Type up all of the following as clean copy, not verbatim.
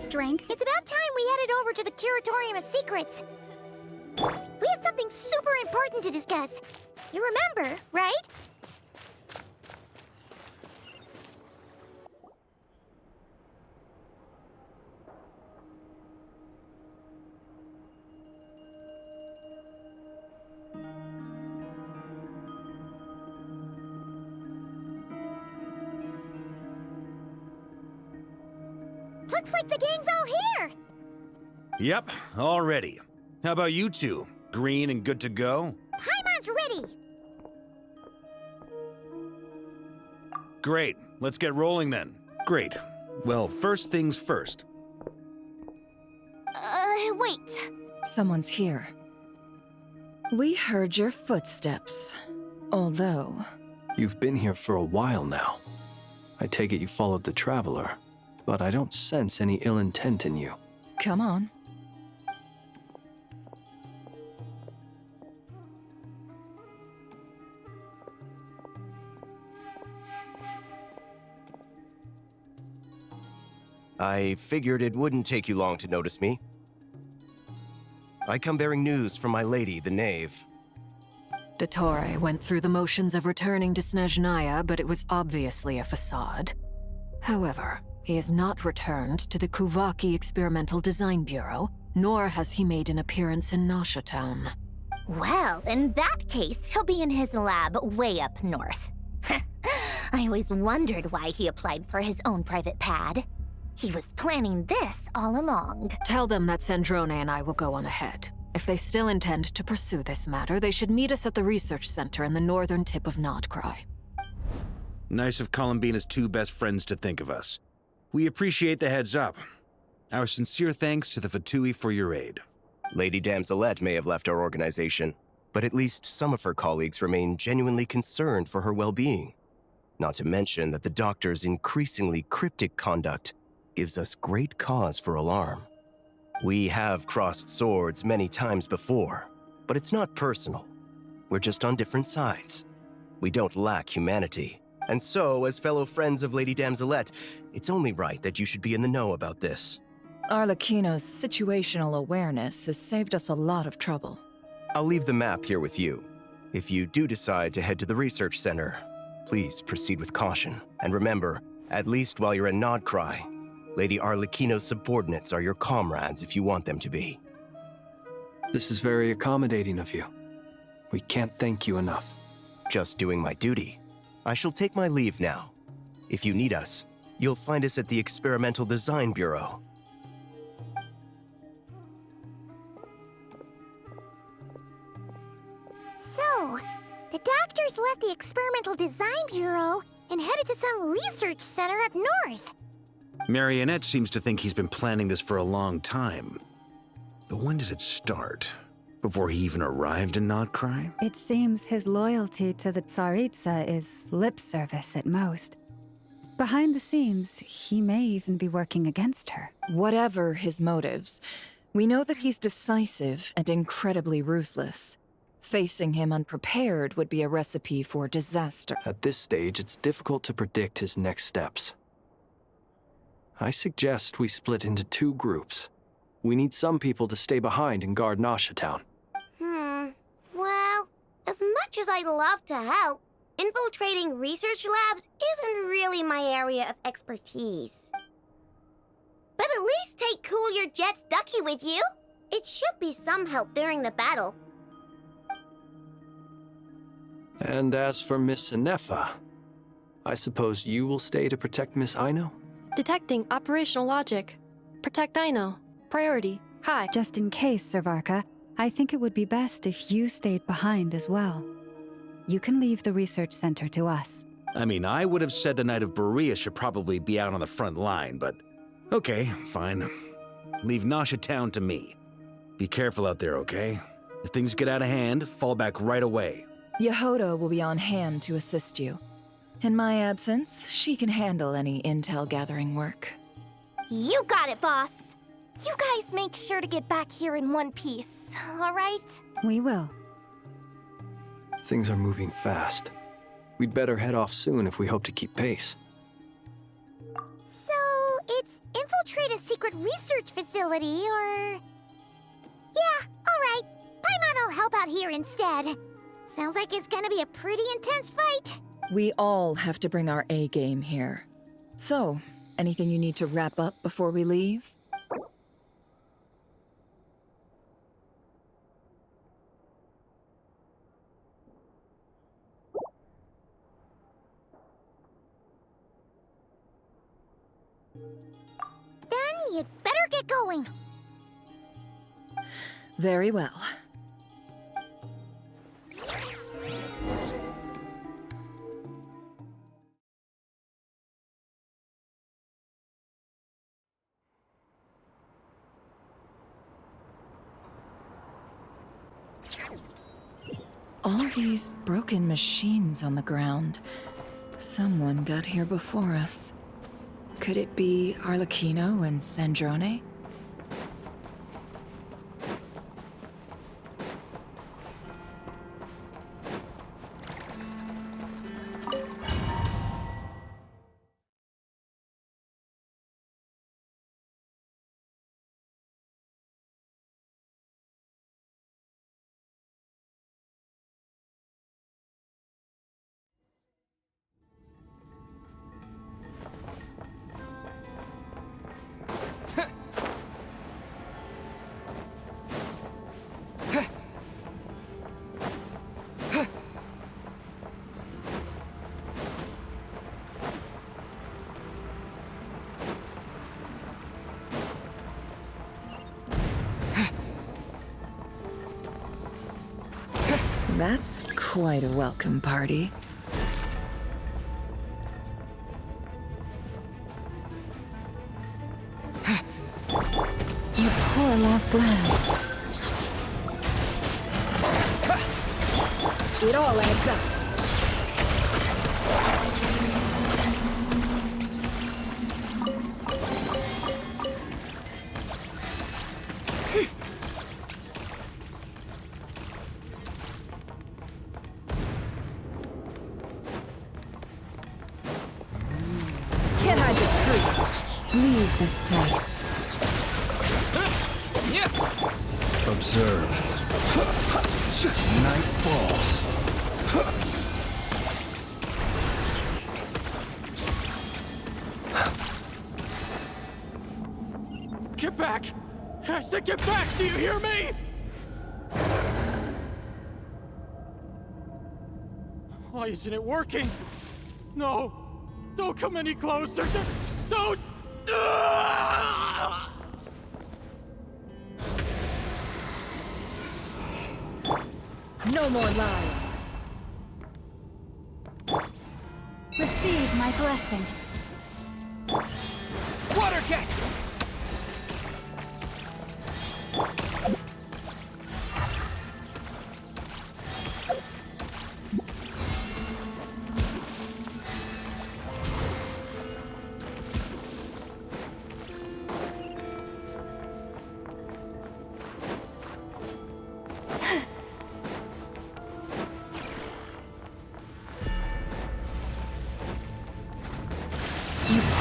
strength. It's about time we headed over to the Curatorium of Secrets. We have something super important to discuss. You remember, right? Looks like the gang's all here! Yep, all ready. How about you two? Green and good to go? Paimon's ready! Great, let's get rolling then. Great. Well, first things first. Wait. Someone's here. We heard your footsteps. Although... You've been here for a while now. I take it you followed the Traveler, but I don't sense any ill intent in you. Come on. I figured it wouldn't take you long to notice me. I come bearing news from my lady, the Knave. Dottore went through the motions of returning to Snezhnaya, but it was obviously a facade. However, he has not returned to the Kuvaki Experimental Design Bureau, nor has he made an appearance in Nasha Town. Well, in that case, he'll be in his lab way up north. I always wondered why he applied for his own private pad. He was planning this all along. Tell them that Sandrone and I will go on ahead. If they still intend to pursue this matter, they should meet us at the research center in the northern tip of Nodkrai. Nice of Columbina's two best friends to think of us. We appreciate the heads up. Our sincere thanks to the Fatui for your aid. Lady Damselette may have left our organization, but at least some of her colleagues remain genuinely concerned for her well-being. Not to mention that the Doctor's increasingly cryptic conduct gives us great cause for alarm. We have crossed swords many times before, but it's not personal. We're just on different sides. We don't lack humanity. And so, as fellow friends of Lady Damselette, it's only right that you should be in the know about this. Arlecchino's situational awareness has saved us a lot of trouble. I'll leave the map here with you. If you do decide to head to the research center, please proceed with caution. And remember, at least while you're in Nodkrai, Lady Arlecchino's subordinates are your comrades if you want them to be. This is very accommodating of you. We can't thank you enough. Just doing my duty. I shall take my leave now. If you need us, you'll find us at the Experimental Design Bureau. So, the Doctors left the Experimental Design Bureau and headed to some research center up north. Marionette seems to think he's been planning this for a long time. But when did it start? Before he even arrived in Nodkrai? It seems his loyalty to the Tsaritsa is lip service at most. Behind the scenes, he may even be working against her. Whatever his motives, we know that he's decisive and incredibly ruthless. Facing him unprepared would be a recipe for disaster. At this stage, it's difficult to predict his next steps. I suggest we split into two groups. We need some people to stay behind and guard Nasha Town. Well, as much as I'd love to help, infiltrating research labs isn't really my area of expertise. But at least take Cool Your Jet's Ducky with you. It should be some help during the battle. And as for Miss Ineffa, I suppose you will stay to protect Miss Aino? Detecting operational logic. Protect Aino. Priority. High. Just in case, Servarka, I think it would be best if you stayed behind as well. You can leave the research center to us. I mean, I would have said the Knight of Berea should probably be out on the front line, but okay, fine. Leave Nasha Town to me. Be careful out there, okay? If things get out of hand, fall back right away. Jahoda will be on hand to assist you. In my absence, she can handle any intel gathering work. You got it, boss. You guys make sure to get back here in one piece, all right? We will. Things are moving fast. We'd better head off soon if we hope to keep pace. So, it's infiltrate a secret secret research facility, or... Yeah, alright. Paimon will help out here instead. Sounds like it's gonna be a pretty intense fight. We all have to bring our A game here. So, anything you need to wrap up before we leave? Then you'd better get going. Very well. All these broken machines on the ground. Someone got here before us. Could it be Arlecchino and Sandrone? That's quite a welcome party. You poor lost lamb. It all adds up. Leave this place. Observe. Night falls. Get back! I said get back! Do you hear me? Why isn't it working? No! Don't come any closer! Don't! No more lies. Receive my blessing. Water jet!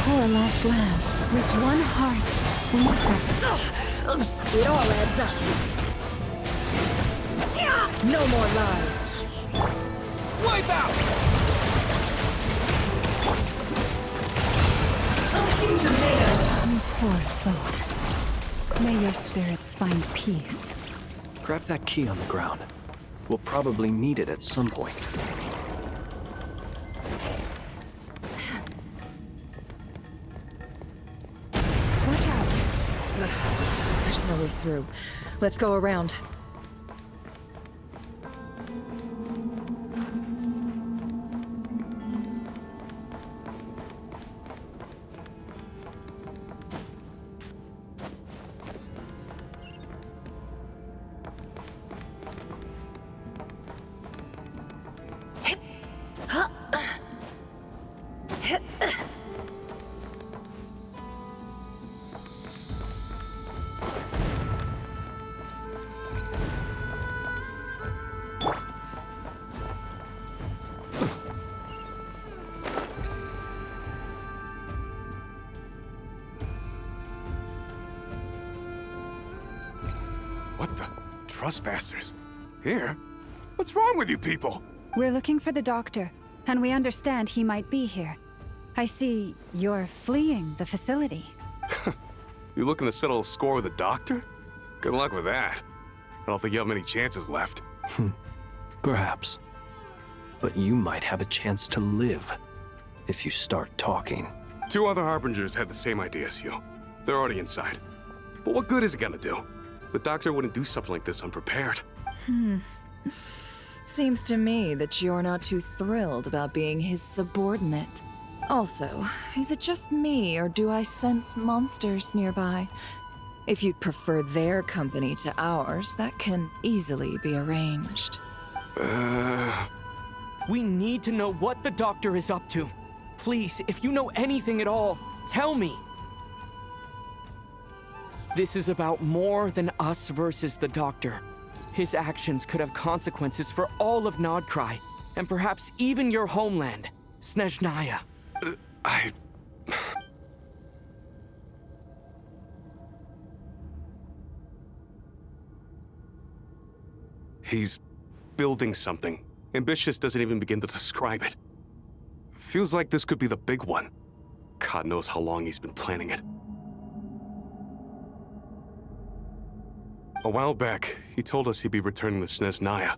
Poor lost lamb, with one heart, It all adds up. No more lies. Wipe out! You poor souls. May your spirits find peace. Grab that key on the ground. We'll probably need it at some point. Watch out. Ugh, there's no way through. Let's go around. What the? Trespassers? Here? What's wrong with you people? We're looking for the doctor, and we understand he might be here. I see you're fleeing the facility. You looking to settle a score with the doctor? Good luck with that. I don't think you have many chances left. Perhaps. But you might have a chance to live if you start talking. 2 other Harbingers had the same idea as you. They're already inside. But what good is it gonna do? The doctor wouldn't do something like this unprepared. Seems to me that you're not too thrilled about being his subordinate. Also, is it just me, or do I sense monsters nearby? If you'd prefer their company to ours, that can easily be arranged. We need to know what the doctor is up to. Please, if you know anything at all, tell me. This is about more than us versus the doctor. His actions could have consequences for all of Nodkrai, and perhaps even your homeland, Snezhnaya. He's building something. Ambitious doesn't even begin to describe it. Feels like this could be the big one. God knows how long he's been planning it. A while back, he told us he'd be returning to Snezhnaya.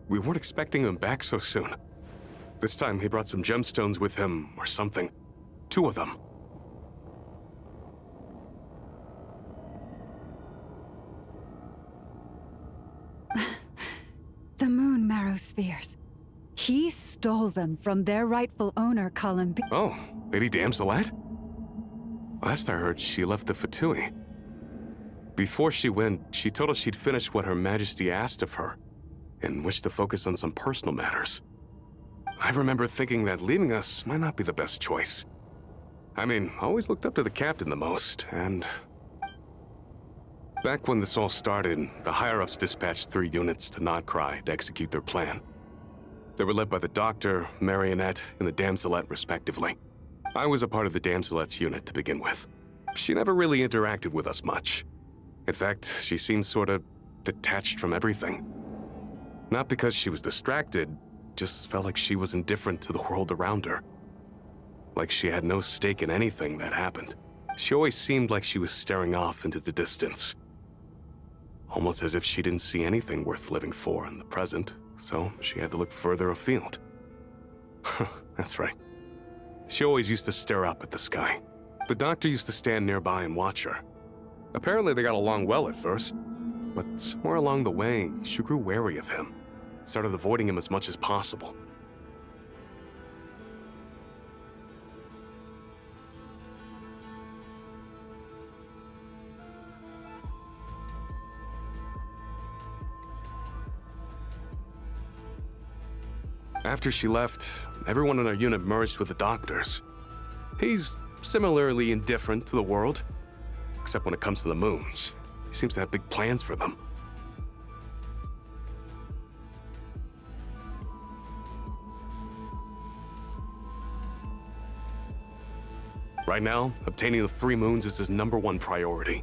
We weren't expecting him back so soon. This time he brought some gemstones with him, or something. 2 of them. The moon marrow spheres. He stole them from their rightful owner, Columbina. Oh, Lady Damselette? Last I heard, she left the Fatui. Before she went, she told us she'd finished what Her Majesty asked of her, and wished to focus on some personal matters. I remember thinking that leaving us might not be the best choice. I mean, I always looked up to the captain the most, and... Back when this all started, the higher-ups dispatched 3 units to Nodkrai to execute their plan. They were led by the Doctor, Marionette, and the Damselette, respectively. I was a part of the Damselette's unit to begin with. She never really interacted with us much. In fact, she seemed sort of detached from everything. Not because she was distracted, just felt like she was indifferent to the world around her. Like she had no stake in anything that happened. She always seemed like she was staring off into the distance. Almost as if she didn't see anything worth living for in the present, so she had to look further afield. That's right. She always used to stare up at the sky. The doctor used to stand nearby and watch her. Apparently they got along well at first, but somewhere along the way, she grew wary of him. Started avoiding him as much as possible. After she left, everyone in our unit merged with the doctors. He's similarly indifferent to the world, except when it comes to the moons. He seems to have big plans for them. Right now, obtaining the 3 moons is his #1 priority.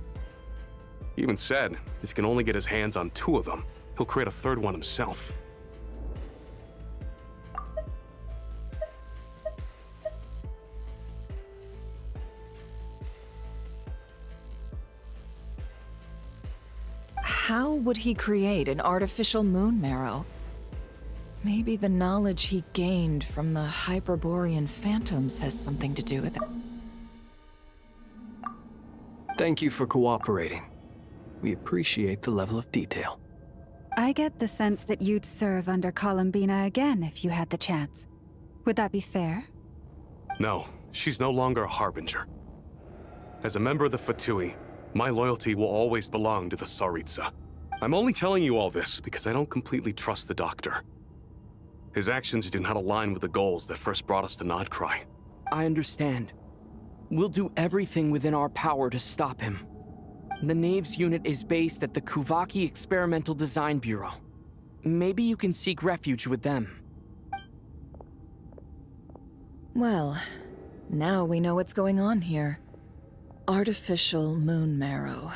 He even said, if he can only get his hands on 2 of them, he'll create a 3rd one himself. How would he create an artificial moon marrow? Maybe the knowledge he gained from the Hyperborean phantoms has something to do with it. Thank you for cooperating. We appreciate the level of detail. I get the sense that you'd serve under Columbina again if you had the chance. Would that be fair? No, she's no longer a Harbinger. As a member of the Fatui, my loyalty will always belong to the Tsaritsa. I'm only telling you all this because I don't completely trust the Doctor. His actions do not align with the goals that first brought us to Nodkrai. I understand. We'll do everything within our power to stop him. The Knave's unit is based at the Kuvaki Experimental Design Bureau. Maybe you can seek refuge with them. Well, now we know what's going on here. Artificial moon marrow.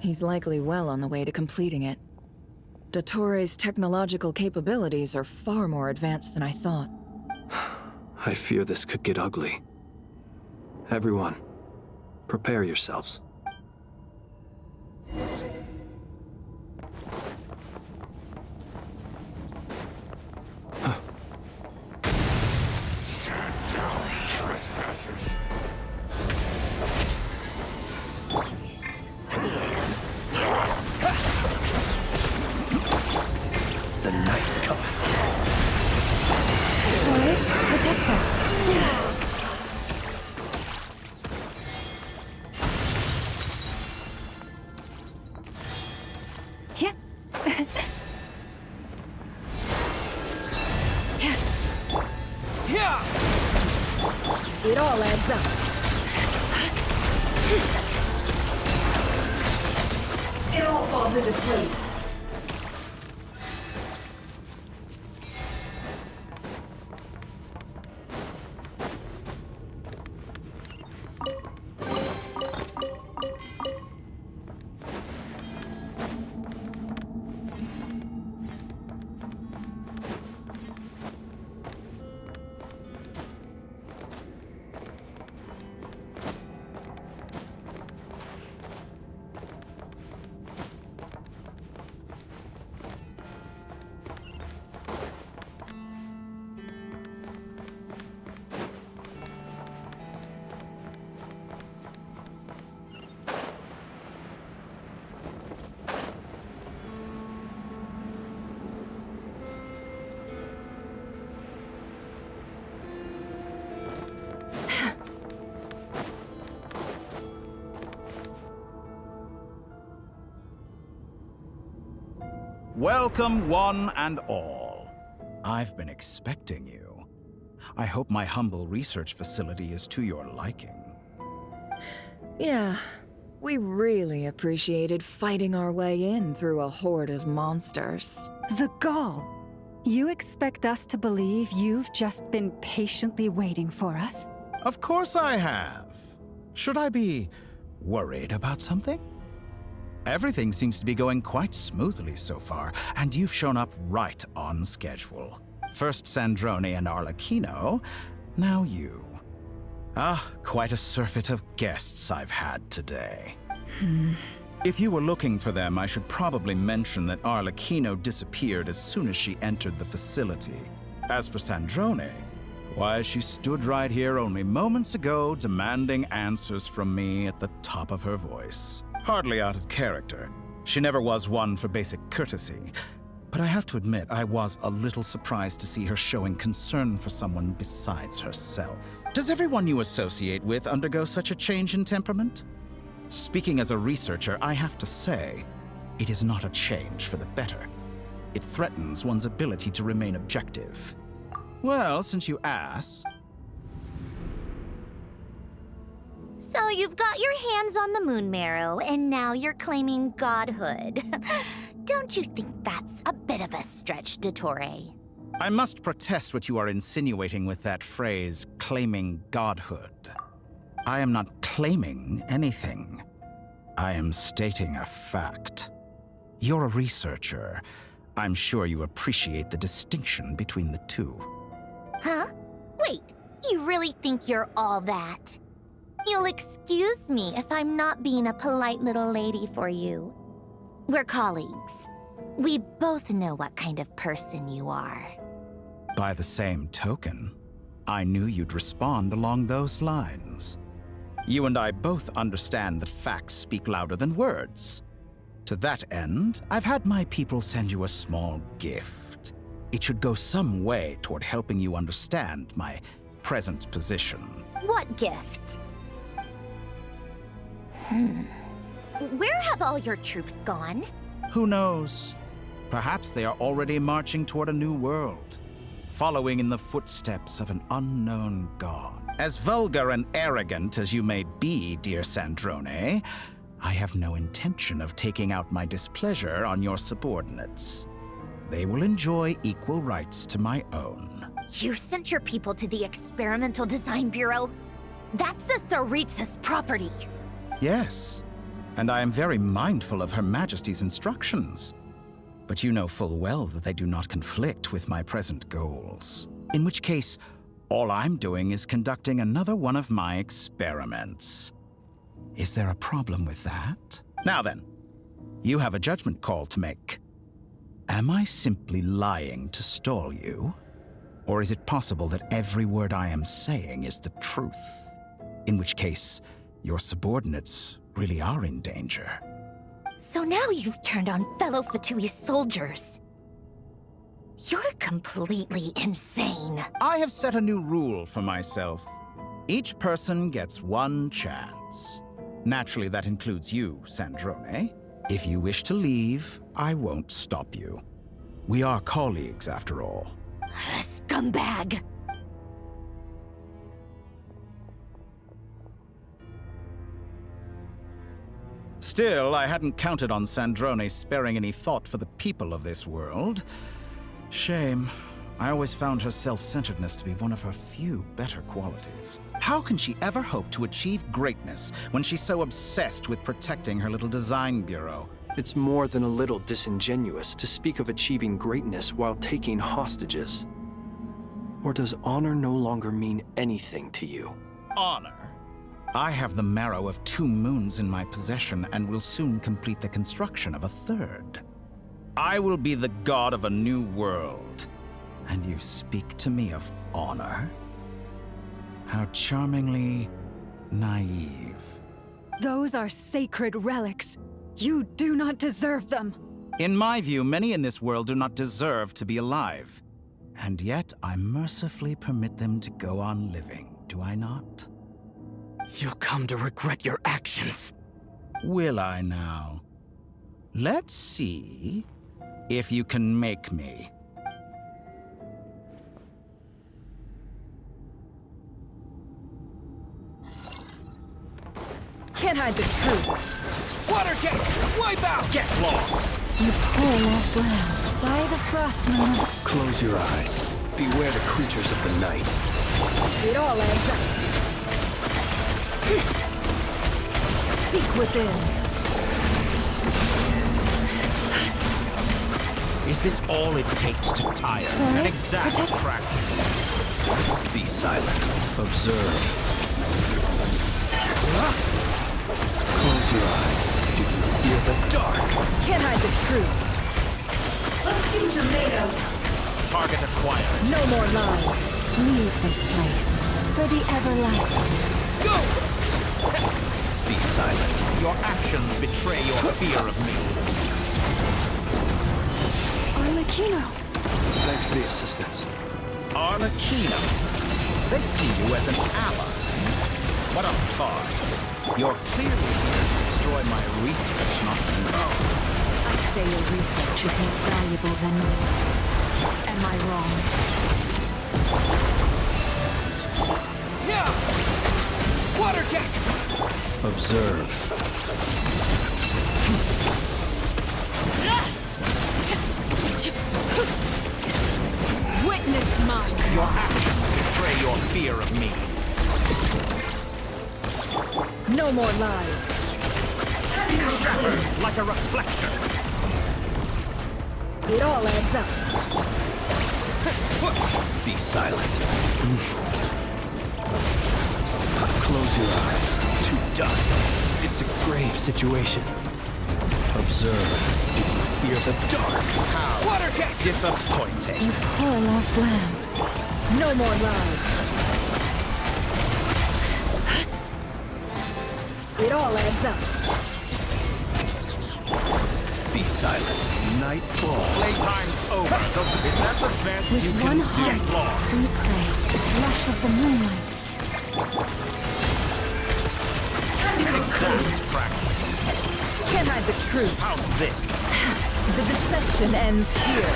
He's likely well on the way to completing it. Dottore's technological capabilities are far more advanced than I thought. I fear this could get ugly. Everyone, prepare yourselves. The night cometh. Boys, protect us. Yeah. It all adds up. It all falls into place. Welcome, one and all. I've been expecting you. I hope my humble research facility is to your liking. Yeah, we really appreciated fighting our way in through a horde of monsters. The gall. You expect us to believe you've just been patiently waiting for us? Of course I have. Should I be worried about something? Everything seems to be going quite smoothly so far, and you've shown up right on schedule. First Sandrone and Arlecchino, now you. Quite a surfeit of guests I've had today. If you were looking for them, I should probably mention that Arlecchino disappeared as soon as she entered the facility. As for Sandrone, why, she stood right here only moments ago demanding answers from me at the top of her voice. Hardly out of character. She never was one for basic courtesy. But I have to admit, I was a little surprised to see her showing concern for someone besides herself. Does everyone you associate with undergo such a change in temperament? Speaking as a researcher, I have to say, it is not a change for the better. It threatens one's ability to remain objective. Well, since you ask... So you've got your hands on the moon marrow, and now you're claiming godhood. Don't you think that's a bit of a stretch, Dottore? I must protest what you are insinuating with that phrase, claiming godhood. I am not claiming anything. I am stating a fact. You're a researcher. I'm sure you appreciate the distinction between the two. Huh? Wait, you really think you're all that? You'll excuse me if I'm not being a polite little lady for you. We're colleagues. We both know what kind of person you are. By the same token, I knew you'd respond along those lines. You and I both understand that facts speak louder than words. To that end, I've had my people send you a small gift. It should go some way toward helping you understand my present position. What gift? Where have all your troops gone? Who knows? Perhaps they are already marching toward a new world, following in the footsteps of an unknown god. As vulgar and arrogant as you may be, dear Sandrone, I have no intention of taking out my displeasure on your subordinates. They will enjoy equal rights to my own. You sent your people to the Experimental Design Bureau? That's the Tsaritsa's property. Yes, and I am very mindful of Her Majesty's instructions. But you know full well that they do not conflict with my present goals. In which case, all I'm doing is conducting another one of my experiments. Is there a problem with that? Now then, you have a judgment call to make. Am I simply lying to stall you? Or is it possible that every word I am saying is the truth? In which case, your subordinates really are in danger. So now you've turned on fellow Fatui soldiers. You're completely insane. I have set a new rule for myself. Each person gets one chance. Naturally, that includes you, Sandrone. If you wish to leave, I won't stop you. We are colleagues, after all. Scumbag! Still, I hadn't counted on Sandrone sparing any thought for the people of this world. Shame. I always found her self-centeredness to be one of her few better qualities. How can she ever hope to achieve greatness when she's so obsessed with protecting her little design bureau? It's more than a little disingenuous to speak of achieving greatness while taking hostages. Or does honor no longer mean anything to you? Honor? I have the marrow of 2 moons in my possession and will soon complete the construction of a 3rd. I will be the god of a new world. And you speak to me of honor? How charmingly naive. Those are sacred relics. You do not deserve them. In my view, many in this world do not deserve to be alive. And yet, I mercifully permit them to go on living, do I not? You'll come to regret your actions. Will I now? Let's see if you can make me. Can't hide the truth. Water jet! Wipe out! Get lost! You poor lost lamb. By the frost moon. Close your eyes. Beware the creatures of the night. It all adds up. Seek within. Is this all it takes to tire? An exact practice. Be silent. Observe. Close your eyes. Do you feel the dark? Can't hide the truth. Let's see tomato. Target acquired. No more lies. Leave this place for the everlasting. Go! Be silent. Your actions betray your fear of me. Arlecchino. Thanks for the assistance. Arlecchino. They see you as an ally. What a farce. You're clearly here to destroy my research, not me. I say your research is more valuable than me. Am I wrong? Yeah! Water jet! Observe. Witness mine. Your actions betray your fear of me. No more lies. Shattered like a reflection. It all adds up. Be silent. Close your eyes. To dust. It's a grave situation. Observe. Do you fear the dark? How Water jet! disappointing. You poor lost lamb. No more lies. It all adds up. Be silent. Night falls. Playtime's over. Is that the best With you one can heart, get lost? we pray, lush as the moonlight. Exact practice. Can't hide the truth. How's this? The deception ends here.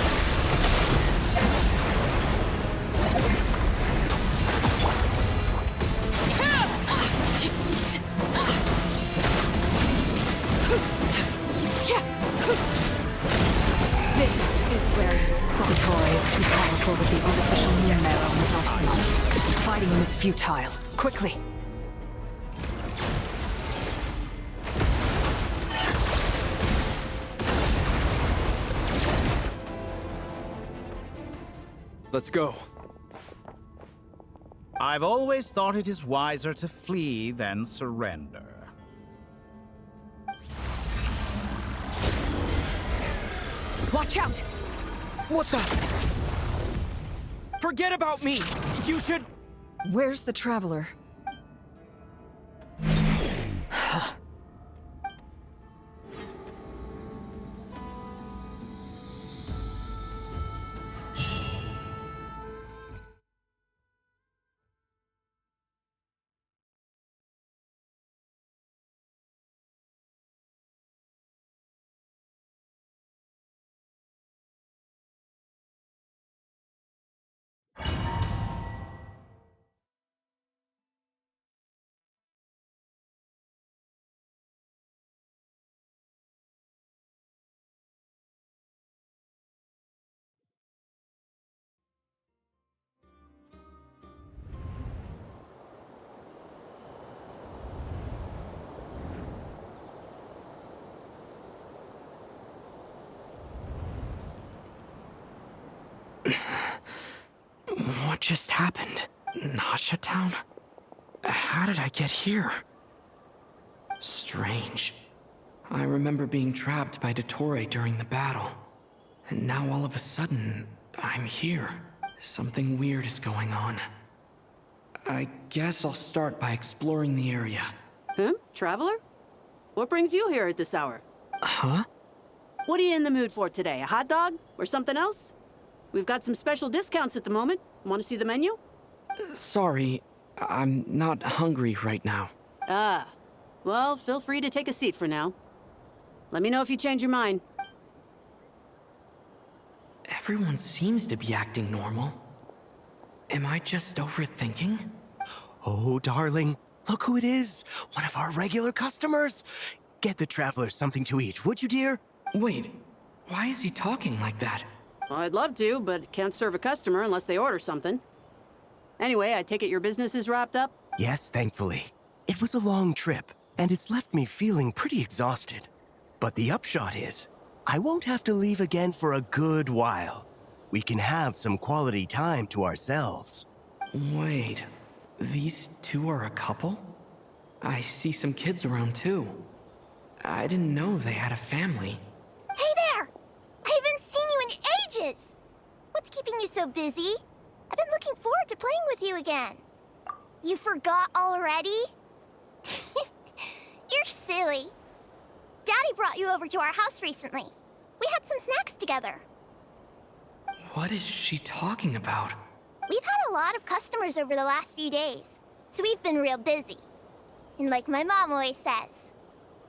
This is where you fall. Dottore is too powerful with the artificial moon marrow in his arsenal. Fighting him is futile. Quickly! Let's go. I've always thought it is wiser to flee than surrender. Watch out! What the? Forget about me! You should... Where's the Traveler? What just happened? Nasha Town? How did I get here? Strange. I remember being trapped by Dottore during the battle. And now all of a sudden, I'm here. Something weird is going on. I guess I'll start by exploring the area. Huh? Traveler? What brings you here at this hour? Huh? What are you in the mood for today? A hot dog? Or something else? We've got some special discounts at the moment. Want to see the menu? Sorry, I'm not hungry right now. Ah. Well, feel free to take a seat for now. Let me know if you change your mind. Everyone seems to be acting normal. Am I just overthinking? Oh, darling, look who it is. One of our regular customers. Get the Traveler something to eat, would you, dear? Wait, why is he talking like that? Well, I'd love to, but can't serve a customer unless they order something. Anyway, I take it your business is wrapped up? Yes, thankfully. It was a long trip, and it's left me feeling pretty exhausted. But the upshot is, I won't have to leave again for a good while. We can have some quality time to ourselves. Wait, these two are a couple? I see some kids around too. I didn't know they had a family. Hey there! I haven't seen you in ages! What's keeping you so busy? I've been looking forward to playing with you again. You forgot already? You're silly. Daddy brought you over to our house recently. We had some snacks together. What is she talking about? We've had a lot of customers over the last few days, so we've been real busy. And like my mom always says,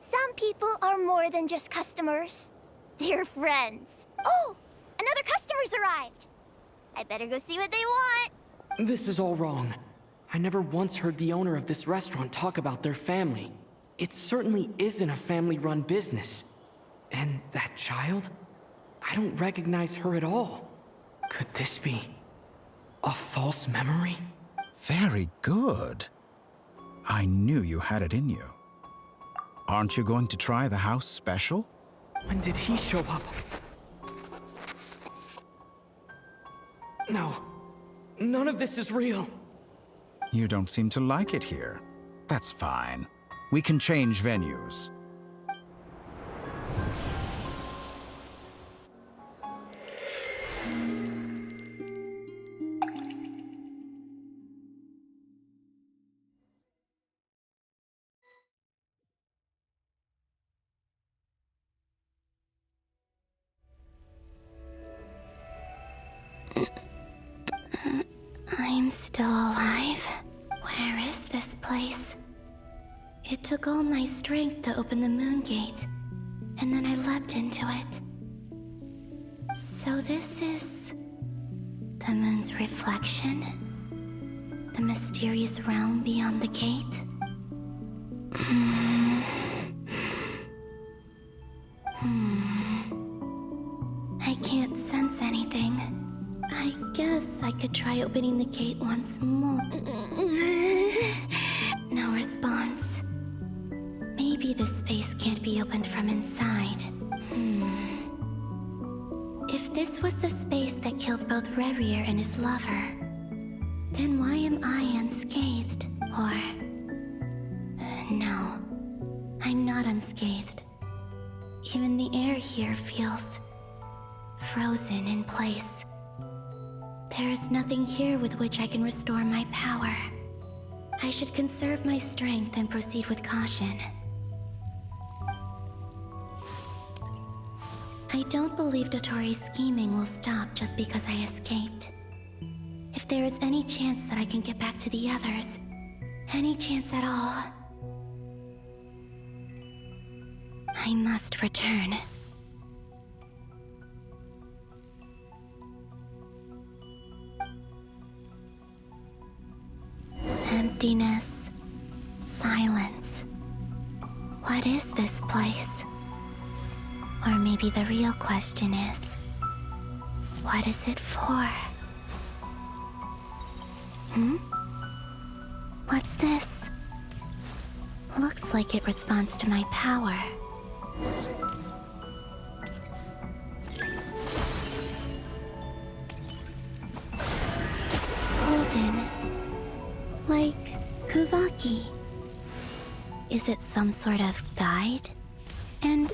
some people are more than just customers. They're friends. Oh, another customer's arrived. I better go see what they want. This is all wrong. I never once heard the owner of this restaurant talk about their family. It certainly isn't a family-run business. And that child? I don't recognize her at all. Could this be a false memory? Very good. I knew you had it in you. Aren't you going to try the house special? When did he show up? No. None of this is real. You don't seem to like it here. That's fine. We can change venues. I'm still alive. Where is this place? It took all my strength to open the moon gate, and then I leapt into it. So this is the moon's reflection? The mysterious realm beyond the gate? I can't sense anything. I guess I could try opening the gate once more. No response. Maybe this space can't be opened from inside. If this was the space that killed both Revier and his lover, then why am I unscathed? Or... no, I'm not unscathed. Even the air here feels frozen in place. There is nothing here with which I can restore my power. I should conserve my strength and proceed with caution. I don't believe Dottore's scheming will stop just because I escaped. If there is any chance that I can get back to the others, any chance at all, I must return. Emptiness, silence. What is this place? Or maybe the real question is, what is it for? What's this? Looks like it responds to my power. Golden. Like Kuvaki. Is it some sort of guide? And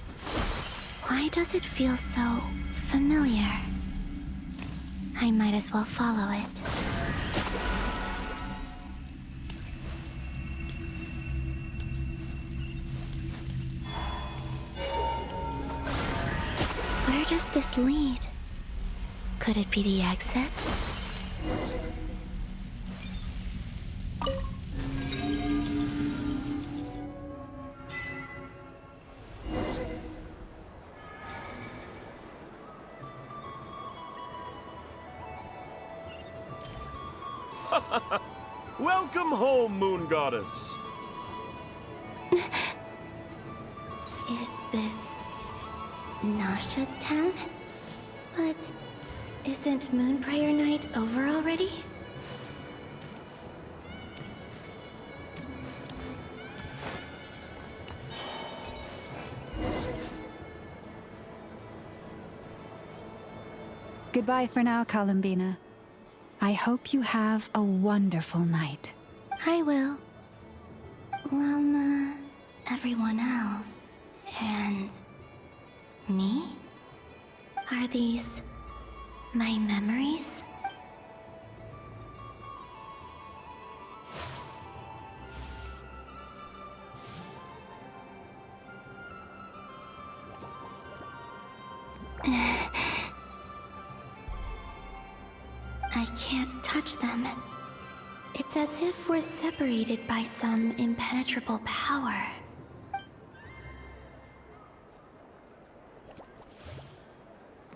why does it feel so familiar? I might as well follow it. Where does this lead? Could it be the exit? Welcome home, Moon Goddess. Is this Nasha Town? But isn't Moonprayer Night over already? Goodbye for now, Columbina. I hope you have a wonderful night. I will. Lauma, everyone else, and me? Are these my memories? I can't touch them. It's as if we're separated by some impenetrable power.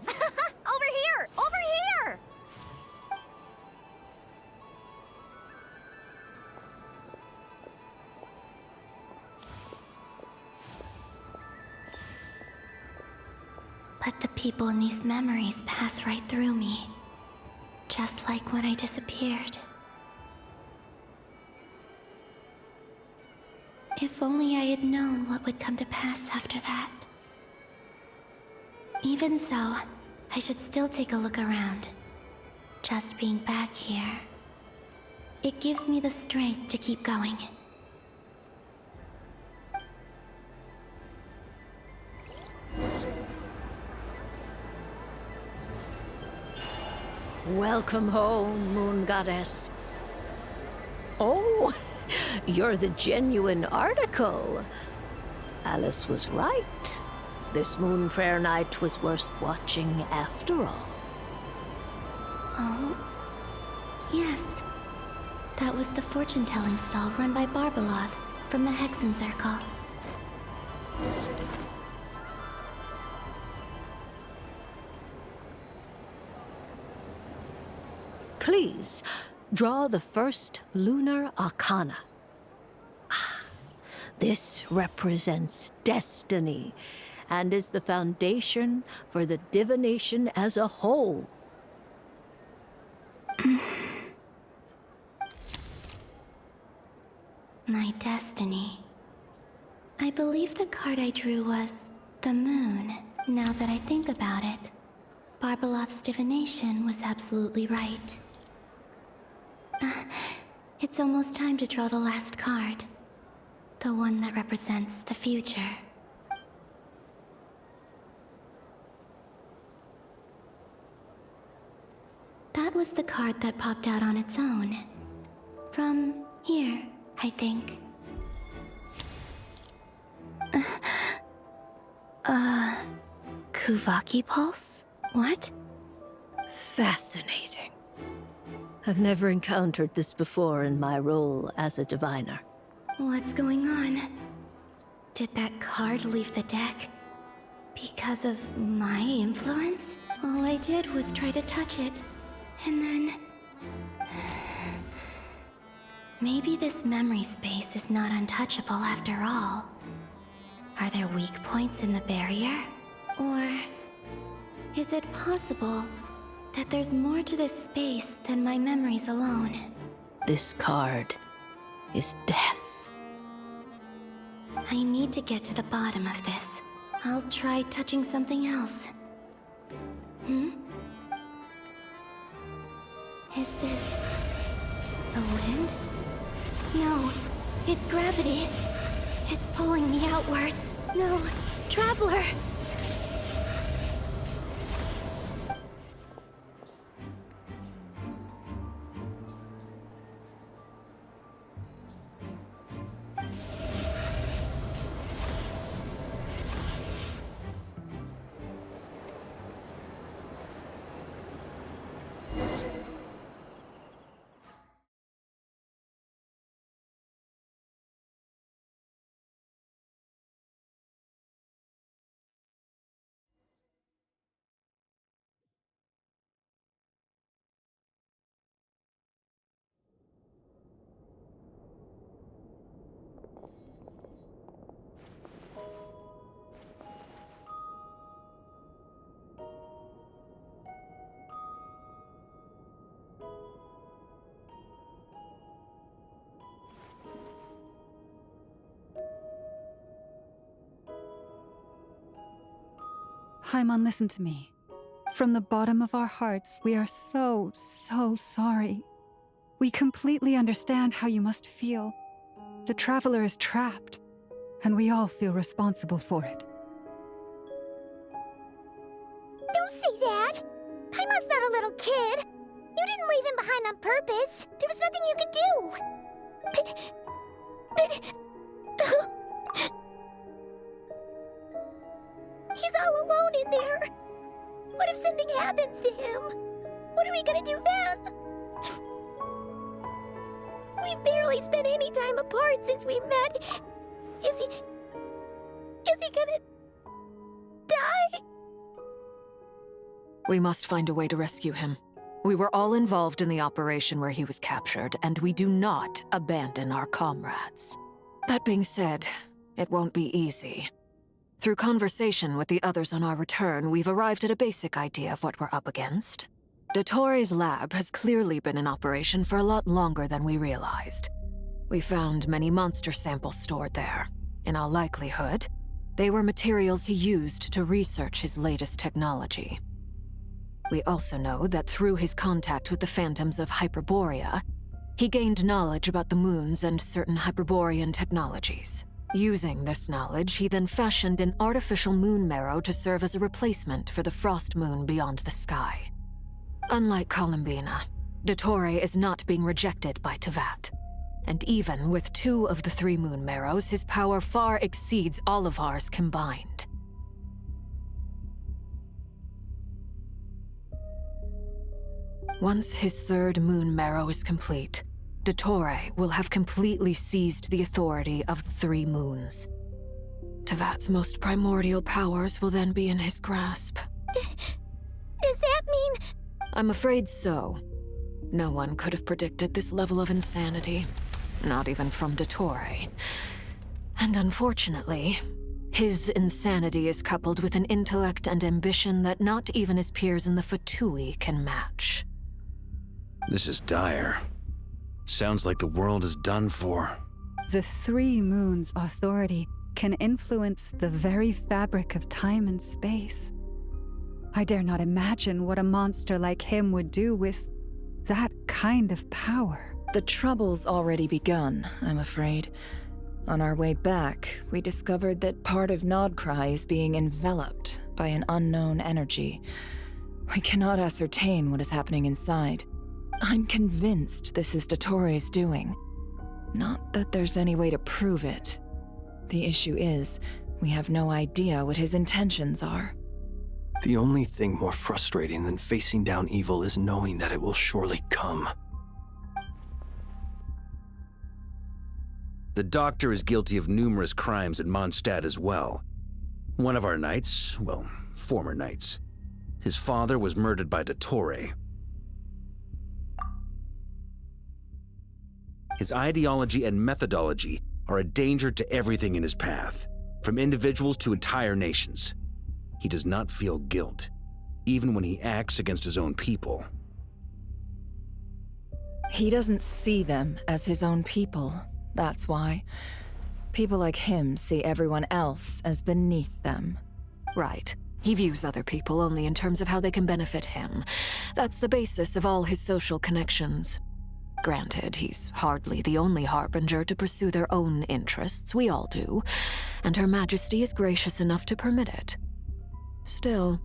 Over here! Over here! But the people in these memories pass right through me. Just like when I disappeared. If only I had known what would come to pass after that. Even so, I should still take a look around. Just being back here, it gives me the strength to keep going. Welcome home, Moon Goddess. Oh, you're the genuine article. Alice was right. This Moonprayer Night was worth watching after all. Oh, yes. That was the fortune-telling stall run by Barbeloth from the Hexen Circle. Please, draw the first lunar arcana. This represents destiny and is the foundation for the divination as a whole. My destiny. I believe the card I drew was the moon, now that I think about it. Barbeloth's divination was absolutely right. It's almost time to draw the last card. The one that represents the future. That was the card that popped out on its own. From here, I think. Kuvaki Pulse? What? Fascinating. I've never encountered this before in my role as a diviner. What's going on? Did that card leave the deck? Because of my influence? All I did was try to touch it, and then... Maybe this memory space is not untouchable after all. Are there weak points in the barrier? Or is it possible that there's more to this space than my memories alone? This card is death. I need to get to the bottom of this. I'll try touching something else. Is this the wind? No, it's gravity. It's pulling me outwards. No, Traveler! Paimon, listen to me. From the bottom of our hearts, we are so sorry. We completely understand how you must feel. The Traveler is trapped, and we all feel responsible for it. Don't say that! Paimon's not a little kid! You didn't leave him behind on purpose! There was nothing you could do! But... He's all alone in there! What if something happens to him? What are we gonna do then? We've barely spent any time apart since we met. Is he gonna... die? We must find a way to rescue him. We were all involved in the operation where he was captured, and we do not abandon our comrades. That being said, it won't be easy. Through conversation with the others on our return, we've arrived at a basic idea of what we're up against. Dottore's lab has clearly been in operation for a lot longer than we realized. We found many monster samples stored there. In all likelihood, they were materials he used to research his latest technology. We also know that through his contact with the phantoms of Hyperborea, he gained knowledge about the moons and certain Hyperborean technologies. Using this knowledge, he then fashioned an artificial moon marrow to serve as a replacement for the frost moon beyond the sky. Unlike Columbina, Dottore is not being rejected by Teyvat. And even with 2 of the 3 moon marrows, his power far exceeds all of ours combined. Once his 3rd moon marrow is complete, Dottore will have completely seized the authority of the 3 moons. Teyvat's most primordial powers will then be in his grasp. Does that mean... I'm afraid so. No one could have predicted this level of insanity. Not even from Dottore. And unfortunately, his insanity is coupled with an intellect and ambition that not even his peers in the Fatui can match. This is dire. Sounds like the world is done for. The 3 moons' authority can influence the very fabric of time and space. I dare not imagine what a monster like him would do with that kind of power. The trouble's already begun, I'm afraid. On our way back, we discovered that part of Nodkrai is being enveloped by an unknown energy. We cannot ascertain what is happening inside. I'm convinced this is Dottore's doing. Not that there's any way to prove it. The issue is, we have no idea what his intentions are. The only thing more frustrating than facing down evil is knowing that it will surely come. The Doctor is guilty of numerous crimes in Mondstadt as well. One of our knights, well, former knights, his father was murdered by Dottore. His ideology and methodology are a danger to everything in his path, from individuals to entire nations. He does not feel guilt, even when he acts against his own people. He doesn't see them as his own people, that's why. People like him see everyone else as beneath them. Right. He views other people only in terms of how they can benefit him. That's the basis of all his social connections. Granted, he's hardly the only harbinger to pursue their own interests. We all do. And Her Majesty is gracious enough to permit it. Still,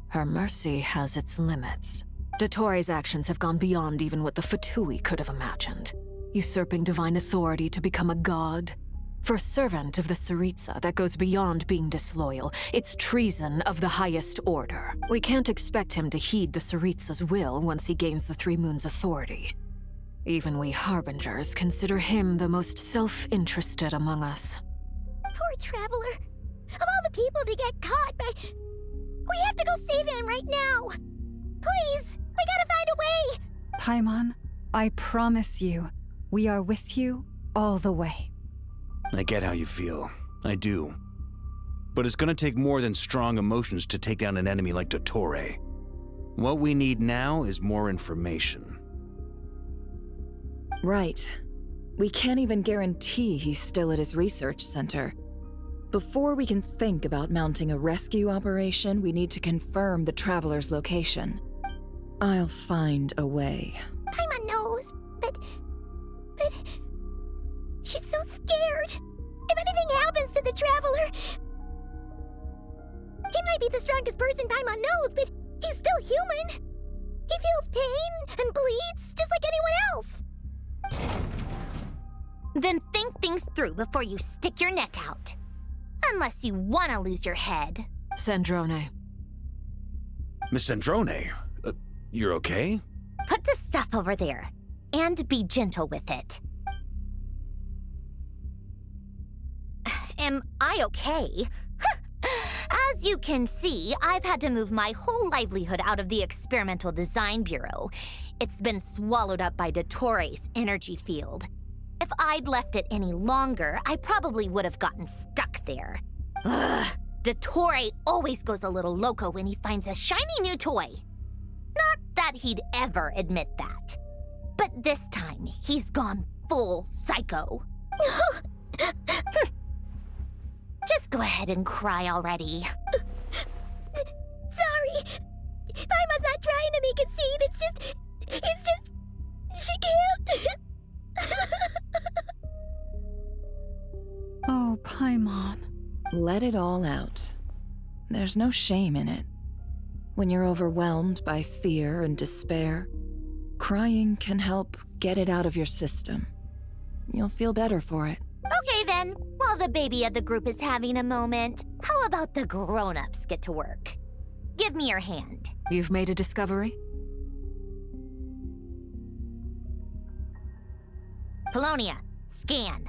her mercy has its limits. Dottore's actions have gone beyond even what the Fatui could have imagined. Usurping divine authority to become a god. For a servant of the Tsaritsa, that goes beyond being disloyal. It's treason of the highest order. We can't expect him to heed the Tsaritsa's will once he gains the Three Moons' authority. Even we Harbingers consider him the most self-interested among us. Poor Traveler. Of all the people to get caught by... We have to go save him right now. Please, we gotta find a way. Paimon, I promise you, we are with you all the way. I get how you feel. I do. But it's gonna take more than strong emotions to take down an enemy like Dottore. What we need now is more information. Right. We can't even guarantee he's still at his research center. Before we can think about mounting a rescue operation, we need to confirm the Traveler's location. I'll find a way. Paimon knows, but... She's so scared. If anything happens to the Traveler... He might be the strongest person Paimon knows, but he's still human. He feels pain and bleeds just like anyone else. Then think things through before you stick your neck out. Unless you want to lose your head. Sandrone. Miss Sandrone, you're okay? Put the stuff over there, and be gentle with it. Am I okay? As you can see, I've had to move my whole livelihood out of the Experimental Design Bureau. It's been swallowed up by Dottore's energy field. If I'd left it any longer, I probably would have gotten stuck there. Ugh, Dottore always goes a little loco when he finds a shiny new toy. Not that he'd ever admit that. But this time, he's gone full psycho. Just go ahead and cry already. Sorry. Paimon's not trying to make it seem. It's just... She can't... Oh, Paimon. Let it all out. There's no shame in it. When you're overwhelmed by fear and despair, crying can help get it out of your system. You'll feel better for it. Okay then, while the baby of the group is having a moment, how about the grown-ups get to work? Give me your hand. You've made a discovery? Polonia, scan.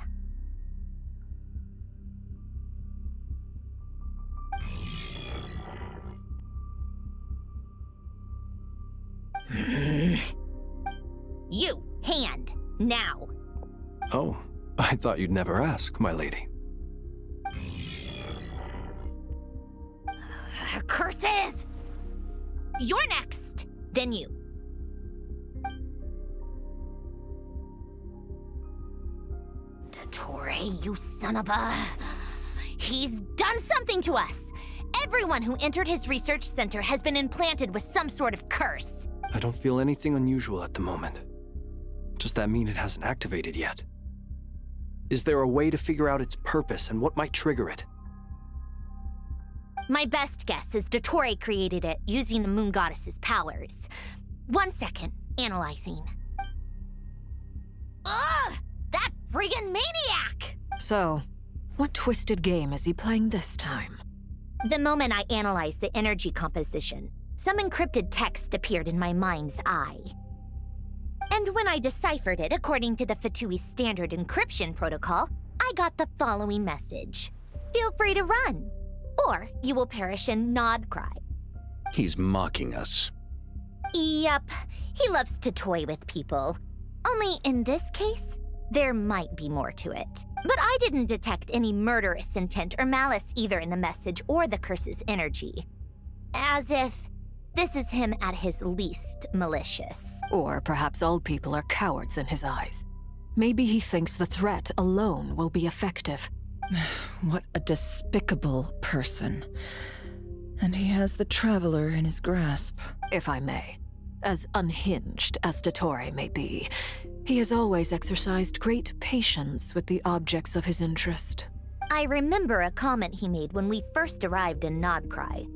You, hand, now. Oh, I thought you'd never ask, my lady. Curses! You're next, then you. Dottore, you son of a... He's done something to us! Everyone who entered his research center has been implanted with some sort of curse. I don't feel anything unusual at the moment. Does that mean it hasn't activated yet? Is there a way to figure out its purpose and what might trigger it? My best guess is Dottore created it using the moon goddess's powers. 1 second, analyzing. Ugh! That friggin' maniac! So, what twisted game is he playing this time? The moment I analyzed the energy composition, some encrypted text appeared in my mind's eye. And when I deciphered it according to the Fatui's standard encryption protocol, I got the following message. Feel free to run, or you will perish in Nodkrai. He's mocking us. Yup, he loves to toy with people. Only in this case, there might be more to it. But I didn't detect any murderous intent or malice either in the message or the curse's energy. As if this is him at his least malicious. Or perhaps all people are cowards in his eyes. Maybe he thinks the threat alone will be effective. What a despicable person. And he has the Traveler in his grasp. If I may. As unhinged as Dottore may be, he has always exercised great patience with the objects of his interest. I remember a comment he made when we first arrived in Nodkrai.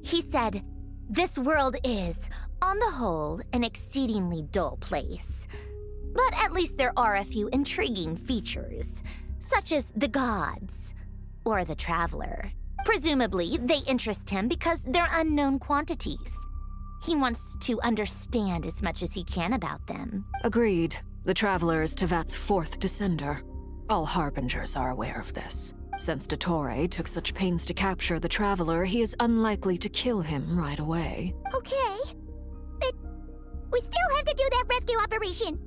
He said, "This world is, on the whole, an exceedingly dull place. But at least there are a few intriguing features, such as the gods, or the Traveler. Presumably, they interest him because they're unknown quantities. He wants to understand as much as he can about them." Agreed. The Traveler is Tevat's 4th descender. All Harbingers are aware of this. Since Dottore took such pains to capture the Traveler, he is unlikely to kill him right away. Okay, but we still have to do that rescue operation.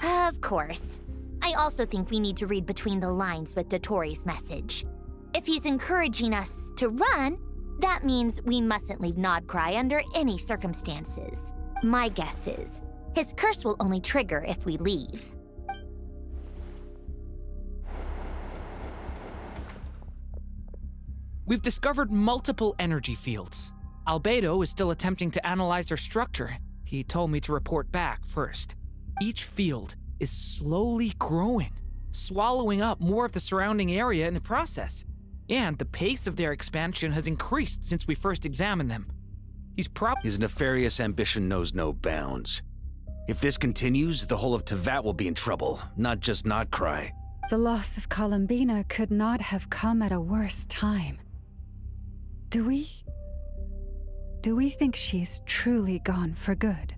Of course. I also think we need to read between the lines with Dottore's message. If he's encouraging us to run, that means we mustn't leave Nodkrai under any circumstances. My guess is, his curse will only trigger if we leave. We've discovered multiple energy fields. Albedo is still attempting to analyze their structure. He told me to report back first. Each field is slowly growing, swallowing up more of the surrounding area in the process. And the pace of their expansion has increased since we first examined them. His nefarious ambition knows no bounds. If this continues, the whole of Tevat will be in trouble, not just Nodkrai. The loss of Columbina could not have come at a worse time. Do we think she's truly gone for good?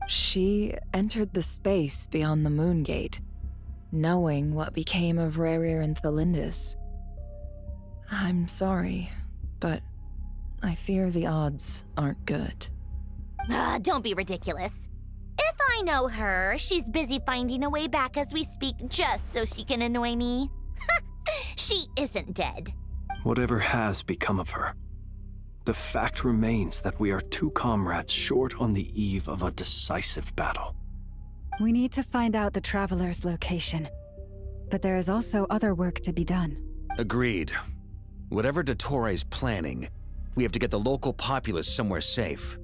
She entered the space beyond the Moon Gate, knowing what became of Rerir and Thelindis. I'm sorry, but I fear the odds aren't good. Don't be ridiculous. If I know her, she's busy finding a way back as we speak just so she can annoy me. She isn't dead. Whatever has become of her, the fact remains that we are 2 comrades short on the eve of a decisive battle. We need to find out the Traveler's location, but there is also other work to be done. Agreed. Whatever Dottore's planning, we have to get the local populace somewhere safe.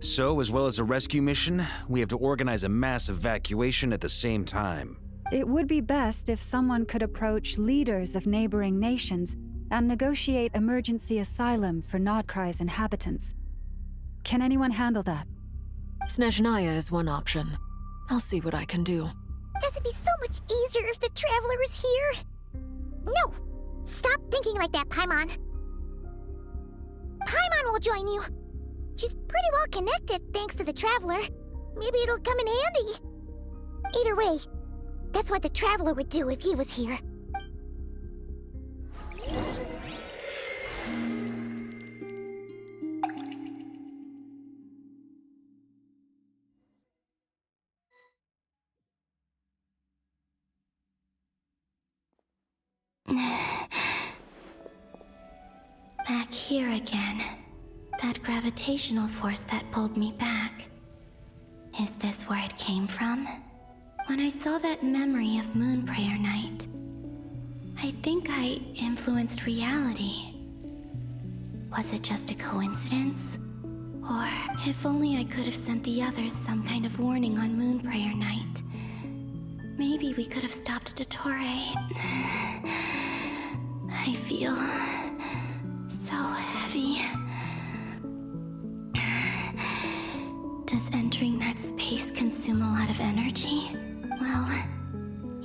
So, as well as a rescue mission, we have to organize a mass evacuation at the same time. It would be best if someone could approach leaders of neighboring nations and negotiate emergency asylum for Nodkrai's inhabitants. Can anyone handle that? Snezhnaya is one option. I'll see what I can do. This would be so much easier if the Traveler was here. No! Stop thinking like that, Paimon. Paimon will join you. She's pretty well connected thanks to the Traveler. Maybe it'll come in handy. Either way, that's what the Traveler would do if he was here. Back here again. That gravitational force that pulled me back. Is this where it came from? When I saw that memory of Moon Prayer Night, I think I influenced reality. Was it just a coincidence? Or if only I could have sent the others some kind of warning on Moonprayer Night. Maybe we could have stopped Dottore. I feel so heavy. Does entering that space consume a lot of energy? Well,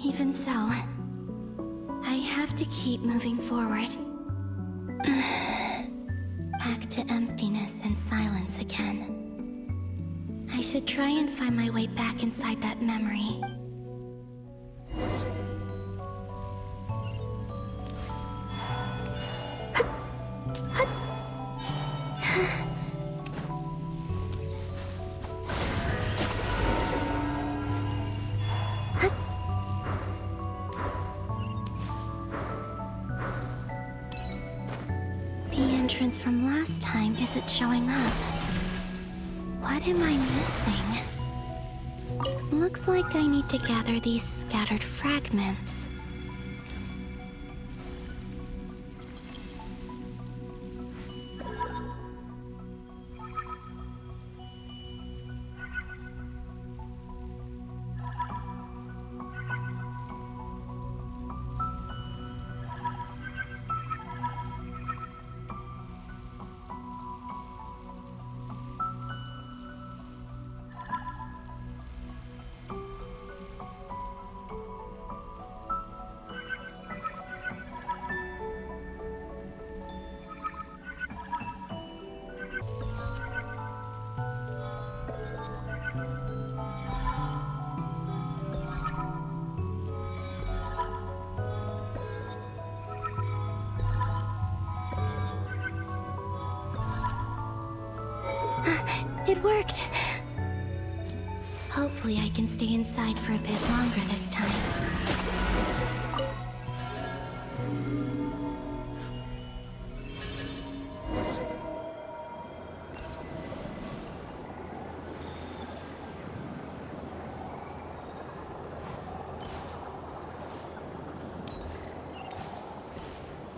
even so, I have to keep moving forward. Back to emptiness and silence again. I should try and find my way back inside that memory. From last time isn't showing up. What am I missing? Looks like I need to gather these scattered fragments. It worked! Hopefully I can stay inside for a bit longer this time.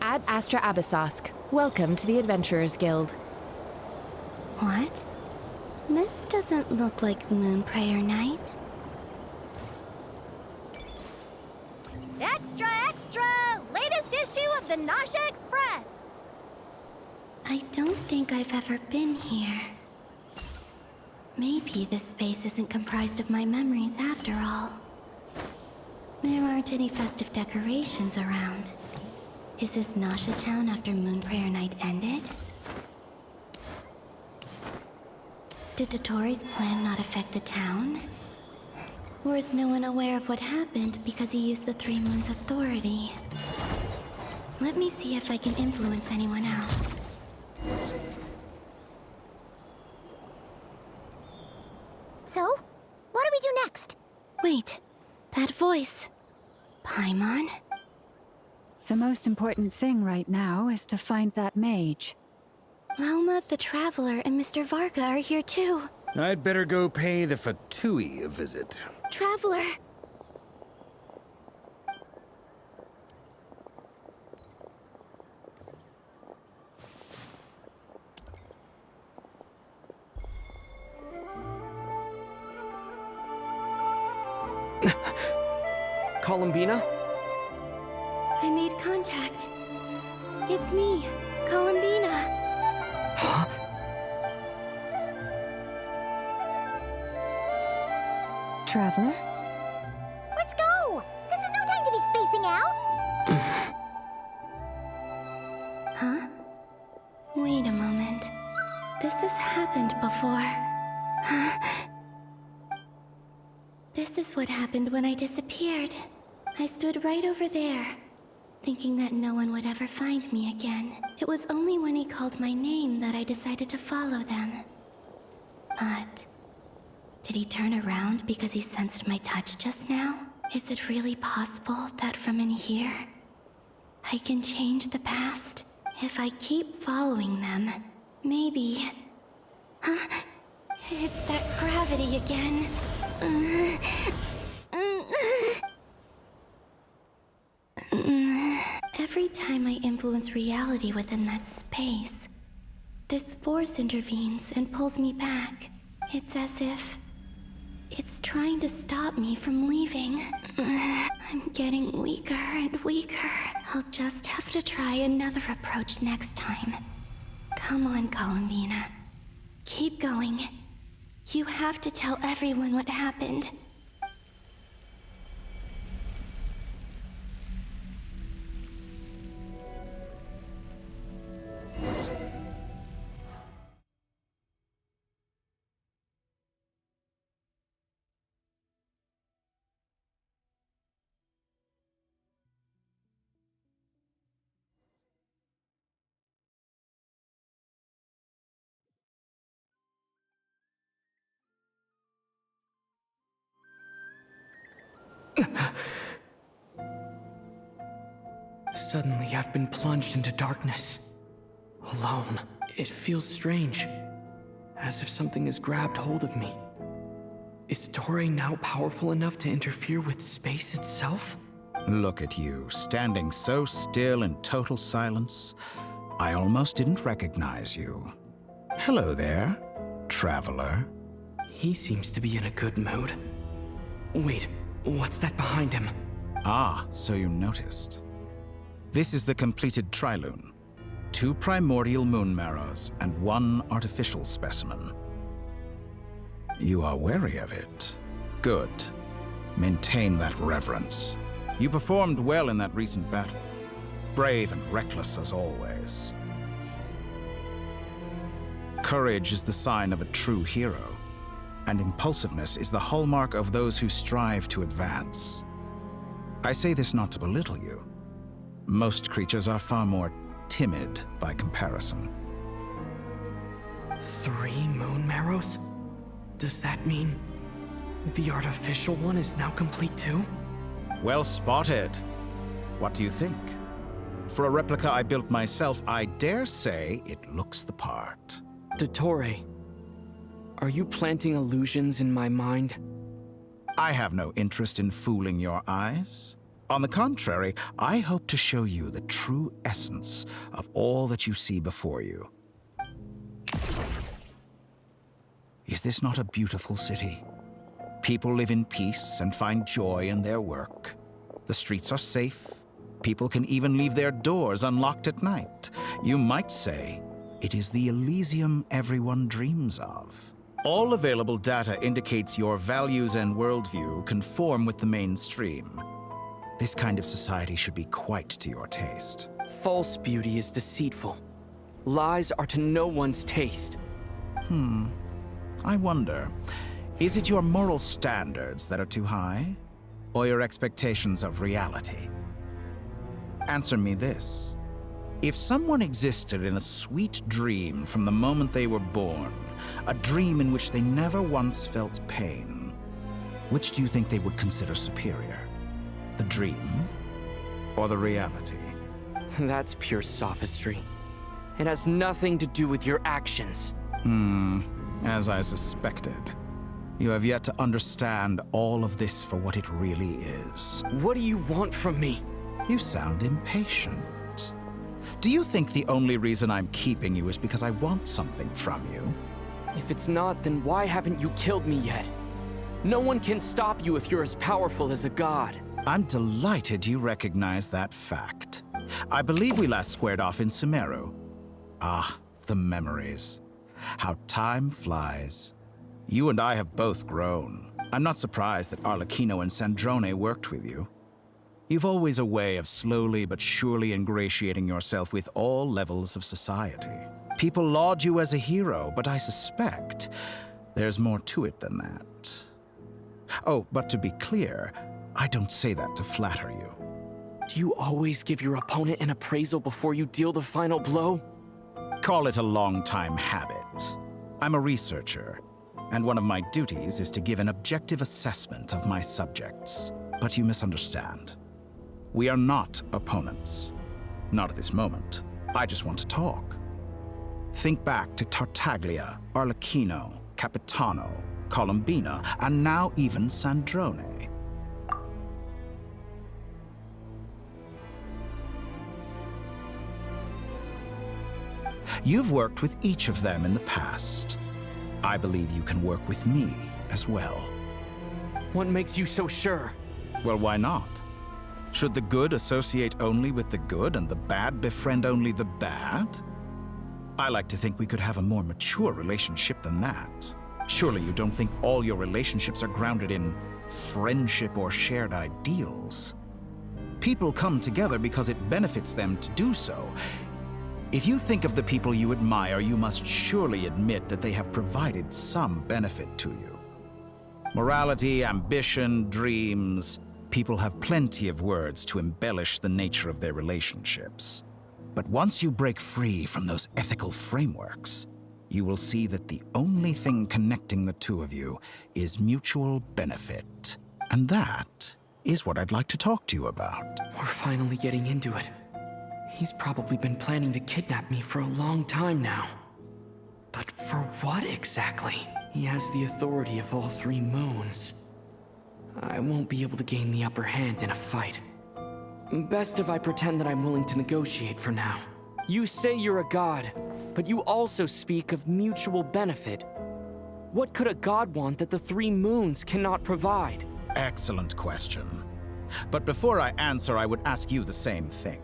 Ad Astra Abyssosque. Welcome to the Adventurers Guild. What? This doesn't look like Moonprayer Night. Extra, extra! Latest issue of the Nasha Express! I don't think I've ever been here. Maybe this space isn't comprised of my memories after all. There aren't any festive decorations around. Is this Nasha town after Moonprayer Night ended? Did Dottore's plan not affect the town? Or is no one aware of what happened because he used the Three Moons' authority? Let me see if I can influence anyone else. So, what do we do next? Wait, that voice. Paimon? The most important thing right now is to find that mage. Lauma, the Traveler, and Mr. Varga are here too. I'd better go pay the Fatui a visit. Traveler! Columbina? I made contact. It's me, Columbina. Huh? Traveler? Let's go! This is no time to be spacing out! Huh? Wait a moment. This has happened before. This is what happened when I disappeared. I stood right over there, thinking that no one would ever find me again. It was only when he called my name that I decided to follow them. But did he turn around because he sensed my touch just now? Is it really possible that from in here, I can change the past? If I keep following them, maybe... Huh? It's that gravity again. Every time I influence reality within that space, This force intervenes and pulls me back. It's as if it's trying to stop me from leaving. I'm getting weaker and weaker. I'll just have to try another approach next time. Come on, Columbina. Keep going. You have to tell everyone what happened. Suddenly, I've been plunged into darkness. Alone. It feels strange. As if something has grabbed hold of me. Is Dori now powerful enough to interfere with space itself? Look at you, standing so still in total silence. I almost didn't recognize you. Hello there, traveler. He seems to be in a good mood. Wait, what's that behind him? Ah, so you noticed. This is the completed Trilune. 2 primordial moon marrows and 1 artificial specimen. You are wary of it. Good. Maintain that reverence. You performed well in that recent battle. Brave and reckless as always. Courage is the sign of a true hero, and impulsiveness is the hallmark of those who strive to advance. I say this not to belittle you. Most creatures are far more timid by comparison. 3 moon marrows? Does that mean the artificial one is now complete too? Well spotted. What do you think? For a replica I built myself, I dare say it looks the part. Dottore, are you planting illusions in my mind? I have no interest in fooling your eyes. On the contrary, I hope to show you the true essence of all that you see before you. Is this not a beautiful city? People live in peace and find joy in their work. The streets are safe. People can even leave their doors unlocked at night. You might say it is the Elysium everyone dreams of. All available data indicates your values and worldview conform with the mainstream. This kind of society should be quite to your taste. False beauty is deceitful. Lies are to no one's taste. I wonder, is it your moral standards that are too high? Or your expectations of reality? Answer me this. If someone existed in a sweet dream from the moment they were born, a dream in which they never once felt pain, which do you think they would consider superior? The dream or the reality? That's pure sophistry. It has nothing to do with your actions. As I suspected. You have yet to understand all of this for what it really is. What do you want from me? You sound impatient. Do you think the only reason I'm keeping you is because I want something from you? If it's not, then why haven't you killed me yet? No one can stop you if you're as powerful as a god. I'm delighted you recognize that fact. I believe we last squared off in Sumeru. Ah, the memories. How time flies. You and I have both grown. I'm not surprised that Arlecchino and Sandrone worked with you. You've always a way of slowly but surely ingratiating yourself with all levels of society. People laud you as a hero, but I suspect there's more to it than that. Oh, but to be clear, I don't say that to flatter you. Do you always give your opponent an appraisal before you deal the final blow? Call it a long-time habit. I'm a researcher, and one of my duties is to give an objective assessment of my subjects. But you misunderstand. We are not opponents. Not at this moment. I just want to talk. Think back to Tartaglia, Arlecchino, Capitano, Columbina, and now even Sandrone. You've worked with each of them in the past. I believe you can work with me as well. What makes you so sure? Well, why not? Should the good associate only with the good and the bad befriend only the bad? I like to think we could have a more mature relationship than that. Surely you don't think all your relationships are grounded in friendship or shared ideals? People come together because it benefits them to do so. If you think of the people you admire, you must surely admit that they have provided some benefit to you. Morality, ambition, dreams. People have plenty of words to embellish the nature of their relationships. But once you break free from those ethical frameworks, you will see that the only thing connecting the two of you is mutual benefit. And that is what I'd like to talk to you about. We're finally getting into it. He's probably been planning to kidnap me for a long time now. But for what exactly? He has the authority of all 3 moons. I won't be able to gain the upper hand in a fight. Best if I pretend that I'm willing to negotiate for now. You say you're a god, but you also speak of mutual benefit. What could a god want that the 3 moons cannot provide? Excellent question. But before I answer, I would ask you the same thing.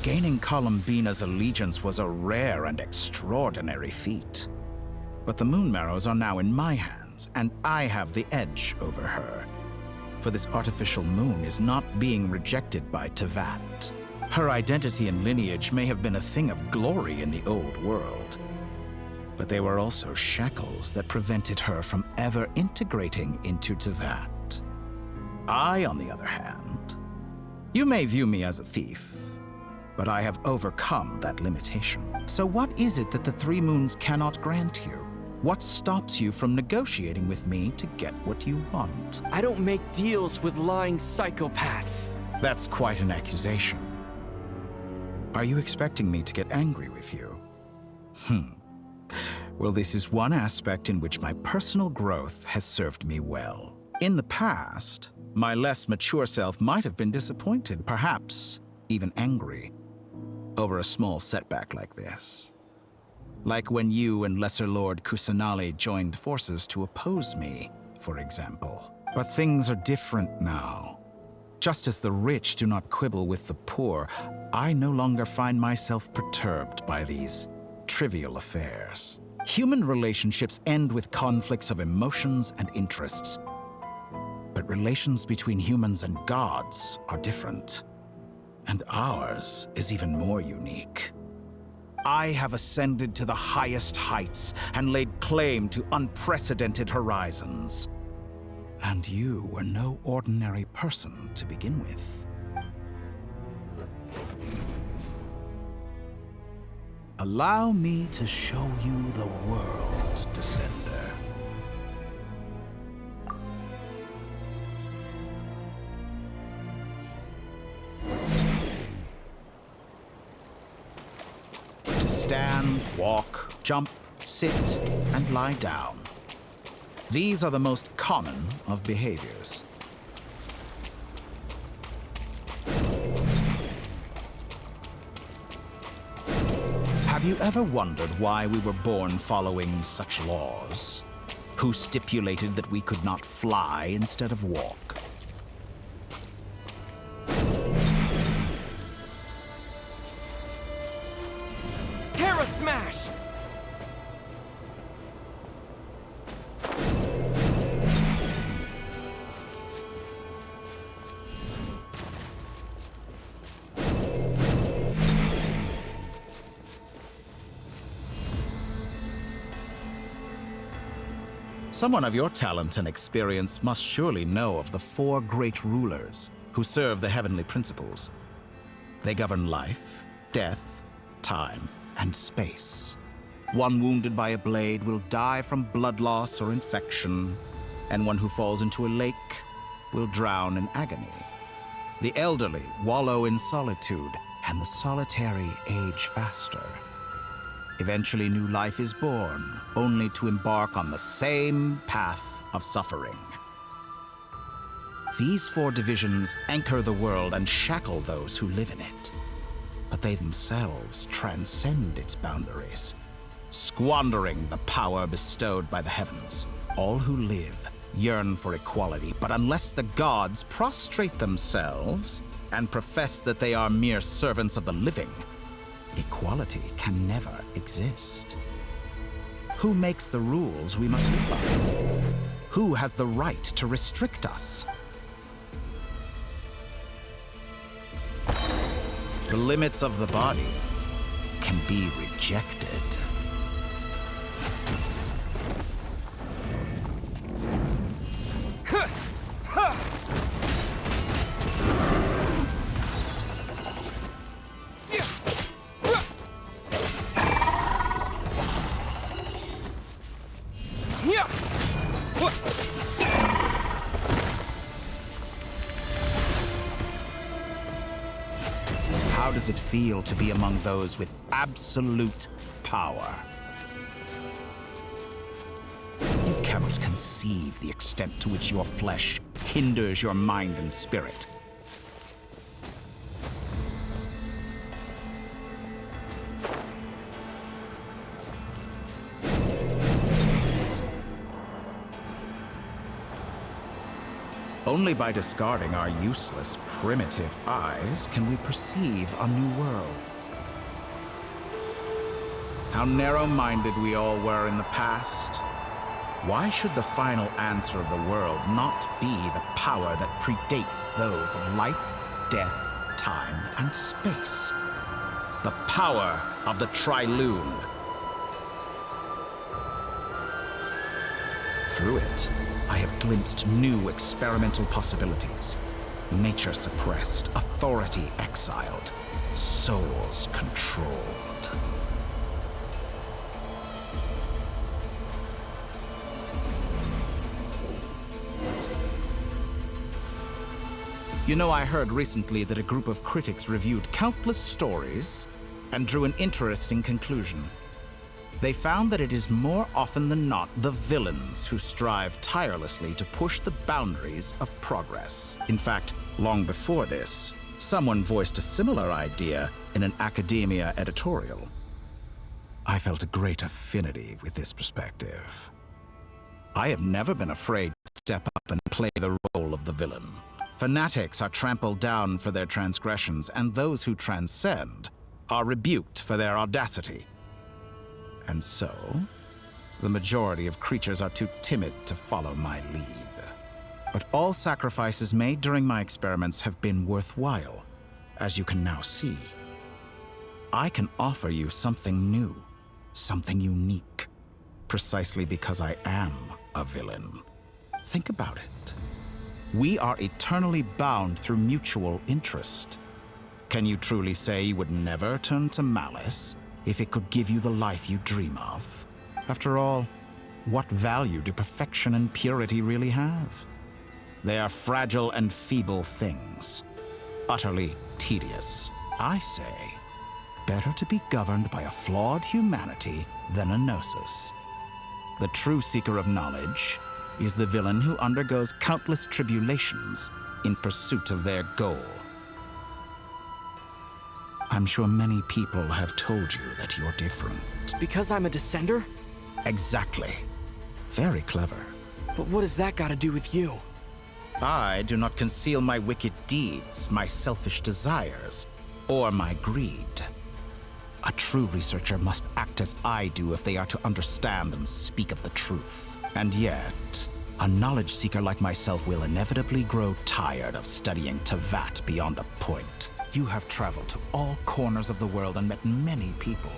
Gaining Columbina's allegiance was a rare and extraordinary feat. But the Moon Marrows are now in my hands, and I have the edge over her. For this artificial moon is not being rejected by Teyvat. Her identity and lineage may have been a thing of glory in the old world, but they were also shackles that prevented her from ever integrating into Teyvat. I, on the other hand, you may view me as a thief, but I have overcome that limitation. So what is it that the 3 moons cannot grant you? What stops you from negotiating with me to get what you want? I don't make deals with lying psychopaths. That's quite an accusation. Are you expecting me to get angry with you? Well, this is one aspect in which my personal growth has served me well. In the past, my less mature self might have been disappointed, perhaps even angry, over a small setback like this. Like when you and Lesser Lord Kusanali joined forces to oppose me, for example. But things are different now. Just as the rich do not quibble with the poor, I no longer find myself perturbed by these trivial affairs. Human relationships end with conflicts of emotions and interests. But relations between humans and gods are different. And ours is even more unique. I have ascended to the highest heights and laid claim to unprecedented horizons. And you were no ordinary person to begin with. Allow me to show you the world, Descender. Stand, walk, jump, sit, and lie down. These are the most common of behaviors. Have you ever wondered why we were born following such laws? Who stipulated that we could not fly instead of walk? Terra Smash! Someone of your talent and experience must surely know of the 4 great rulers who serve the heavenly principles. They govern life, death, time, and space. One wounded by a blade will die from blood loss or infection, and one who falls into a lake will drown in agony. The elderly wallow in solitude, and the solitary age faster. Eventually, new life is born, only to embark on the same path of suffering. These 4 divisions anchor the world and shackle those who live in it. but they themselves transcend its boundaries, squandering the power bestowed by the heavens. All who live yearn for equality, but unless the gods prostrate themselves and profess that they are mere servants of the living, equality can never exist. Who makes the rules we must live by? Who has the right to restrict us? The limits of the body can be rejected. How does it feel to be among those with absolute power? You cannot conceive the extent to which your flesh hinders your mind and spirit. Only by discarding our useless, primitive eyes can we perceive a new world. How narrow-minded we all were in the past. Why should the final answer of the world not be the power that predates those of life, death, time, and space? The power of the Trilune. Through it, I have glimpsed new experimental possibilities. Nature suppressed, authority exiled, souls controlled. You know, I heard recently that a group of critics reviewed countless stories and drew an interesting conclusion. They found that it is more often than not the villains who strive tirelessly to push the boundaries of progress. In fact, long before this, someone voiced a similar idea in an academia editorial. I felt a great affinity with this perspective. I have never been afraid to step up and play the role of the villain. Fanatics are trampled down for their transgressions, and those who transcend are rebuked for their audacity. And so, the majority of creatures are too timid to follow my lead. But all sacrifices made during my experiments have been worthwhile, as you can now see. I can offer you something new, something unique, precisely because I am a villain. Think about it. We are eternally bound through mutual interest. Can you truly say you would never turn to malice if it could give you the life you dream of? After all, what value do perfection and purity really have? They are fragile and feeble things, utterly tedious. I say, better to be governed by a flawed humanity than a gnosis. The true seeker of knowledge is the villain who undergoes countless tribulations in pursuit of their goal. I'm sure many people have told you that you're different. Because I'm a descender? Exactly. Very clever. But what does that got to do with you? I do not conceal my wicked deeds, my selfish desires, or my greed. A true researcher must act as I do if they are to understand and speak of the truth. And yet, a knowledge seeker like myself will inevitably grow tired of studying Tevat beyond a point. You have traveled to all corners of the world and met many people.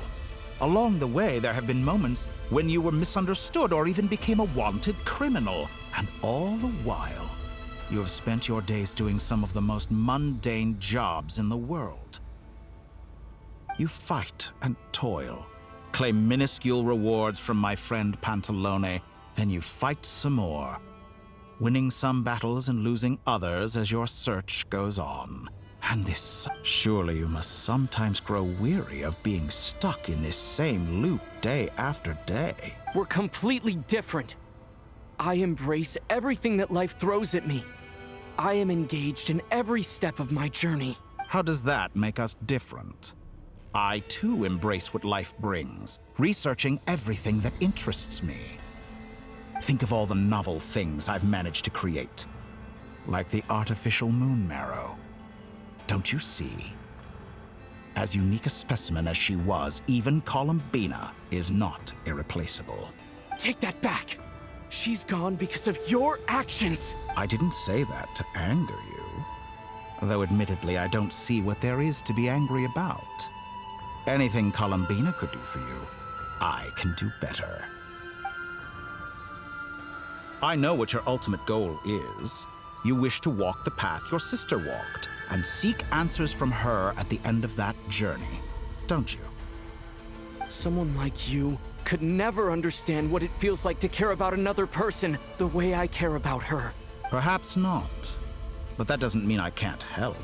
Along the way, there have been moments when you were misunderstood or even became a wanted criminal. And all the while, you have spent your days doing some of the most mundane jobs in the world. You fight and toil, claim minuscule rewards from my friend Pantalone, then you fight some more, winning some battles and losing others as your search goes on. And this, surely you must sometimes grow weary of being stuck in this same loop day after day. We're completely different. I embrace everything that life throws at me. I am engaged in every step of my journey. How does that make us different? I too embrace what life brings, researching everything that interests me. Think of all the novel things I've managed to create, like the artificial moon marrow. Don't you see? As unique a specimen as she was, even Columbina is not irreplaceable. Take that back! She's gone because of your actions! I didn't say that to anger you. Though admittedly, I don't see what there is to be angry about. Anything Columbina could do for you, I can do better. I know what your ultimate goal is. You wish to walk the path your sister walked, and seek answers from her at the end of that journey, don't you? Someone like you could never understand what it feels like to care about another person the way I care about her. Perhaps not, but that doesn't mean I can't help.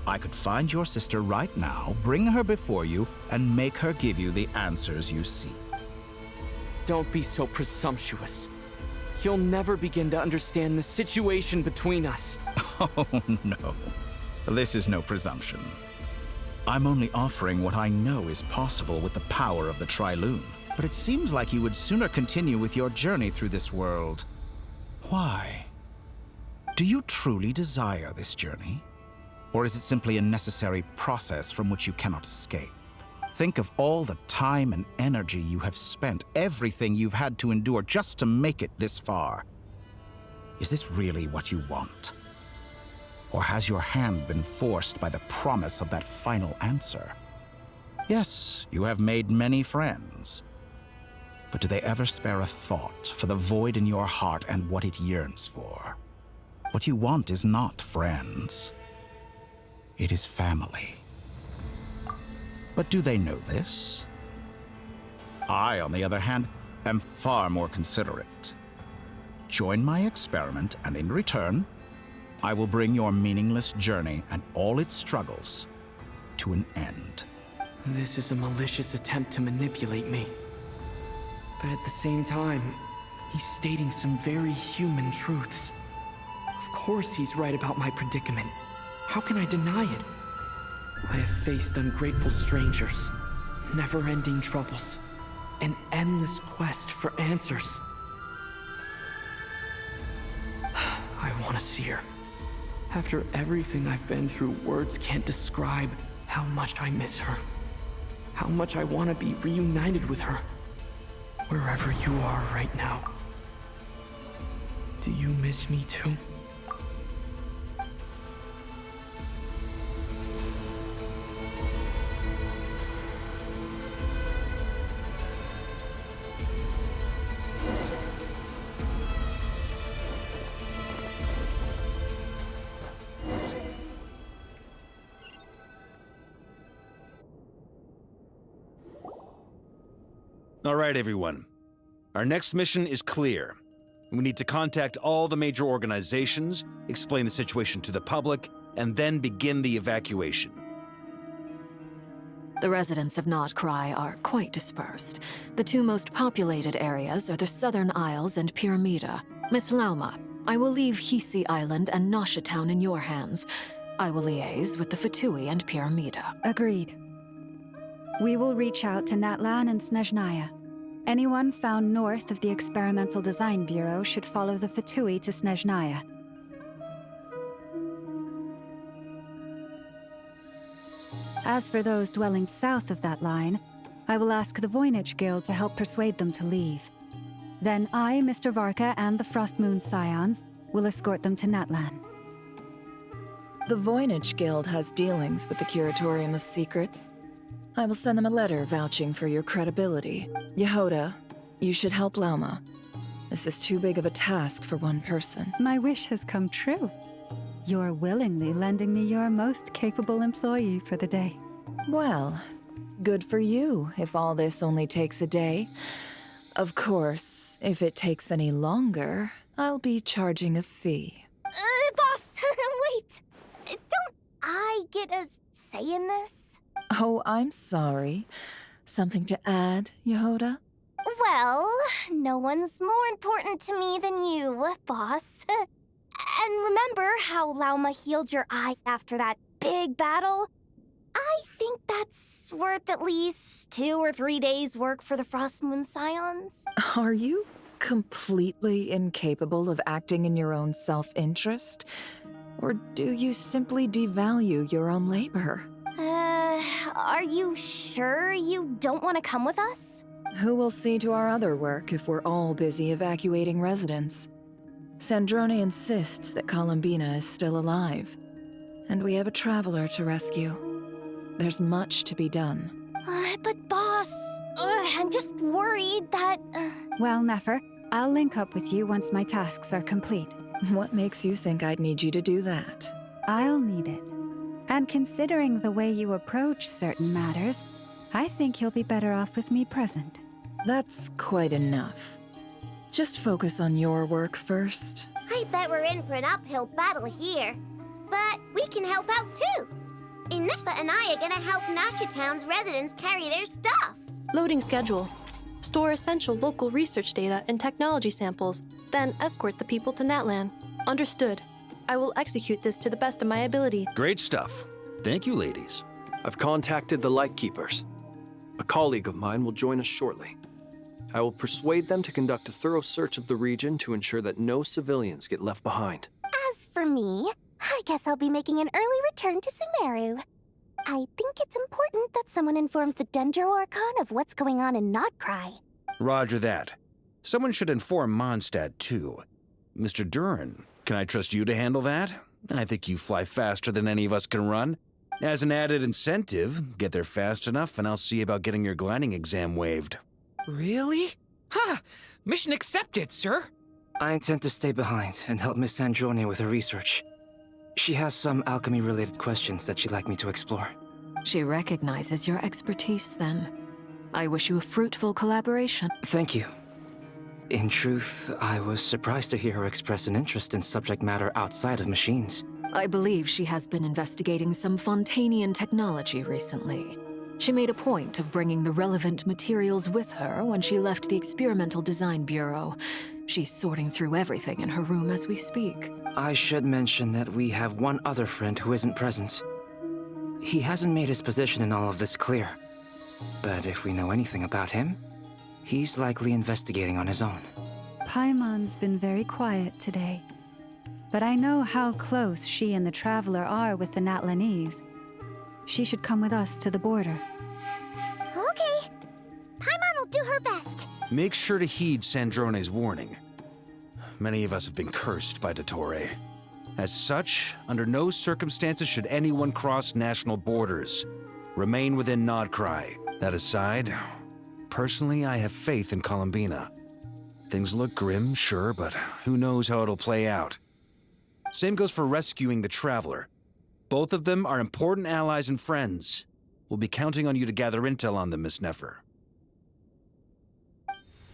I could find your sister right now, bring her before you, and make her give you the answers you seek. Don't be so presumptuous. You'll never begin to understand the situation between us. Oh, no. This is no presumption. I'm only offering what I know is possible with the power of the Trilune. But it seems like you would sooner continue with your journey through this world. Why? Do you truly desire this journey? Or is it simply a necessary process from which you cannot escape? Think of all the time and energy you have spent, everything you've had to endure just to make it this far. Is this really what you want? Or has your hand been forced by the promise of that final answer? Yes, you have made many friends. But do they ever spare a thought for the void in your heart and what it yearns for? What you want is not friends. It is family. But do they know this? I, on the other hand, am far more considerate. Join my experiment, and in return, I will bring your meaningless journey and all its struggles to an end. This is a malicious attempt to manipulate me. But at the same time, he's stating some very human truths. Of course he's right about my predicament. How can I deny it? I have faced ungrateful strangers, never-ending troubles, an endless quest for answers. I want to see her. After everything I've been through, words can't describe how much I miss her. How much I want to be reunited with her. Wherever you are right now. Do you miss me too? All right, everyone. Our next mission is clear. We need to contact all the major organizations, explain the situation to the public, and then begin the evacuation. The residents of Nodkrai are quite dispersed. The two most populated areas are the Southern Isles and Pyramida. Miss Lauma, I will leave Hisi Island and Nosha Town in your hands. I will liaise with the Fatui and Pyramida. Agreed. We will reach out to Natlan and Snezhnaya. Anyone found north of the Experimental Design Bureau should follow the Fatui to Snezhnaya. As for those dwelling south of that line, I will ask the Voynich Guild to help persuade them to leave. Then I, Mr. Varka, and the Frostmoon Scions will escort them to Natlan. The Voynich Guild has dealings with the Curatorium of Secrets. I will send them a letter vouching for your credibility. Jahoda, you should help Lauma. This is too big of a task for one person. My wish has come true. You're willingly lending me your most capable employee for the day. Well, good for you if all this only takes a day. Of course, if it takes any longer, I'll be charging a fee. Boss, wait! Don't I get a say in this? Oh, I'm sorry. Something to add, Jahoda? Well, no one's more important to me than you, boss. And remember how Lauma healed your eyes after that big battle? I think that's worth at least 2 or 3 days' work for the Frost Moon Scions. Are you completely incapable of acting in your own self-interest? Or do you simply devalue your own labor? Are you sure you don't want to come with us? Who will see to our other work if we're all busy evacuating residents? Sandrone insists that Columbina is still alive, and we have a traveler to rescue. There's much to be done. But boss, I'm just worried that... Well, Nefer, I'll link up with you once my tasks are complete. What makes you think I'd need you to do that? I'll need it. And considering the way you approach certain matters, I think you'll be better off with me present. That's quite enough. Just focus on your work first. I bet we're in for an uphill battle here. But we can help out too. Ineffa and I are gonna help Nasha Town's residents carry their stuff. Loading schedule. Store essential local research data and technology samples, then escort the people to Natlan. Understood. I will execute this to the best of my ability. Great stuff. Thank you, ladies. I've contacted the Lightkeepers. A colleague of mine will join us shortly. I will persuade them to conduct a thorough search of the region to ensure that no civilians get left behind. As for me, I guess I'll be making an early return to Sumeru. I think it's important that someone informs the Dendro Archon of what's going on in Nodkrai. Roger that. Someone should inform Mondstadt, too. Mr. Durin, can I trust you to handle that? I think you fly faster than any of us can run. As an added incentive, get there fast enough and I'll see about getting your gliding exam waived. Really? Ha! Mission accepted, sir. I intend to stay behind and help Miss Sandrone with her research. She has some alchemy-related questions that she'd like me to explore. She recognizes your expertise, then. I wish you a fruitful collaboration. Thank you. In truth, I was surprised to hear her express an interest in subject matter outside of machines. I believe she has been investigating some Fontanian technology recently. She made a point of bringing the relevant materials with her when she left the Experimental Design Bureau. She's sorting through everything in her room as we speak. I should mention that we have one other friend who isn't present. He hasn't made his position in all of this clear. But if we know anything about him, he's likely investigating on his own. Paimon's been very quiet today. But I know how close she and the Traveler are with the Natlanese. She should come with us to the border. Okay. Paimon will do her best. Make sure to heed Sandrone's warning. Many of us have been cursed by Dottore. As such, under no circumstances should anyone cross national borders. Remain within Nodkrai. That aside, personally, I have faith in Columbina. Things look grim, sure, but who knows how it'll play out. Same goes for rescuing the Traveler. Both of them are important allies and friends. We'll be counting on you to gather intel on them, Miss Nefer.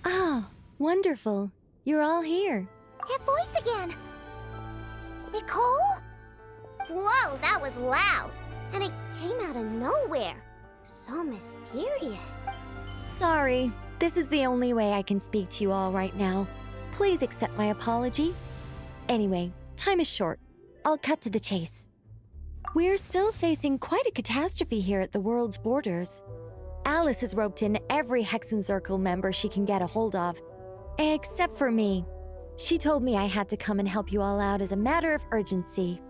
Oh, wonderful. You're all here. That voice again. Nicole? Whoa, that was loud. And it came out of nowhere. So mysterious. Sorry, this is the only way I can speak to you all right now. Please accept my apology. Anyway, time is short. I'll cut to the chase. We're still facing quite a catastrophe here at the world's borders. Alice has roped in every Hexen Circle member she can get a hold of. Except for me. She told me I had to come and help you all out as a matter of urgency.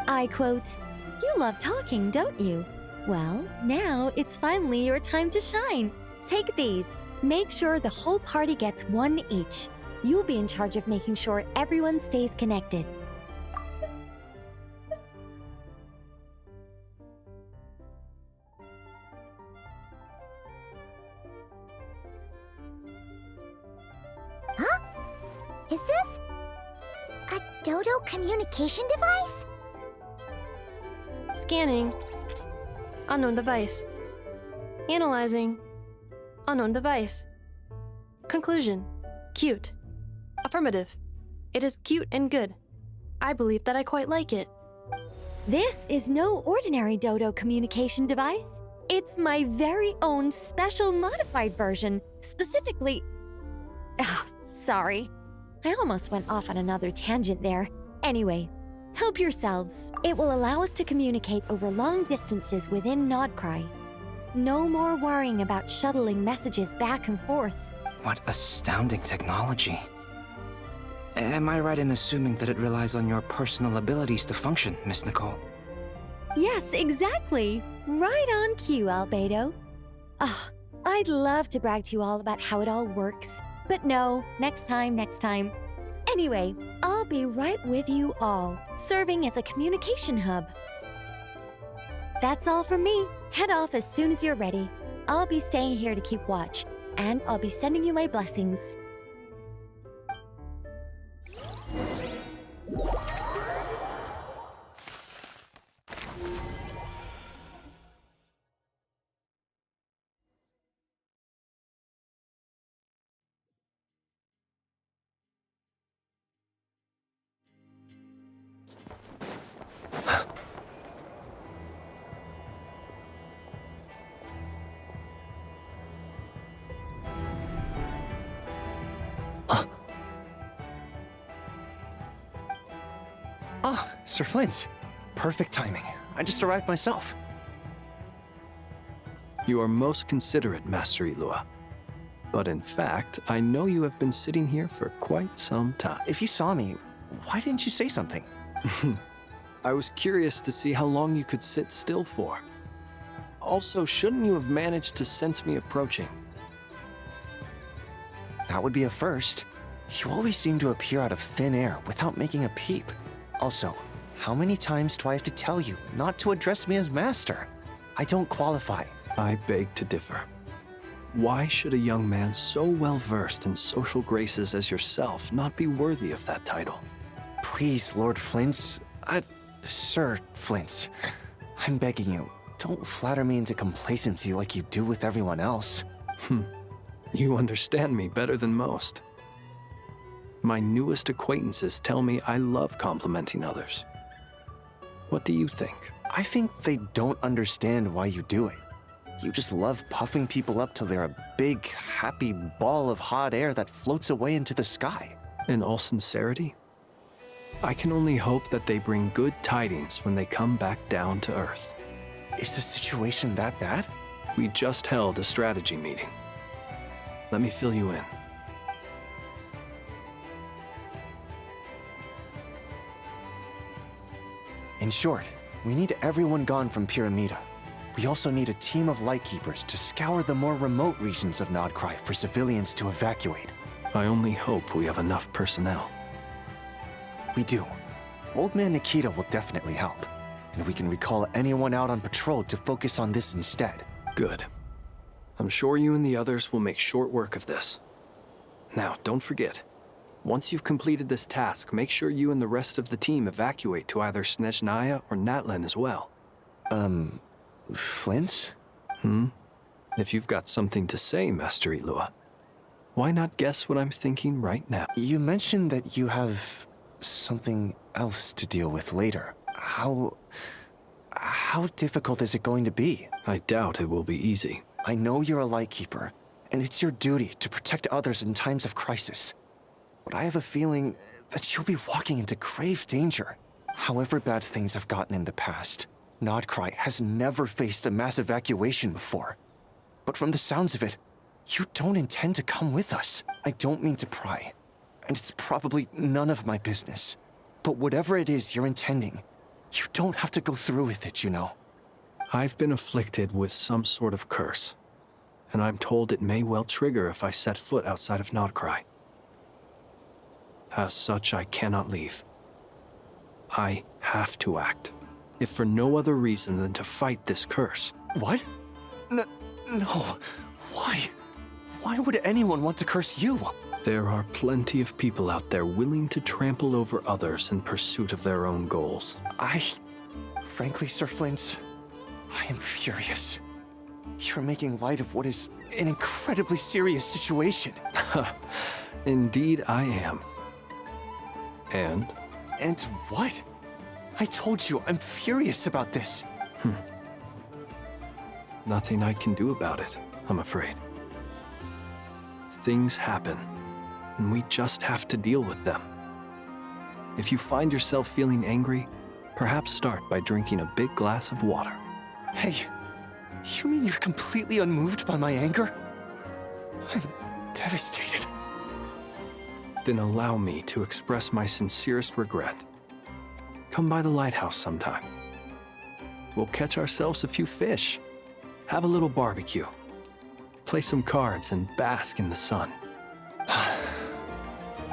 I quote, "You love talking, don't you? Well, now it's finally your time to shine. Take these. Make sure the whole party gets one each. You'll be in charge of making sure everyone stays connected." Huh? Is this a Dodo communication device? Scanning. Unknown device. Analyzing. Unknown device. Conclusion. Cute. Affirmative. It is cute and good. I believe that I quite like it. This is no ordinary Dodo communication device. It's my very own special modified version, specifically... Sorry. I almost went off on another tangent there. Anyway, help yourselves. It will allow us to communicate over long distances within Nodkrai. No more worrying about shuttling messages back and forth. What astounding technology. Am I right in assuming that it relies on your personal abilities to function, Miss Nicole? Yes, exactly. Right on cue, Albedo. Ah, I'd love to brag to you all about how it all works. But no, next time. Anyway, I'll be right with you all, serving as a communication hub. That's all from me. Head off as soon as you're ready. I'll be staying here to keep watch, and I'll be sending you my blessings. Ah, Sir Flins. Perfect timing. I just arrived myself. You are most considerate, Master Illua. But in fact, I know you have been sitting here for quite some time. If you saw me, why didn't you say something? I was curious to see how long you could sit still for. Also, shouldn't you have managed to sense me approaching? That would be a first. You always seem to appear out of thin air without making a peep. Also, how many times do I have to tell you not to address me as master? I don't qualify. I beg to differ. Why should a young man so well versed in social graces as yourself not be worthy of that title? Please, Lord Flins. Sir Flins. I'm begging you, don't flatter me into complacency like you do with everyone else. You understand me better than most. My newest acquaintances tell me I love complimenting others. What do you think? I think they don't understand why you do it. You just love puffing people up till they're a big, happy ball of hot air that floats away into the sky. In all sincerity, I can only hope that they bring good tidings when they come back down to Earth. Is the situation that bad? We just held a strategy meeting. Let me fill you in. In short, we need everyone gone from Pyramida. We also need a team of Lightkeepers to scour the more remote regions of Nodkrai for civilians to evacuate. I only hope we have enough personnel. We do. Old Man Nikita will definitely help, and we can recall anyone out on patrol to focus on this instead. Good. I'm sure you and the others will make short work of this. Now, don't forget, once you've completed this task, make sure you and the rest of the team evacuate to either Snezhnaya or Natlan as well. Flins? If you've got something to say, Master Illua, why not guess what I'm thinking right now? You mentioned that you have something else to deal with later. How difficult is it going to be? I doubt it will be easy. I know you're a Lightkeeper, and it's your duty to protect others in times of crisis. But I have a feeling that you'll be walking into grave danger. However bad things have gotten in the past, Nodkrai has never faced a mass evacuation before. But from the sounds of it, you don't intend to come with us. I don't mean to pry, and it's probably none of my business. But whatever it is you're intending, you don't have to go through with it, you know. I've been afflicted with some sort of curse, and I'm told it may well trigger if I set foot outside of Nodkrai. As such, I cannot leave. I have to act, if for no other reason than to fight this curse. What? No. Why? Why would anyone want to curse you? There are plenty of people out there willing to trample over others in pursuit of their own goals. Frankly, Sir Flins, I am furious. You're making light of what is an incredibly serious situation. Indeed I am. And? And what? I told you, I'm furious about this. Nothing I can do about it, I'm afraid. Things happen, and we just have to deal with them. If you find yourself feeling angry, perhaps start by drinking a big glass of water. Hey, you mean you're completely unmoved by my anger? I'm devastated. Then allow me to express my sincerest regret. Come by the lighthouse sometime. We'll catch ourselves a few fish, have a little barbecue, play some cards, and bask in the sun.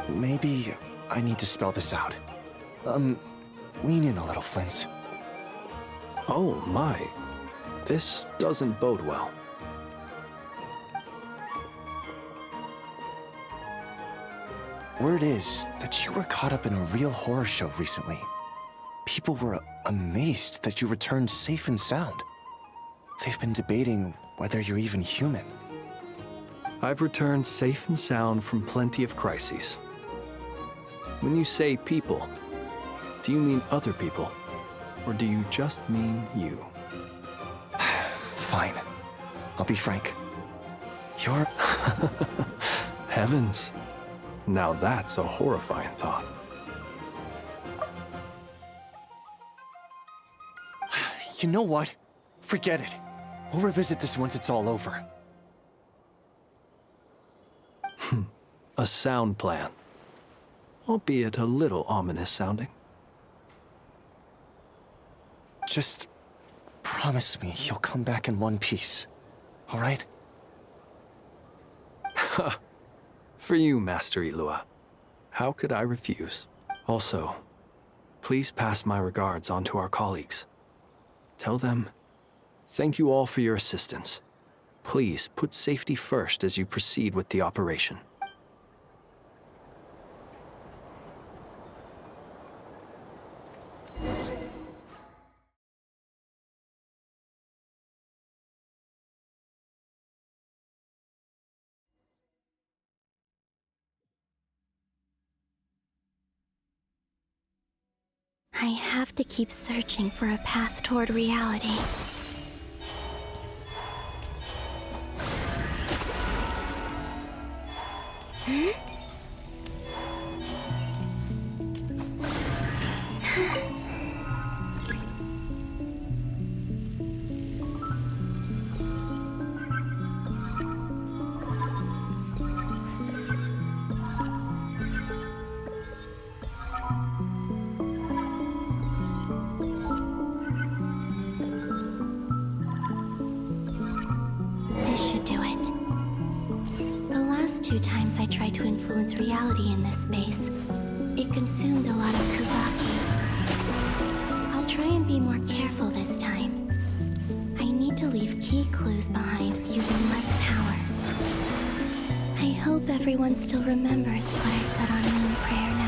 Maybe I need to spell this out. Lean in a little, Flins. Oh my, this doesn't bode well. Word is that you were caught up in a real horror show recently. People were amazed that you returned safe and sound. They've been debating whether you're even human. I've returned safe and sound from plenty of crises. When you say people, do you mean other people? Or do you just mean you? Fine. I'll be frank. You're... Heavens. Now that's a horrifying thought. You know what? Forget it. We'll revisit this once it's all over. A sound plan. Albeit a little ominous sounding. Just promise me you'll come back in one piece, all right? For you, Master Illua. How could I refuse? Also, please pass my regards on to our colleagues. Tell them, thank you all for your assistance. Please put safety first as you proceed with the operation. I have to keep searching for a path toward reality. This should do it. The last 2 times I tried to influence reality in this space, it consumed a lot of Kuvaki. I'll try and be more careful this time. I need to leave key clues behind using less power. I hope everyone still remembers what I said on Moon Prayer Night.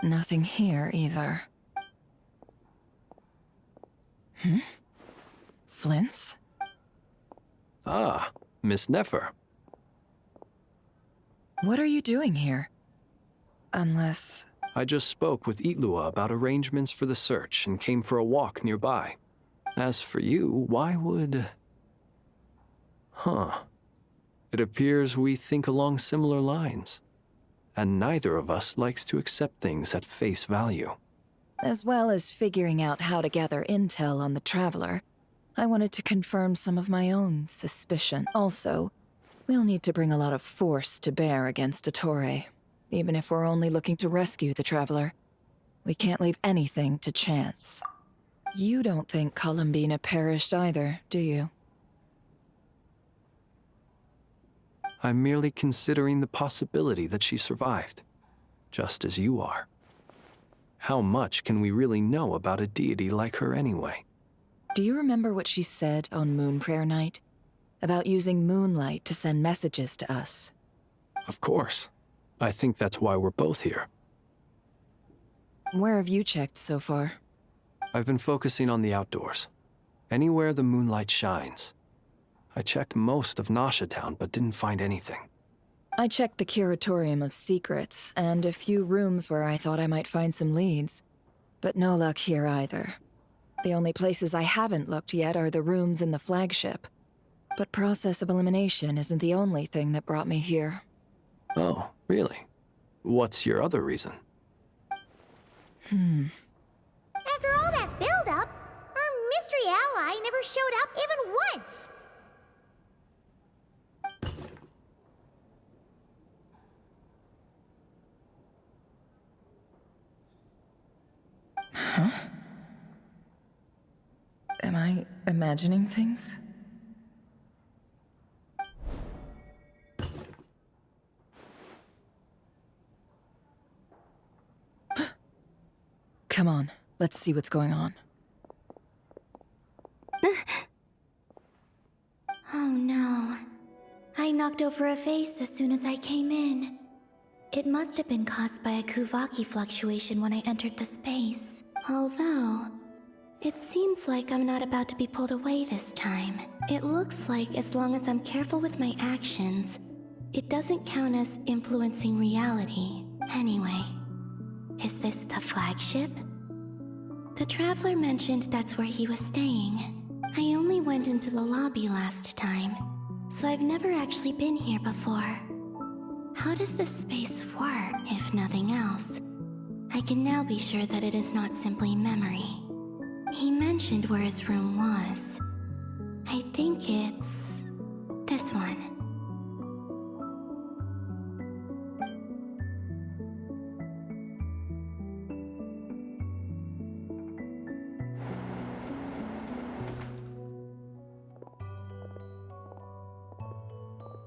Nothing here either. Flins? Ah, Miss Nefer. What are you doing here? Unless... I just spoke with Illua about arrangements for the search and came for a walk nearby. As for you, why would... It appears we think along similar lines. And neither of us likes to accept things at face value. As well as figuring out how to gather intel on the Traveler, I wanted to confirm some of my own suspicion. Also, we'll need to bring a lot of force to bear against Dottore, even if we're only looking to rescue the Traveler. We can't leave anything to chance. You don't think Columbina perished either, do you? I'm merely considering the possibility that she survived, just as you are. How much can we really know about a deity like her anyway? Do you remember what she said on Moon Prayer Night? About using moonlight to send messages to us? Of course. I think that's why we're both here. Where have you checked so far? I've been focusing on the outdoors. Anywhere the moonlight shines. I checked most of Nosha Town, but didn't find anything. I checked the Curatorium of Secrets, and a few rooms where I thought I might find some leads. But no luck here either. The only places I haven't looked yet are the rooms in the flagship. But process of elimination isn't the only thing that brought me here. Oh, really? What's your other reason? After all that build-up, our mystery ally never showed up even once! Huh? Am I imagining things? Come on, let's see what's going on. Oh no. I knocked over a vase as soon as I came in. It must have been caused by a Kuvaki fluctuation when I entered the space. Although, it seems like I'm not about to be pulled away this time. It looks like as long as I'm careful with my actions, it doesn't count as influencing reality. Anyway, is this the flagship? The Traveler mentioned that's where he was staying. I only went into the lobby last time, so I've never actually been here before. How does this space work, if nothing else? I can now be sure that it is not simply memory. He mentioned where his room was. I think it's this one.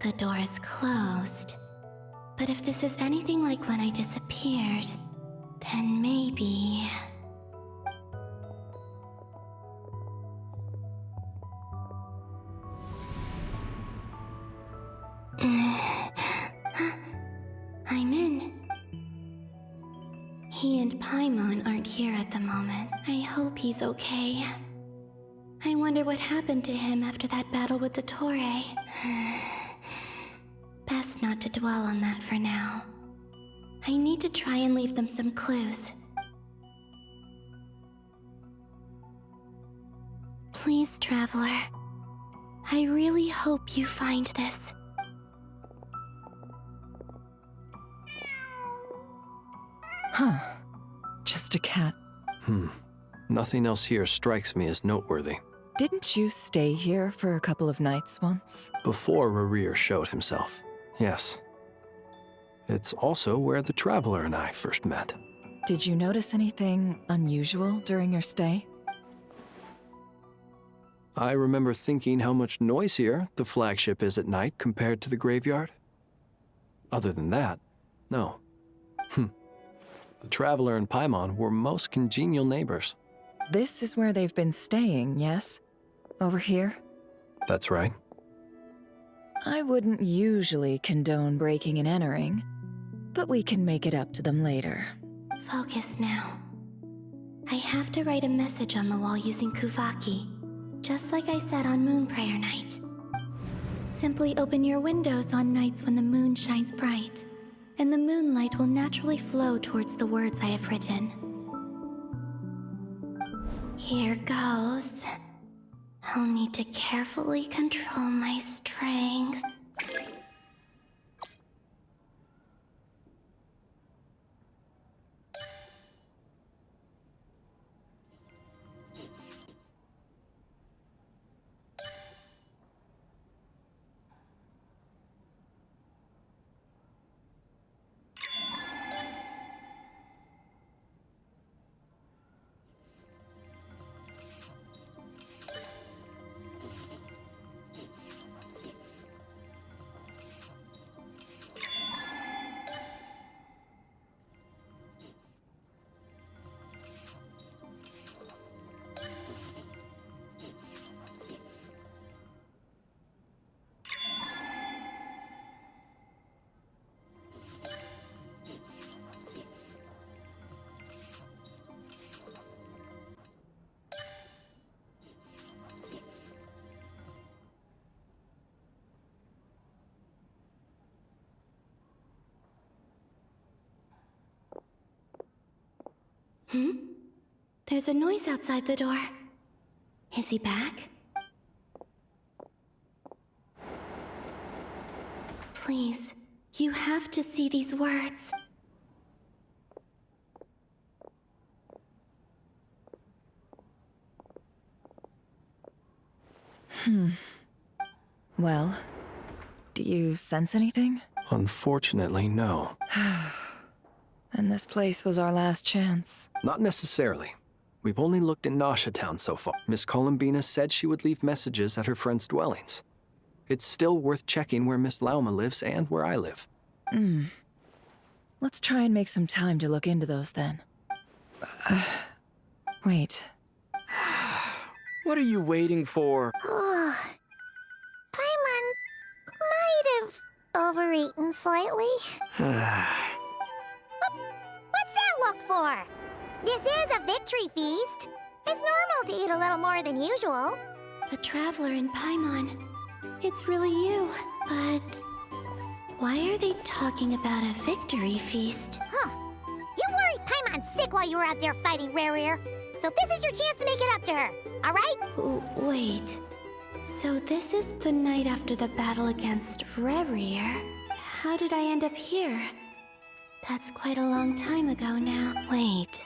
The door is closed. But if this is anything like when I disappeared, then maybe... I'm in. He and Paimon aren't here at the moment. I hope he's okay. I wonder what happened to him after that battle with Dottore. Best not to dwell on that for now. I need to try and leave them some clues. Please, Traveler. I really hope you find this. Huh. Just a cat. Nothing else here strikes me as noteworthy. Didn't you stay here for a couple of nights once? Before Reeyn showed himself, yes. It's also where the Traveler and I first met. Did you notice anything unusual during your stay? I remember thinking how much noisier the flagship is at night compared to the graveyard. Other than that, no. The Traveler and Paimon were most congenial neighbors. This is where they've been staying, yes? Over here? That's right. I wouldn't usually condone breaking and entering, but we can make it up to them later. Focus now. I have to write a message on the wall using Kuvaki, just like I said on Moon Prayer Night. Simply open your windows on nights when the moon shines bright, and the moonlight will naturally flow towards the words I have written. Here goes. I'll need to carefully control my strength. There's a noise outside the door. Is he back? Please, you have to see these words. Well, do you sense anything? Unfortunately, no. And this place was our last chance. Not necessarily. We've only looked in Nasha Town so far. Miss Columbina said she would leave messages at her friends' dwellings. It's still worth checking where Miss Lauma lives and where I live. Let's try and make some time to look into those then. Wait. What are you waiting for? Paimon might have overeaten slightly. What's that look for? This is a victory feast. It's normal to eat a little more than usual. The Traveler in Paimon. It's really you, but why are they talking about a victory feast? Huh. You worried Paimon sick while you were out there fighting Rerir. So this is your chance to make it up to her, all right? Wait. So this is the night after the battle against Rerir. How did I end up here? That's quite a long time ago now. Wait.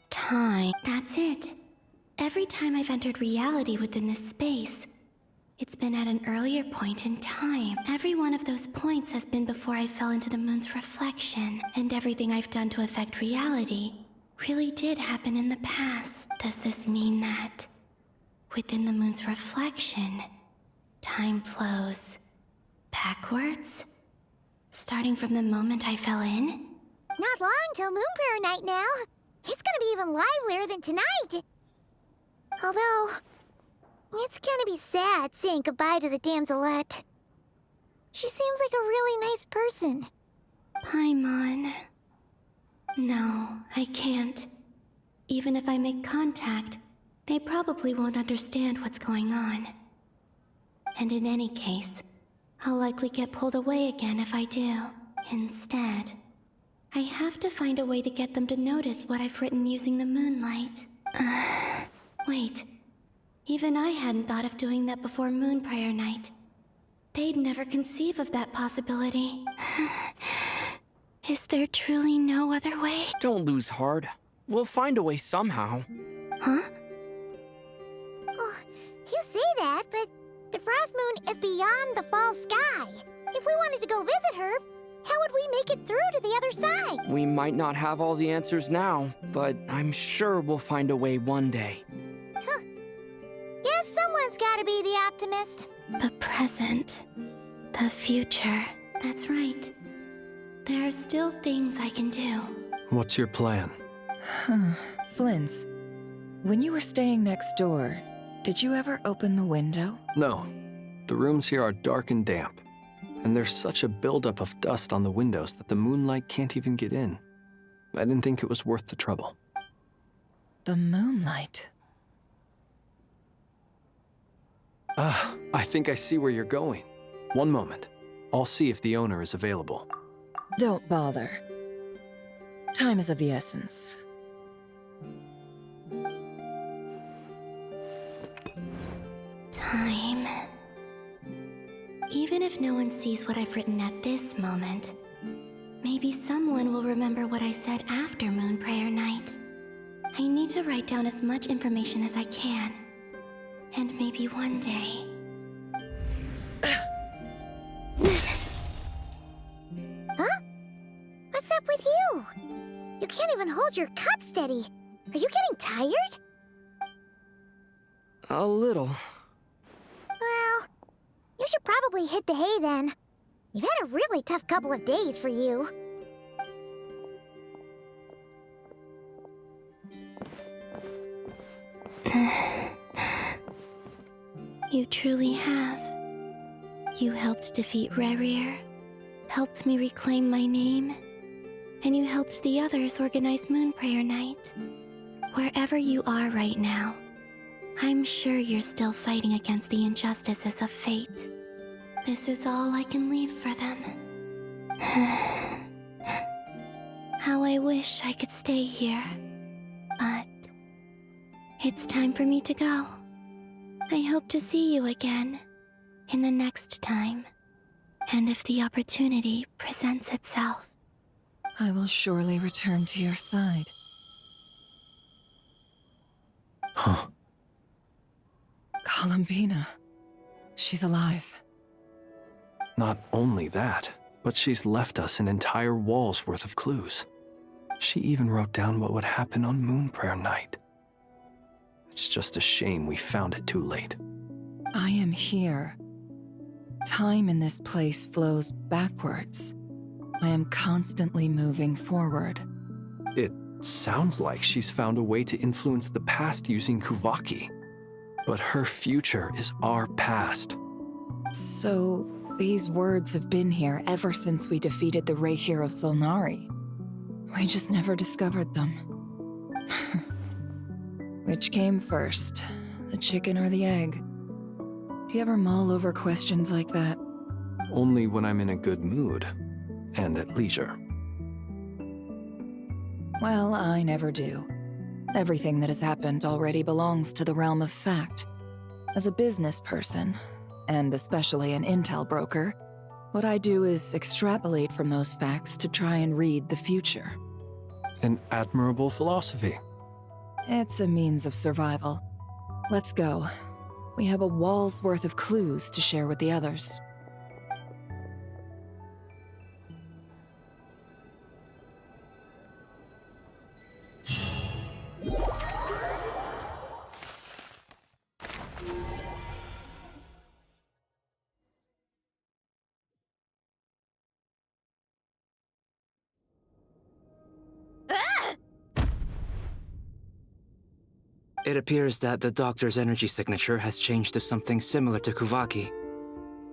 Time. That's it. Every time I've entered reality within this space, it's been at an earlier point in time. Every one of those points has been before I fell into the moon's reflection, and everything I've done to affect reality really did happen in the past. Does this mean that within the moon's reflection, time flows backwards? Starting from the moment I fell in? Not long till Moon Prayer Night now. It's gonna be even livelier than tonight. Although, it's gonna be sad saying goodbye to the damselette. She seems like a really nice person. Paimon. No, I can't. Even if I make contact, they probably won't understand what's going on. And in any case, I'll likely get pulled away again if I do. Instead, I have to find a way to get them to notice what I've written using the moonlight. Wait. Even I hadn't thought of doing that before Moon Prayer Night. They'd never conceive of that possibility. Is there truly no other way? Don't lose heart. We'll find a way somehow. Huh? Oh, you say that, but the Frost Moon is beyond the fall sky. If we wanted to go visit her, how would we make it through to the other side? We might not have all the answers now, but I'm sure we'll find a way one day. Huh. Guess someone's gotta be the optimist. The present. The future. That's right. There are still things I can do. What's your plan? Flins, when you were staying next door, did you ever open the window? No. The rooms here are dark and damp. And there's such a buildup of dust on the windows that the moonlight can't even get in. I didn't think it was worth the trouble. The moonlight? I think I see where you're going. One moment. I'll see if the owner is available. Don't bother. Time is of the essence. Time. Even if no one sees what I've written at this moment, maybe someone will remember what I said after Moon Prayer Night. I need to write down as much information as I can. And maybe one day... Huh? What's up with you? You can't even hold your cup steady. Are you getting tired? A little. Well, you should probably hit the hay then. You've had a really tough couple of days for you. You truly have. You helped defeat Rerir, helped me reclaim my name, and you helped the others organize Moon Prayer Night. Wherever you are right now, I'm sure you're still fighting against the injustices of fate. This is all I can leave for them. How I wish I could stay here, It's time for me to go. I hope to see you again in the next time, and if the opportunity presents itself. I will surely return to your side. Huh. Columbina. She's alive. Not only that, but she's left us an entire wall's worth of clues. She even wrote down what would happen on Moon Prayer Night. It's just a shame we found it too late. I am here. Time in this place flows backwards. I am constantly moving forward. It sounds like she's found a way to influence the past using Kuvaki. But her future is our past. So, these words have been here ever since we defeated the Ray Hero Solnari. We just never discovered them. Which came first, the chicken or the egg? Do you ever mull over questions like that? Only when I'm in a good mood, and at leisure. Well, I never do. Everything that has happened already belongs to the realm of fact. As a business person, and especially an intel broker, what I do is extrapolate from those facts to try and read the future. An admirable philosophy. It's a means of survival. Let's go. We have a wall's worth of clues to share with the others. It appears that the doctor's energy signature has changed to something similar to Kuvaki,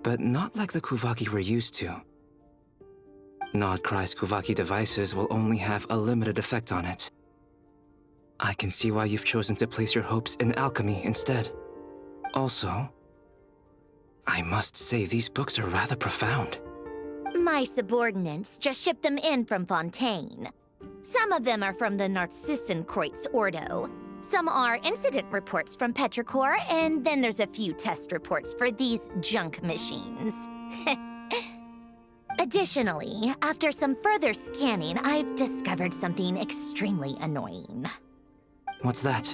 but not like the Kuvaki we're used to. Nodkrai's Kuvaki devices will only have a limited effect on it. I can see why you've chosen to place your hopes in alchemy instead. Also, I must say these books are rather profound. My subordinates just shipped them in from Fontaine. Some of them are from the Narcissenkreuz Ordo. Some are incident reports from Petrichor, and then there's a few test reports for these junk machines. Additionally, after some further scanning, I've discovered something extremely annoying. What's that?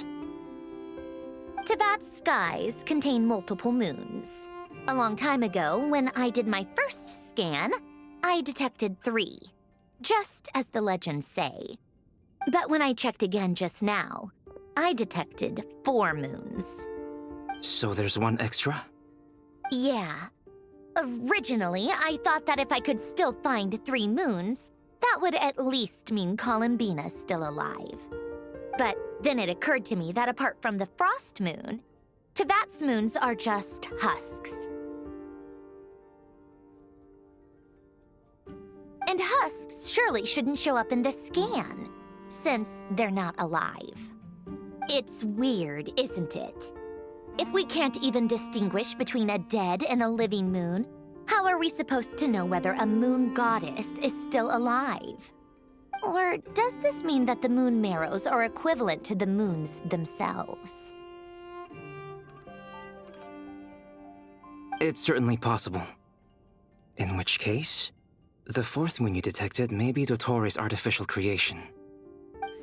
Teyvat's skies contain multiple moons. A long time ago, when I did my first scan, I detected 3, just as the legends say. But when I checked again just now, I detected 4 moons. So there's one extra? Yeah. Originally, I thought that if I could still find 3 moons, that would at least mean Columbina's still alive. But then it occurred to me that apart from the frost moon, Teyvat's moons are just husks. And husks surely shouldn't show up in the scan, since they're not alive. It's weird, isn't it? If we can't even distinguish between a dead and a living moon, how are we supposed to know whether a moon goddess is still alive? Or does this mean that the moon marrows are equivalent to the moons themselves? It's certainly possible. In which case, the 4th moon you detected may be Dottore's artificial creation.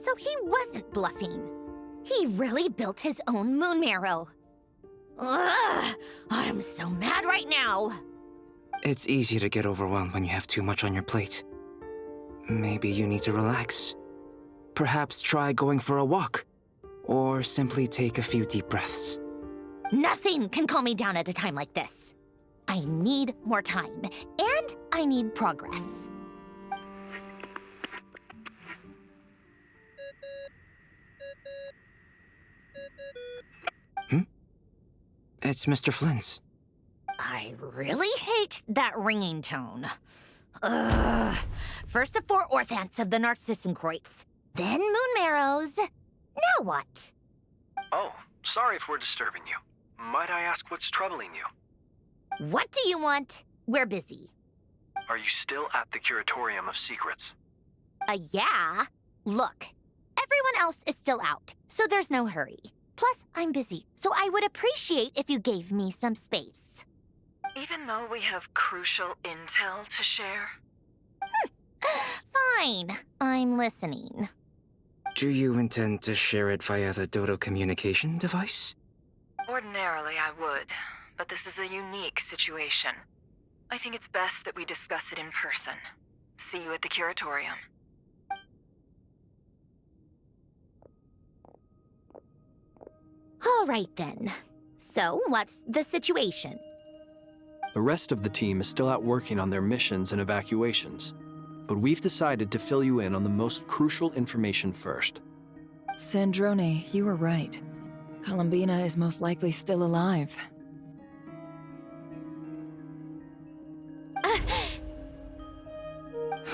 So he wasn't bluffing. He really built his own moon marrow. Ugh! I'm so mad right now! It's easy to get overwhelmed when you have too much on your plate. Maybe you need to relax. Perhaps try going for a walk. Or simply take a few deep breaths. Nothing can calm me down at a time like this. I need more time, and I need progress. It's Mr. Flins. I really hate that ringing tone. Ugh. First the 4 orthants of the Narcissenkreuz, then moon marrows. Now what? Oh, sorry if we're disturbing you. Might I ask what's troubling you? What do you want? We're busy. Are you still at the Curatorium of Secrets? Yeah. Look, everyone else is still out, so there's no hurry. Plus, I'm busy, so I would appreciate if you gave me some space. Even though we have crucial intel to share? Fine, I'm listening. Do you intend to share it via the Dodo communication device? Ordinarily, I would, but this is a unique situation. I think it's best that we discuss it in person. See you at the Curatorium. All right then. So, what's the situation? The rest of the team is still out working on their missions and evacuations, but we've decided to fill you in on the most crucial information first. Sandrone, you were right. Columbina is most likely still alive.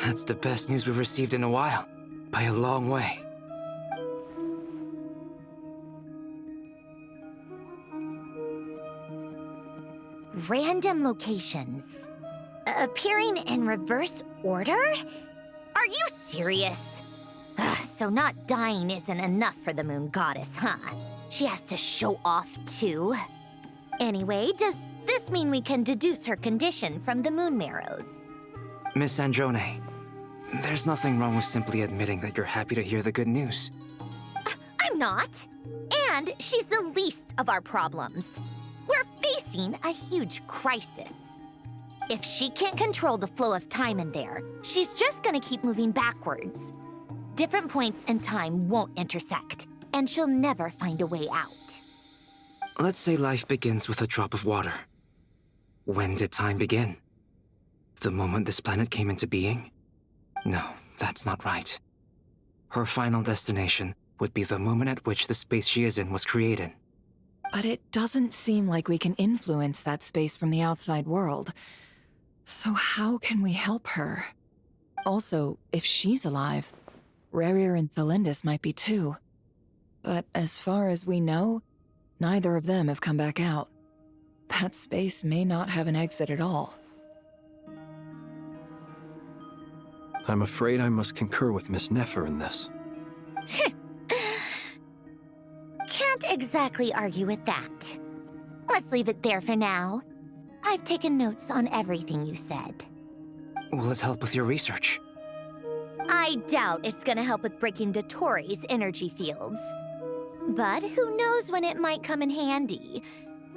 That's the best news we've received in a while, by a long way. Random locations. Appearing in reverse order? Are you serious? So not dying isn't enough for the moon goddess, huh? She has to show off too. Anyway, does this mean we can deduce her condition from the moon marrows? Miss Androne, there's nothing wrong with simply admitting that you're happy to hear the good news. I'm not. And she's the least of our problems. We're facing a huge crisis. If she can't control the flow of time in there, she's just gonna keep moving backwards. Different points in time won't intersect, and she'll never find a way out. Let's say life begins with a drop of water. When did time begin? The moment this planet came into being? No, that's not right. Her final destination would be the moment at which the space she is in was created. But it doesn't seem like we can influence that space from the outside world. So how can we help her? Also, if she's alive, Rerir and Thalindis might be too. But as far as we know, neither of them have come back out. That space may not have an exit at all. I'm afraid I must concur with Miss Nefer in this. Can't exactly argue with that. Let's leave it there for now. I've taken notes on everything you said. Will it help with your research? I doubt it's gonna help with breaking Dottore's energy fields. But who knows when it might come in handy.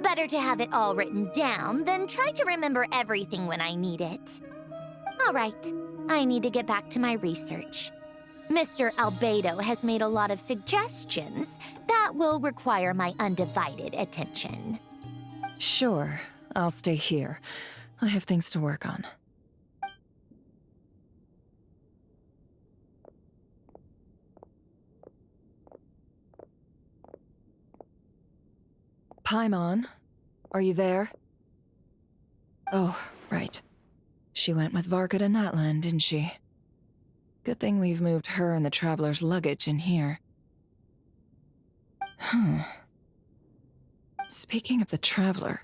Better to have it all written down than try to remember everything when I need it. All right, I need to get back to my research. Mr. Albedo has made a lot of suggestions that will require my undivided attention. Sure, I'll stay here. I have things to work on. Paimon, are you there? Oh, right. She went with Varka to Natlan, didn't she? Good thing we've moved her and the Traveler's luggage in here. Speaking of the Traveler,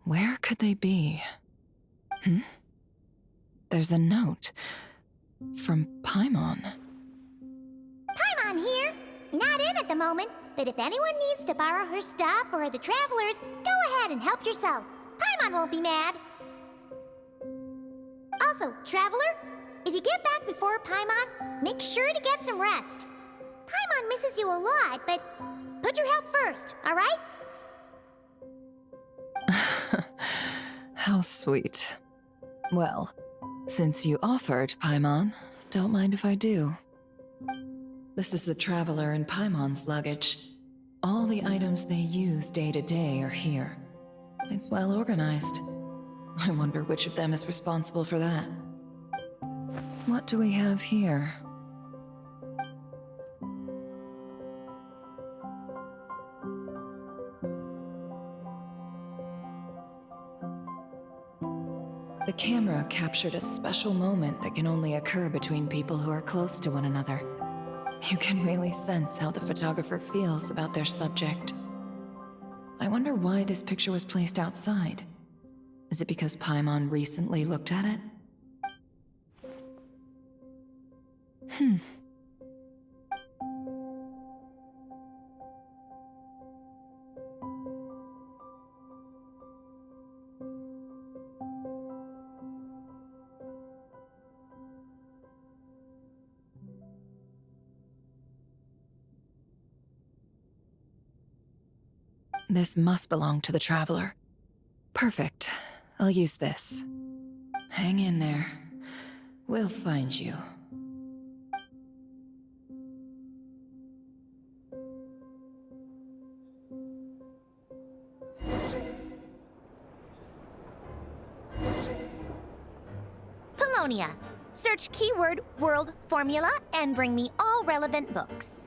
where could they be? There's a note from Paimon. Paimon here. Not in at the moment, but if anyone needs to borrow her stuff or the Travelers, go ahead and help yourself. Paimon won't be mad. Also, Traveler, if you get back before Paimon, make sure to get some rest. Paimon misses you a lot, but put your health first, all right? How sweet. Well, since you offered, Paimon, don't mind if I do. This is the Traveler and Paimon's luggage. All the items they use day to day are here. It's well organized. I wonder which of them is responsible for that. What do we have here? The camera captured a special moment that can only occur between people who are close to one another. You can really sense how the photographer feels about their subject. I wonder why this picture was placed outside. Is it because Paimon recently looked at it? This must belong to the Traveler. Perfect. I'll use this. Hang in there. We'll find you. Polonia. Search keyword world formula and bring me all relevant books.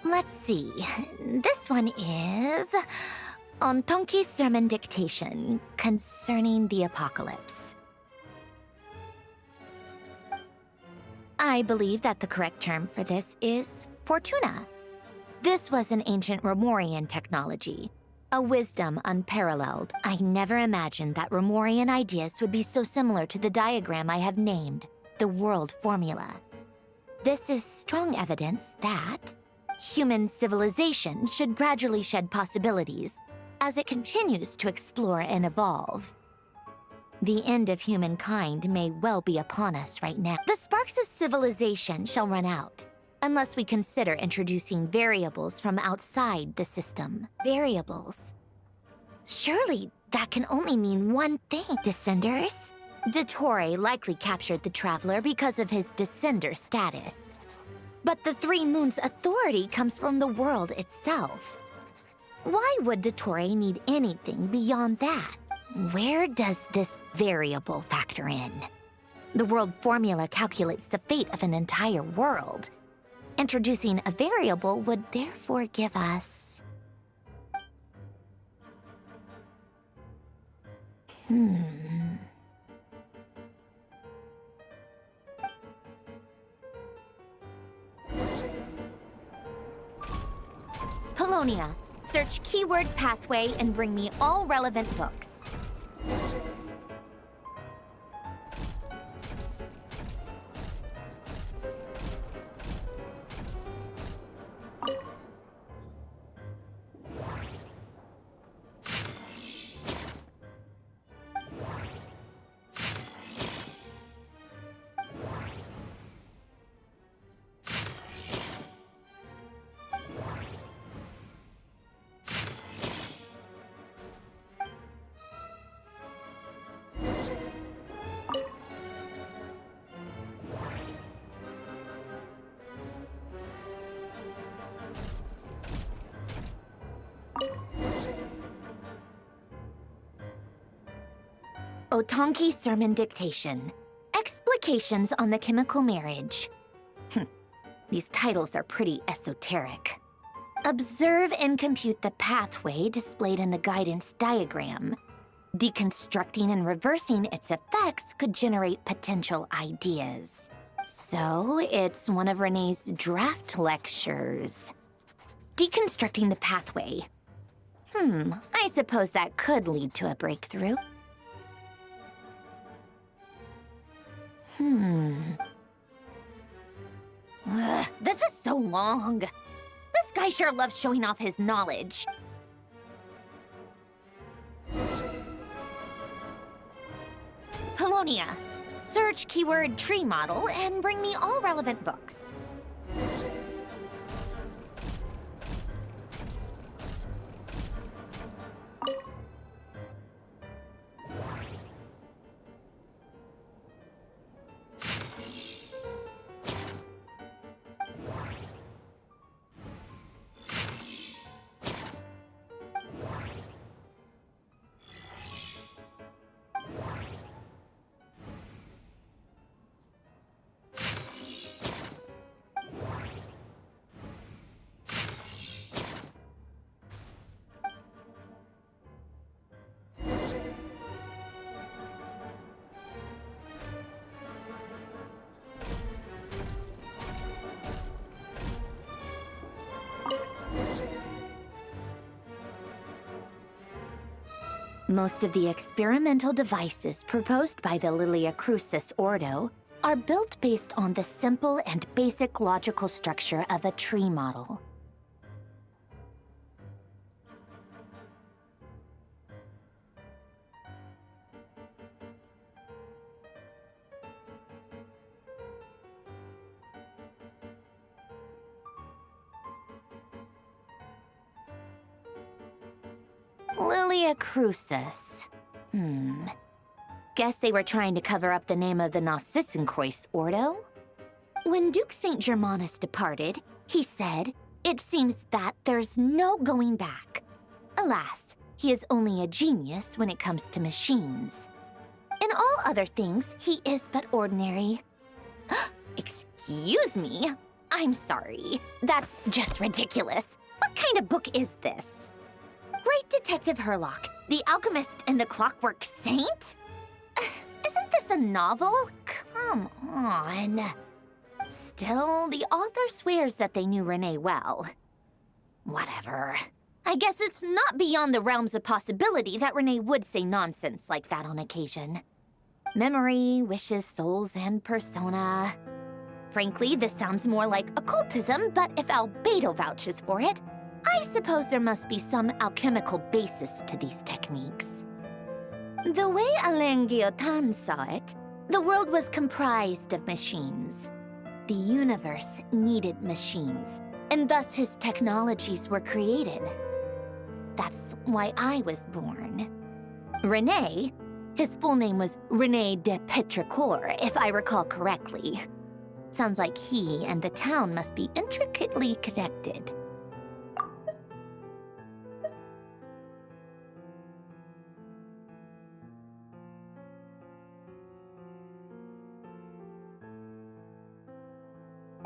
Let's see. This one is Ontonki's sermon dictation concerning the apocalypse. I believe that the correct term for this is Fortuna. This was an ancient Romorian technology, a wisdom unparalleled. I never imagined that Romorian ideas would be so similar to the diagram I have named, the world formula. This is strong evidence that human civilization should gradually shed possibilities as it continues to explore and evolve. The end of humankind may well be upon us right now. The sparks of civilization shall run out, unless we consider introducing variables from outside the system. Variables? Surely that can only mean one thing. Descenders? Dottore likely captured the Traveler because of his descender status. But the Three Moons' authority comes from the world itself. Why would Dottore need anything beyond that? Where does this variable factor in? The world formula calculates the fate of an entire world. Introducing a variable would therefore give us... Polonia. Search keyword pathway and bring me all relevant books. Otonki Sermon Dictation. Explications on the Chemical Marriage. These titles are pretty esoteric. Observe and compute the pathway displayed in the guidance diagram. Deconstructing and reversing its effects could generate potential ideas. So, it's one of Renee's draft lectures. Deconstructing the pathway. I suppose that could lead to a breakthrough. This is so long. This guy sure loves showing off his knowledge. Polonia. Search keyword tree model and bring me all relevant books. Most of the experimental devices proposed by the Lilia Crucis Ordo are built based on the simple and basic logical structure of a tree model. Lilia Crucis. Guess they were trying to cover up the name of the Nausitzenkreuz Ordo? When Duke St. Germanus departed, he said, "It seems that there's no going back." Alas, he is only a genius when it comes to machines. In all other things, he is but ordinary. Excuse me? I'm sorry. That's just ridiculous. What kind of book is this? Great Detective Herlock, the Alchemist and the Clockwork Saint? Isn't this a novel? Come on. Still, the author swears that they knew Renee well. Whatever. I guess it's not beyond the realms of possibility that Renee would say nonsense like that on occasion. Memory, wishes, souls, and persona. Frankly, this sounds more like occultism, but if Albedo vouches for it, I suppose there must be some alchemical basis to these techniques. The way Alain Guillotin saw it, the world was comprised of machines. The universe needed machines, and thus his technologies were created. That's why I was born. René, his full name was René de Petrichor, if I recall correctly. Sounds like he and the town must be intricately connected.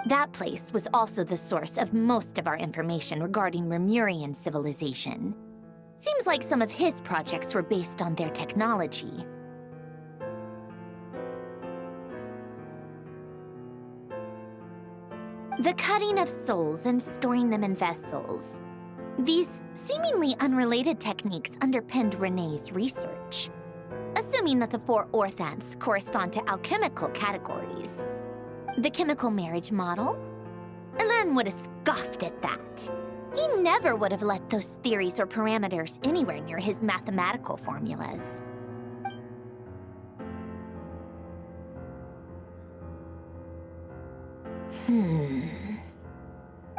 That place was also the source of most of our information regarding Remurian civilization. Seems like some of his projects were based on their technology. The cutting of souls and storing them in vessels. These seemingly unrelated techniques underpinned René's research. Assuming that the 4 orthants correspond to alchemical categories. The chemical marriage model? Alain would have scoffed at that. He never would have let those theories or parameters anywhere near his mathematical formulas.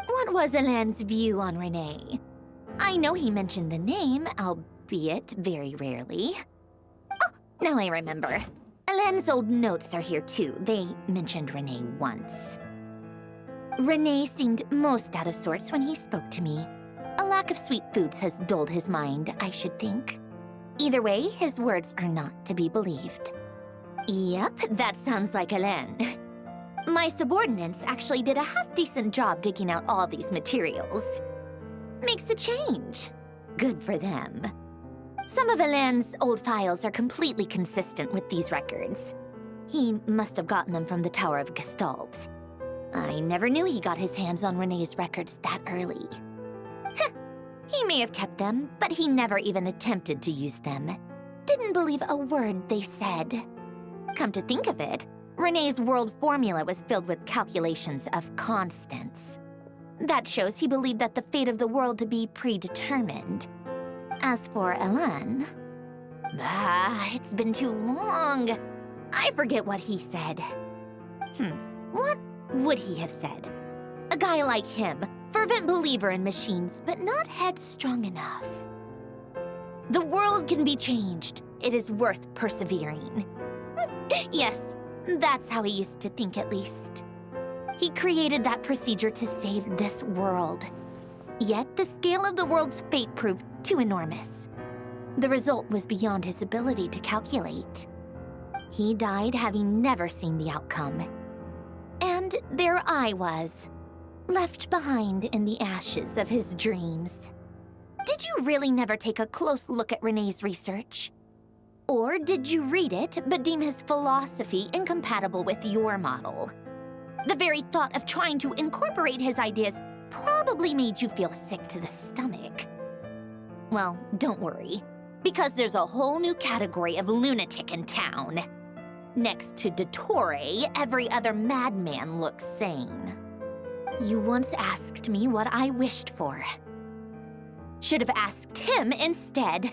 What was Alain's view on René? I know he mentioned the name, albeit very rarely. Oh, now I remember. Alain's old notes are here too. They mentioned René once. René seemed most out of sorts when he spoke to me. A lack of sweet foods has dulled his mind, I should think. Either way, his words are not to be believed. Yep, that sounds like Alain. My subordinates actually did a half-decent job digging out all these materials. Makes a change. Good for them. Some of Alain's old files are completely consistent with these records. He must have gotten them from the Tower of Gestalt. I never knew he got his hands on René's records that early. He may have kept them, but he never even attempted to use them. Didn't believe a word they said. Come to think of it, René's world formula was filled with calculations of constants. That shows he believed that the fate of the world to be predetermined. As for Elan... it's been too long. I forget what he said. What would he have said? A guy like him, fervent believer in machines, but not headstrong enough. The world can be changed. It is worth persevering. Yes, that's how he used to think at least. He created that procedure to save this world. Yet the scale of the world's fate proved too enormous. The result was beyond his ability to calculate. He died having never seen the outcome. And there I was, left behind in the ashes of his dreams. Did you really never take a close look at Renee's research? Or did you read it but deem his philosophy incompatible with your model? The very thought of trying to incorporate his ideas probably made you feel sick to the stomach. Well, don't worry, because there's a whole new category of lunatic in town. Next to Dottore, every other madman looks sane. You once asked me what I wished for. Should have asked him instead.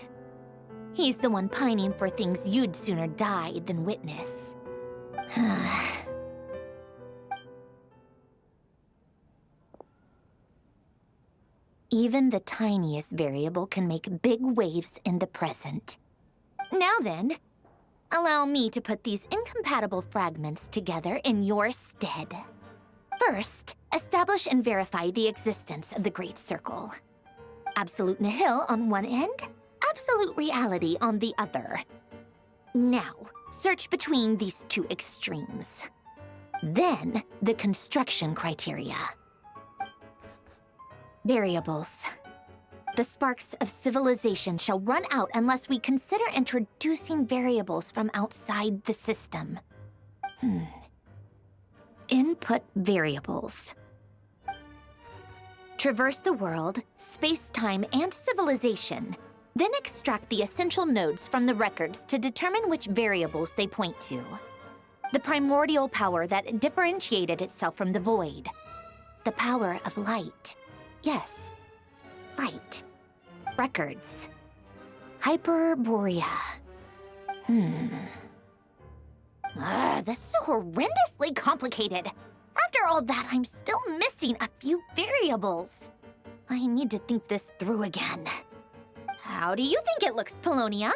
He's the one pining for things you'd sooner die than witness. Even the tiniest variable can make big waves in the present. Now then, allow me to put these incompatible fragments together in your stead. First, establish and verify the existence of the Great Circle. Absolute nihil on one end, absolute reality on the other. Now, search between these two extremes. Then, the construction criteria. Variables. The sparks of civilization shall run out unless we consider introducing variables from outside the system. Input variables. Traverse the world, space-time, and civilization, then extract the essential nodes from the records to determine which variables they point to. The primordial power that differentiated itself from the void. The power of light. Yes, light. Records. Hyperborea. This is so horrendously complicated. After all that, I'm still missing a few variables. I need to think this through again. How do you think it looks, Polonia?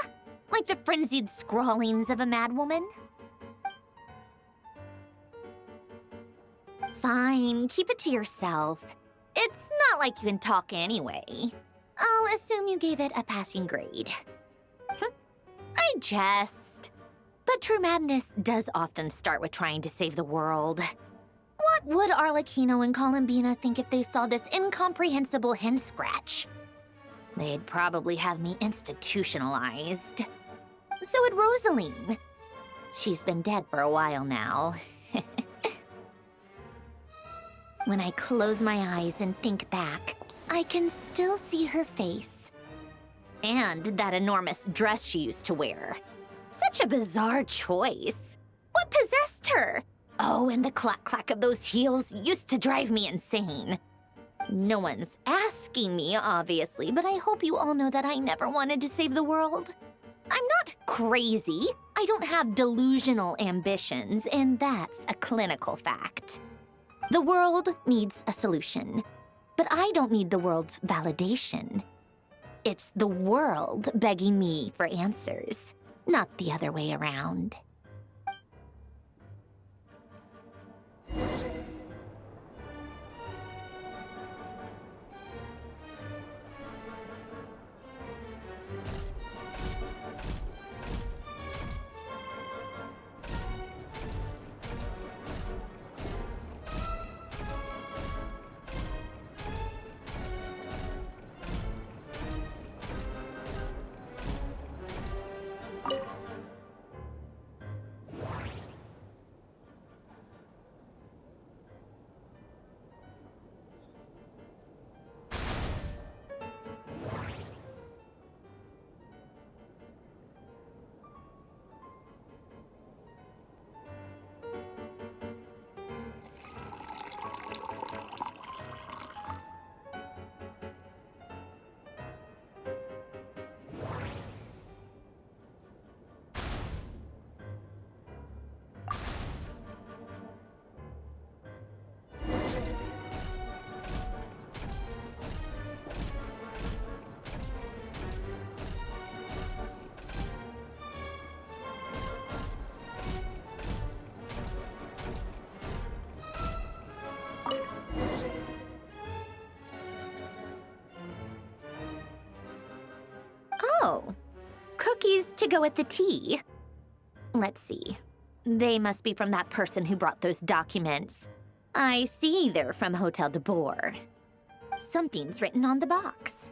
Like the frenzied scrawlings of a madwoman? Fine, keep it to yourself. It's not like you can talk anyway. I'll assume you gave it a passing grade. I jest. But true madness does often start with trying to save the world. What would Arlecchino and Columbina think if they saw this incomprehensible hen scratch? They'd probably have me institutionalized. So would Rosaline. She's been dead for a while now. When I close my eyes and think back, I can still see her face. And that enormous dress she used to wear. Such a bizarre choice. What possessed her? Oh, and the clack-clack of those heels used to drive me insane. No one's asking me, obviously, but I hope you all know that I never wanted to save the world. I'm not crazy. I don't have delusional ambitions, and that's a clinical fact. The world needs a solution, but I don't need the world's validation. It's the world begging me for answers, not the other way around. Oh, cookies to go with the tea. Let's see. They must be from that person who brought those documents. I see they're from Hotel de Boer. Something's written on the box.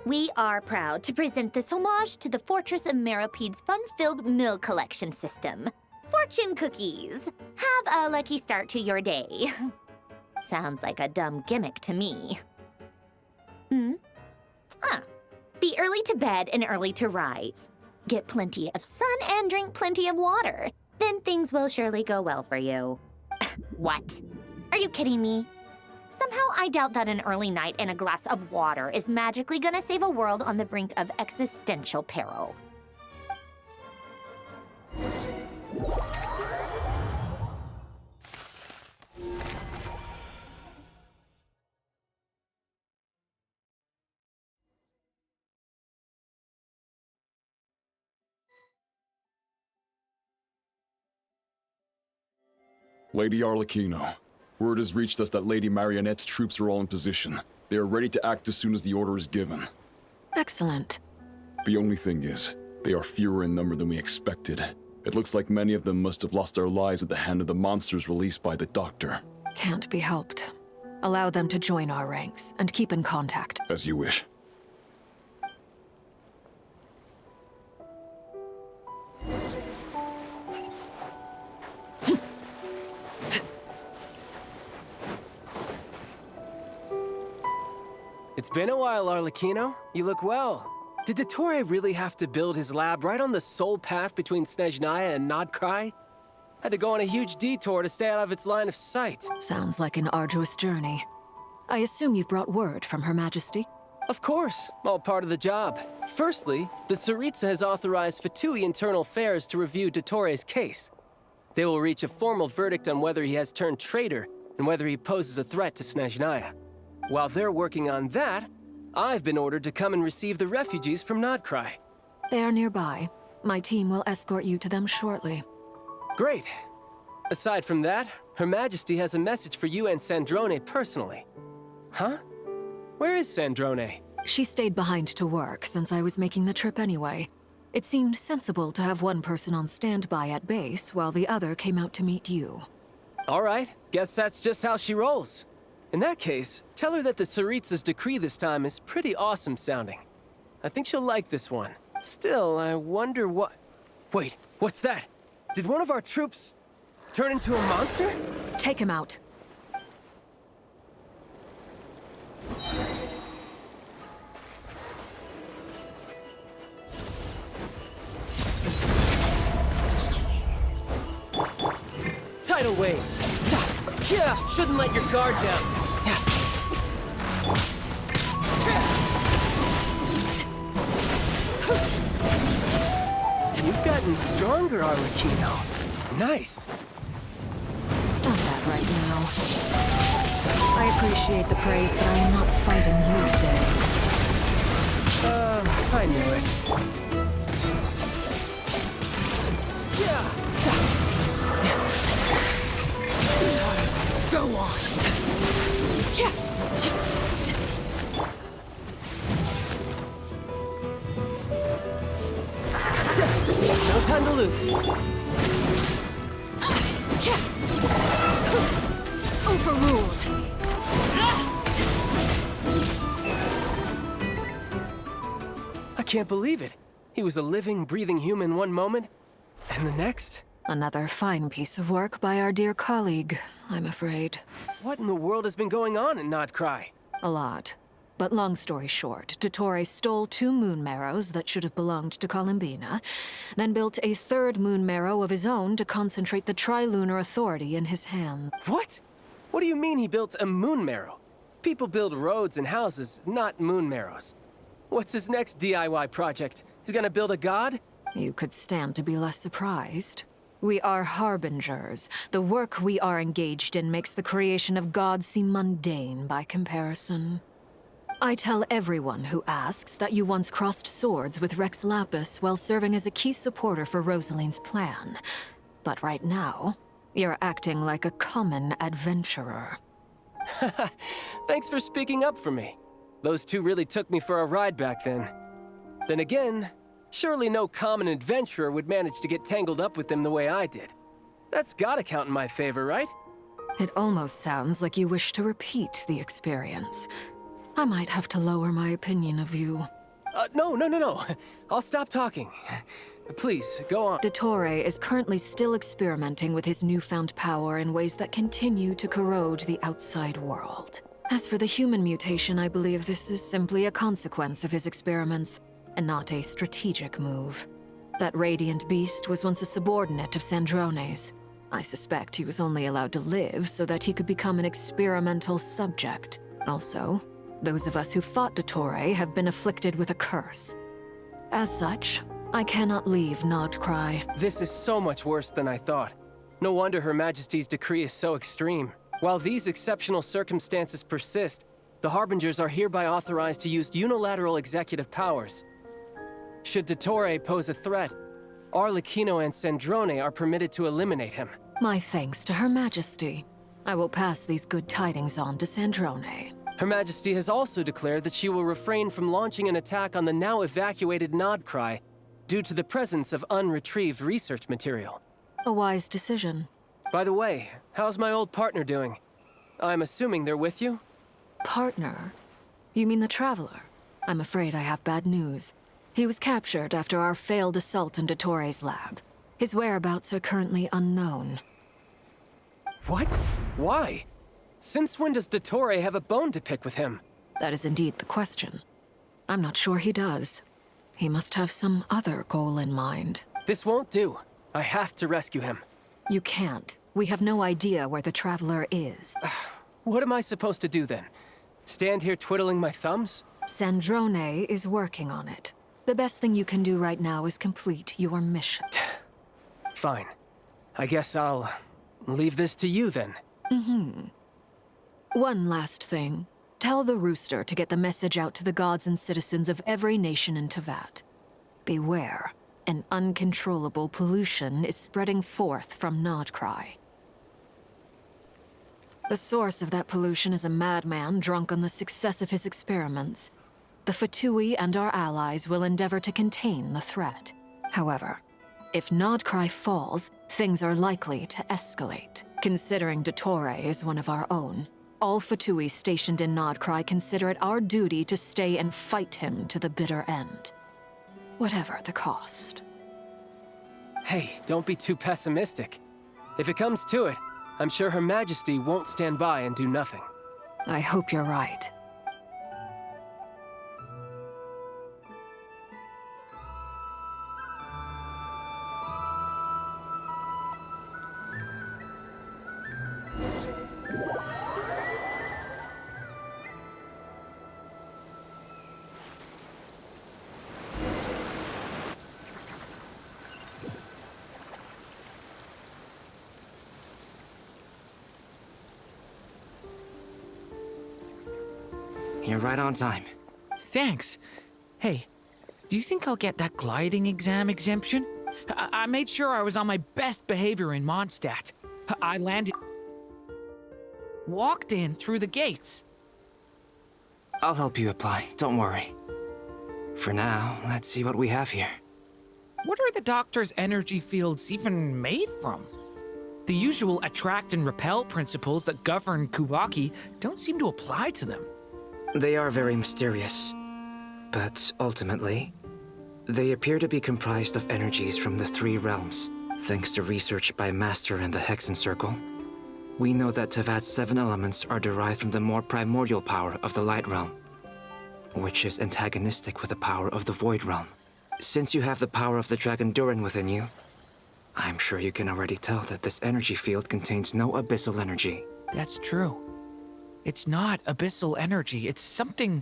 We are proud to present this homage to the Fortress of Meropede's fun-filled mill collection system. Fortune cookies. Have a lucky start to your day. Sounds like a dumb gimmick to me. Be early to bed and early to rise. Get plenty of sun and drink plenty of water. Then things will surely go well for you. What? Are you kidding me? Somehow I doubt that an early night and a glass of water is magically gonna save a world on the brink of existential peril. Lady Arlecchino, word has reached us that Lady Marionette's troops are all in position. They are ready to act as soon as the order is given. Excellent. The only thing is, they are fewer in number than we expected. It looks like many of them must have lost their lives at the hand of the monsters released by the Doctor. Can't be helped. Allow them to join our ranks, and keep in contact. As you wish. It's been a while, Arlecchino. You look well. Did Dottore really have to build his lab right on the sole path between Snezhnaya and Nodkrai? Had to go on a huge detour to stay out of its line of sight. Sounds like an arduous journey. I assume you've brought word from Her Majesty? Of course, all part of the job. Firstly, the Tsaritsa has authorized Fatui Internal Affairs to review Dottore's case. They will reach a formal verdict on whether he has turned traitor and whether he poses a threat to Snezhnaya. While they're working on that, I've been ordered to come and receive the refugees from Nodkrai. They are nearby. My team will escort you to them shortly. Great. Aside from that, Her Majesty has a message for you and Sandrone personally. Huh? Where is Sandrone? She stayed behind to work since I was making the trip anyway. It seemed sensible to have one person on standby at base while the other came out to meet you. All right, guess that's just how she rolls. In that case, tell her that the Tsaritsa's decree this time is pretty awesome sounding. I think she'll like this one. Still, I wonder what... Wait, what's that? Did one of our troops turn into a monster? Take him out. Tidal wave! Yeah, shouldn't let your guard down. You've gotten stronger, Arlecchino. Nice. Stop that right now. I appreciate the praise, but I am not fighting you today. I knew it. Yeah. Go on. No time to lose. Overruled. I can't believe it. He was a living, breathing human one moment, and the next... Another fine piece of work by our dear colleague, I'm afraid. What in the world has been going on in Nodkrai? A lot. But long story short, Dottore stole 2 moon marrows that should have belonged to Columbina, then built a 3rd moon marrow of his own to concentrate the Tri-Lunar Authority in his hand. What? What do you mean he built a moon marrow? People build roads and houses, not moon marrows. What's his next DIY project? He's gonna build a god? You could stand to be less surprised. We are harbingers. The work we are engaged in makes the creation of gods seem mundane by comparison. I tell everyone who asks that you once crossed swords with Rex Lapis while serving as a key supporter for Rosaline's plan. But right now, you're acting like a common adventurer. Thanks for speaking up for me. Those 2 really took me for a ride back then. Then again, surely no common adventurer would manage to get tangled up with them the way I did. That's gotta count in my favor, right? It almost sounds like you wish to repeat the experience. I might have to lower my opinion of you. No. I'll stop talking. Please, go on. Dottore is currently still experimenting with his newfound power in ways that continue to corrode the outside world. As for the human mutation, I believe this is simply a consequence of his experiments, and not a strategic move. That radiant beast was once a subordinate of Sandrone's. I suspect he was only allowed to live so that he could become an experimental subject. Also, those of us who fought Dottore have been afflicted with a curse. As such, I cannot leave Nodkrai. This is so much worse than I thought. No wonder Her Majesty's decree is so extreme. While these exceptional circumstances persist, the Harbingers are hereby authorized to use unilateral executive powers. Should Dottore pose a threat, Arlecchino and Sandrone are permitted to eliminate him. My thanks to Her Majesty. I will pass these good tidings on to Sandrone. Her Majesty has also declared that she will refrain from launching an attack on the now evacuated Nodkrai due to the presence of unretrieved research material. A wise decision. By the way, how's my old partner doing? I'm assuming they're with you? Partner? You mean the Traveler? I'm afraid I have bad news. He was captured after our failed assault in Dottore's lab. His whereabouts are currently unknown. What? Why? Since when does Dottore have a bone to pick with him? That is indeed the question. I'm not sure he does. He must have some other goal in mind. This won't do. I have to rescue him. You can't. We have no idea where the Traveler is. What am I supposed to do then? Stand here twiddling my thumbs? Sandrone is working on it. The best thing you can do right now is complete your mission. Fine. I guess I'll leave this to you then. One last thing. Tell the Rooster to get the message out to the gods and citizens of every nation in Teyvat. Beware. An uncontrollable pollution is spreading forth from Nodkrai. The source of that pollution is a madman drunk on the success of his experiments. The Fatui and our allies will endeavor to contain the threat. However, if Nodkrai falls, things are likely to escalate. Considering Dottore is one of our own, all Fatui stationed in Nodkrai consider it our duty to stay and fight him to the bitter end. Whatever the cost. Hey, don't be too pessimistic. If it comes to it, I'm sure Her Majesty won't stand by and do nothing. I hope you're right. You're right on time. Thanks. Hey, do you think I'll get that gliding exam exemption? I made sure I was on my best behavior in Mondstadt. I landed... walked in through the gates. I'll help you apply, don't worry. For now, let's see what we have here. What are the Doctor's energy fields even made from? The usual attract and repel principles that govern Kuvaki don't seem to apply to them. They are very mysterious, but ultimately, they appear to be comprised of energies from the three realms. Thanks to research by Master in the Hexen Circle, we know that Teyvat's 7 elements are derived from the more primordial power of the Light Realm, which is antagonistic with the power of the Void Realm. Since you have the power of the Dragon Durin within you, I'm sure you can already tell that this energy field contains no abyssal energy. That's true. It's not abyssal energy, it's something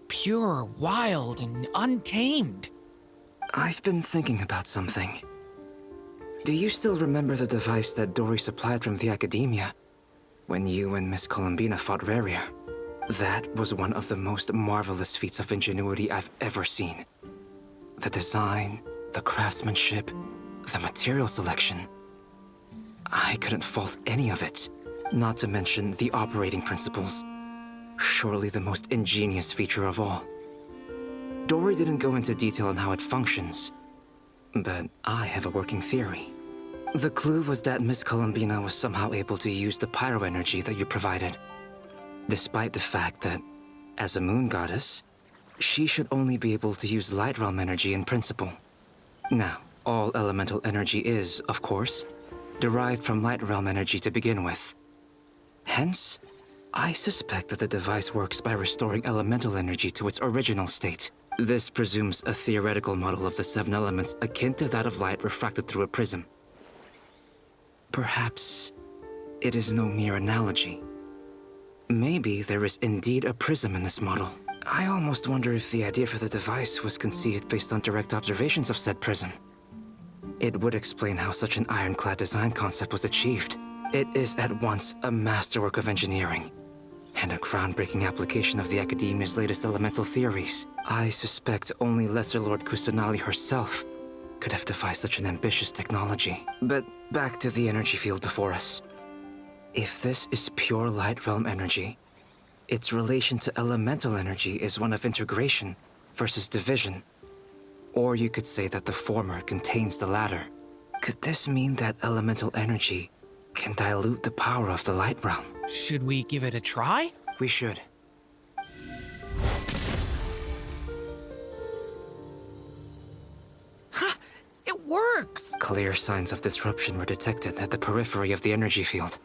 pure, wild, and untamed. I've been thinking about something. Do you still remember the device that Dori supplied from the Academia when you and Miss Columbina fought Reria? That was one of the most marvelous feats of ingenuity I've ever seen. The design, the craftsmanship, the material selection. I couldn't fault any of it. Not to mention the operating principles. Surely the most ingenious feature of all. Dori didn't go into detail on how it functions, but I have a working theory. The clue was that Miss Columbina was somehow able to use the pyro energy that you provided, despite the fact that, as a moon goddess, she should only be able to use light realm energy in principle. Now, all elemental energy is, of course, derived from light realm energy to begin with. Hence, I suspect that the device works by restoring elemental energy to its original state. This presumes a theoretical model of the 7 elements akin to that of light refracted through a prism. Perhaps it is no mere analogy. Maybe there is indeed a prism in this model. I almost wonder if the idea for the device was conceived based on direct observations of said prism. It would explain how such an ironclad design concept was achieved. It is at once a masterwork of engineering and a groundbreaking application of the Academia's latest elemental theories. I suspect only Lesser Lord Kusanali herself could have devised such an ambitious technology. But back to the energy field before us. If this is pure light realm energy, its relation to elemental energy is one of integration versus division. Or you could say that the former contains the latter. Could this mean that elemental energy can dilute the power of the light realm? Should we give it a try? We should. Ha! It works! Clear signs of disruption were detected at the periphery of the energy field.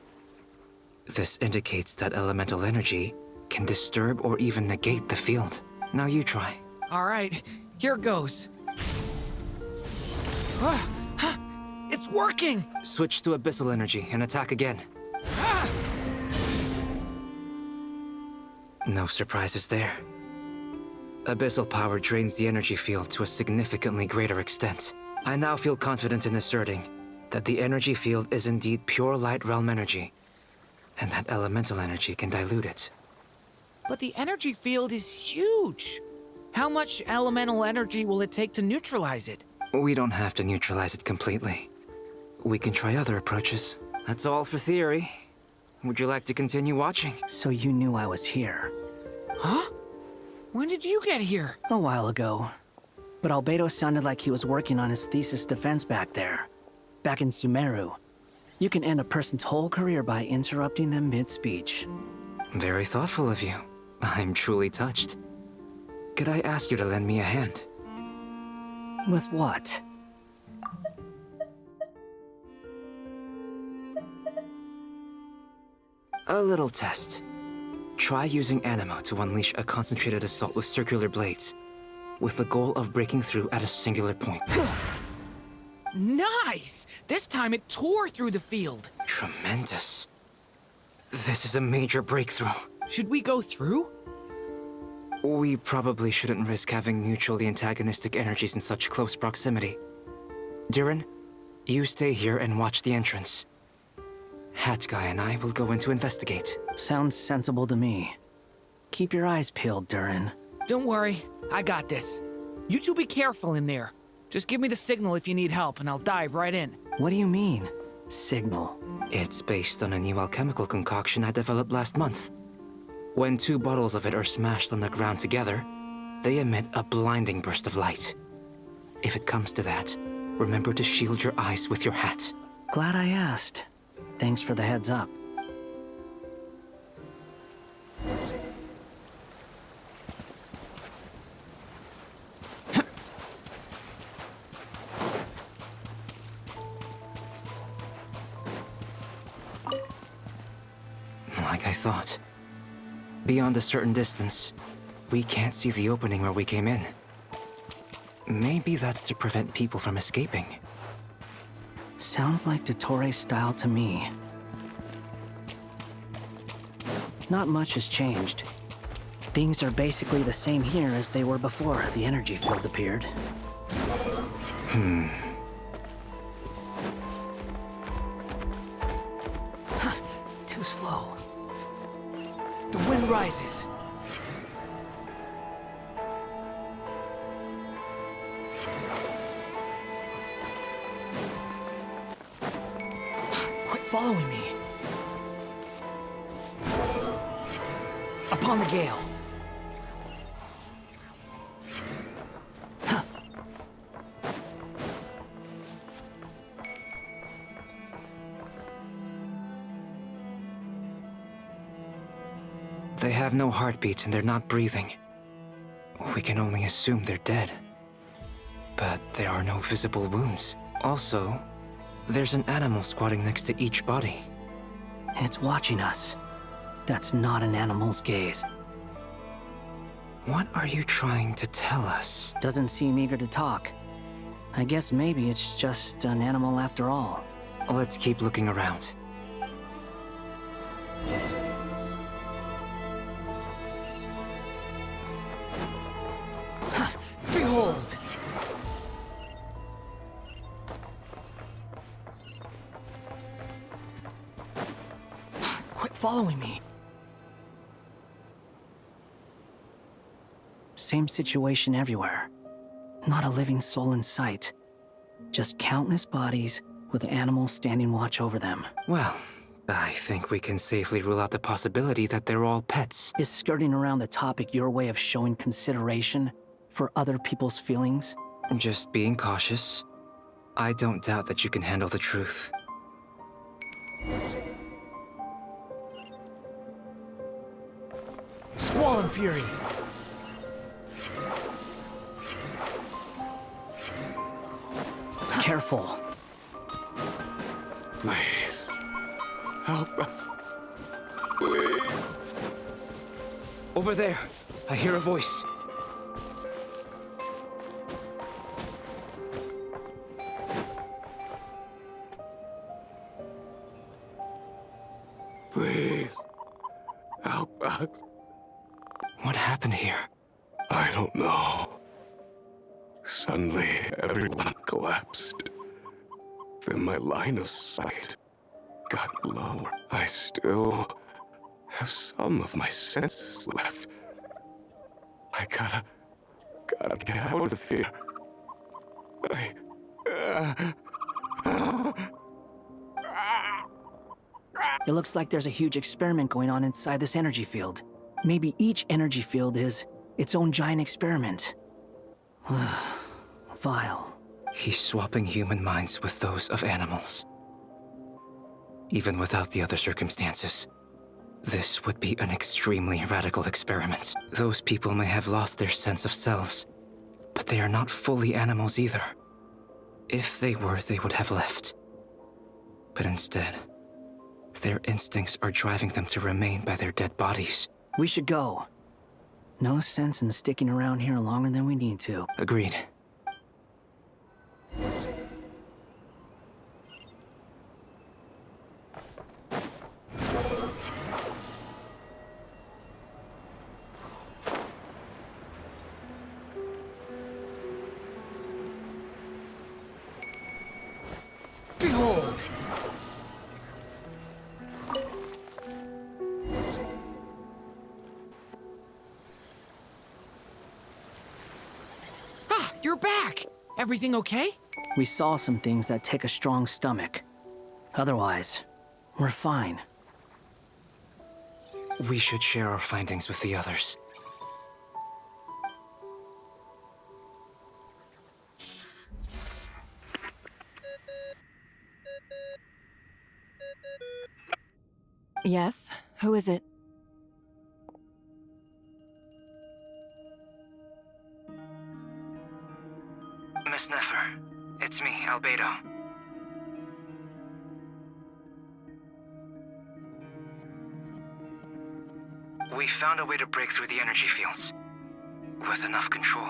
This indicates that elemental energy can disturb or even negate the field. Now you try. All right, here goes. It's working! Switch to abyssal energy and attack again. No surprises there. Abyssal power drains the energy field to a significantly greater extent. I now feel confident in asserting that the energy field is indeed pure light realm energy, and that elemental energy can dilute it. But the energy field is huge. How much elemental energy will it take to neutralize it? We don't have to neutralize it completely. We can try other approaches. That's all for theory. Would you like to continue watching? So you knew I was here. Huh? When did you get here? A while ago. But Albedo sounded like he was working on his thesis defense back there. Back in Sumeru. You can end a person's whole career by interrupting them mid-speech. Very thoughtful of you. I'm truly touched. Could I ask you to lend me a hand? With what? A little test. Try using Animo to unleash a concentrated assault with circular blades, with the goal of breaking through at a singular point. Nice! This time it tore through the field. Tremendous. This is a major breakthrough. Should we go through? We probably shouldn't risk having mutually antagonistic energies in such close proximity. Durin, you stay here and watch the entrance. Hat Guy and I will go in to investigate. Sounds sensible to me. Keep your eyes peeled, Durin. Don't worry, I got this. You two be careful in there. Just give me the signal if you need help, and I'll dive right in. What do you mean, signal? It's based on a new alchemical concoction I developed last month. When 2 bottles of it are smashed on the ground together, they emit a blinding burst of light. If it comes to that, remember to shield your eyes with your hat. Glad I asked. Thanks for the heads up. Like I thought. Beyond a certain distance, we can't see the opening where we came in. Maybe that's to prevent people from escaping. Sounds like Dottore's style to me. Not much has changed. Things are basically the same here as they were before the energy field appeared. Too slow. The wind rises. Quit following me. Upon the gale. They have no heartbeats and they're not breathing. We can only assume they're dead. But there are no visible wounds. Also, there's an animal squatting next to each body. It's watching us. That's not an animal's gaze. What are you trying to tell us? Doesn't seem eager to talk. I guess maybe it's just an animal after all. Let's keep looking around. Behold! Quit following me. Same situation everywhere. Not a living soul in sight. Just countless bodies with animals standing watch over them. Well, I think we can safely rule out the possibility that they're all pets. Is skirting around the topic your way of showing consideration for other people's feelings? Just being cautious. I don't doubt that you can handle the truth. Squall Fury! Careful. Please. Help us. Please. Over there. I hear a voice. Please. Help us. What happened here? I don't know. Suddenly, everyone collapsed. Then my line of sight got lower. I still have some of my senses left. I gotta get out of here. It looks like there's a huge experiment going on inside this energy field. Maybe each energy field is its own giant experiment. Vile. He's swapping human minds with those of animals. Even without the other circumstances, this would be an extremely radical experiment. Those people may have lost their sense of selves, but they are not fully animals either. If they were, they would have left. But instead, their instincts are driving them to remain by their dead bodies. We should go. No sense in sticking around here longer than we need to. Agreed. Behold! You're back! Everything okay? We saw some things that take a strong stomach. Otherwise, we're fine. We should share our findings with the others. Yes? Who is it? Miss Nefer, it's me, Albedo. We found a way to break through the energy fields. With enough control,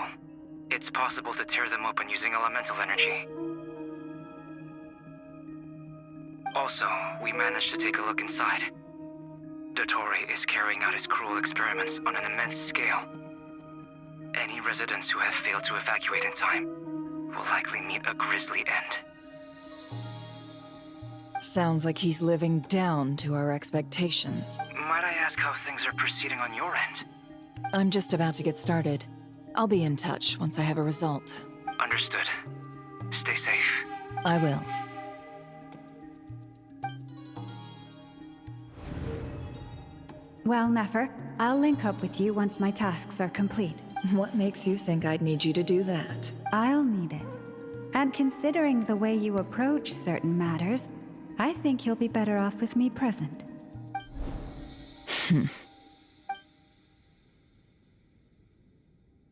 it's possible to tear them open using elemental energy. Also, we managed to take a look inside. Dottore is carrying out his cruel experiments on an immense scale. Any residents who have failed to evacuate in time will likely meet a grisly end. Sounds like he's living down to our expectations. Might I ask how things are proceeding on your end? I'm just about to get started. I'll be in touch once I have a result. Understood. Stay safe. I will. Well, Nefer, I'll link up with you once my tasks are complete. What makes you think I'd need you to do that? I'll need it. And considering the way you approach certain matters, I think you'll be better off with me present.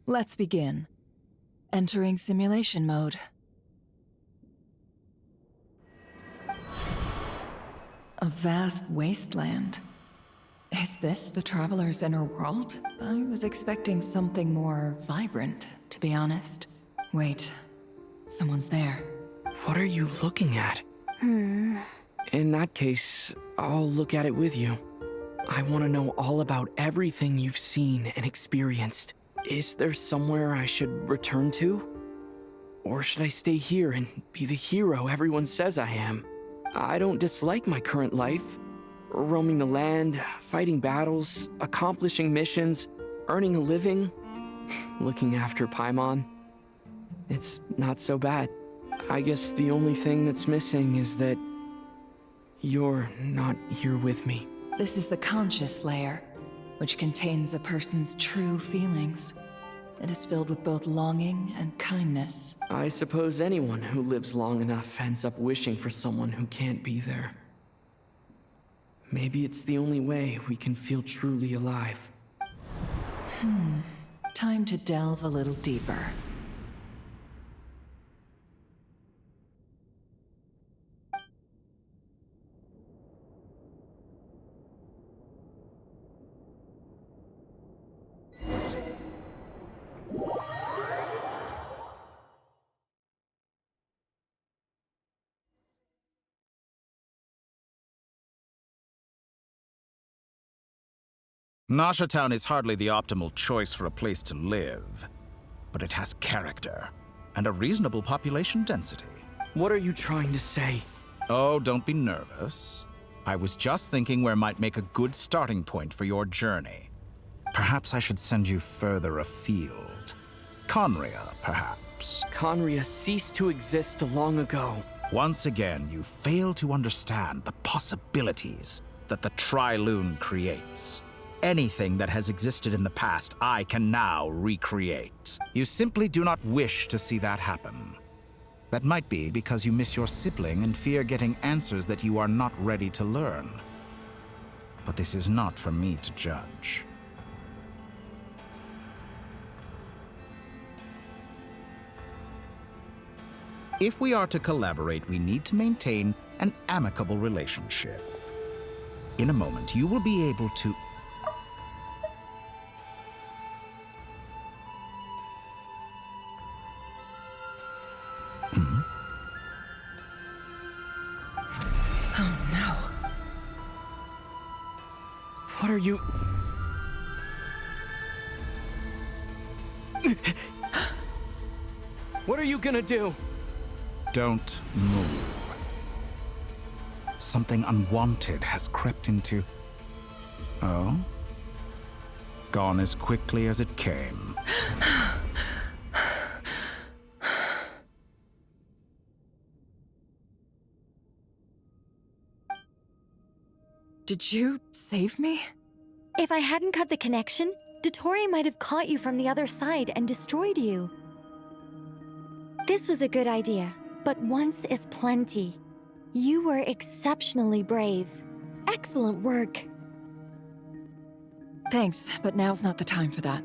Let's begin. Entering simulation mode. A vast wasteland. Is this the Traveler's inner world? I was expecting something more vibrant, to be honest. Wait, someone's there. What are you looking at? In that case, I'll look at it with you. I want to know all about everything you've seen and experienced. Is there somewhere I should return to? Or should I stay here and be the hero everyone says I am? I don't dislike my current life. Roaming the land, fighting battles, accomplishing missions, earning a living, looking after Paimon. It's not so bad. I guess the only thing that's missing is that you're not here with me. This is the conscious layer, which contains a person's true feelings. It is filled with both longing and kindness. I suppose anyone who lives long enough ends up wishing for someone who can't be there. Maybe it's the only way we can feel truly alive. Time to delve a little deeper. Nasha Town is hardly the optimal choice for a place to live, but it has character and a reasonable population density. What are you trying to say? Oh, don't be nervous. I was just thinking where might make a good starting point for your journey. Perhaps I should send you further afield. Conria, perhaps. Conria ceased to exist long ago. Once again, you fail to understand the possibilities that the Tri-Lune creates. Anything that has existed in the past, I can now recreate. You simply do not wish to see that happen. That might be because you miss your sibling and fear getting answers that you are not ready to learn. But this is not for me to judge. If we are to collaborate, we need to maintain an amicable relationship. In a moment, you will be able to... Oh no. What are you... What are you gonna do? Don't move. Something unwanted has crept into... Oh? Gone as quickly as it came. Did you save me? If I hadn't cut the connection, Dottore might have caught you from the other side and destroyed you. This was a good idea, but once is plenty. You were exceptionally brave. Excellent work. Thanks, but now's not the time for that.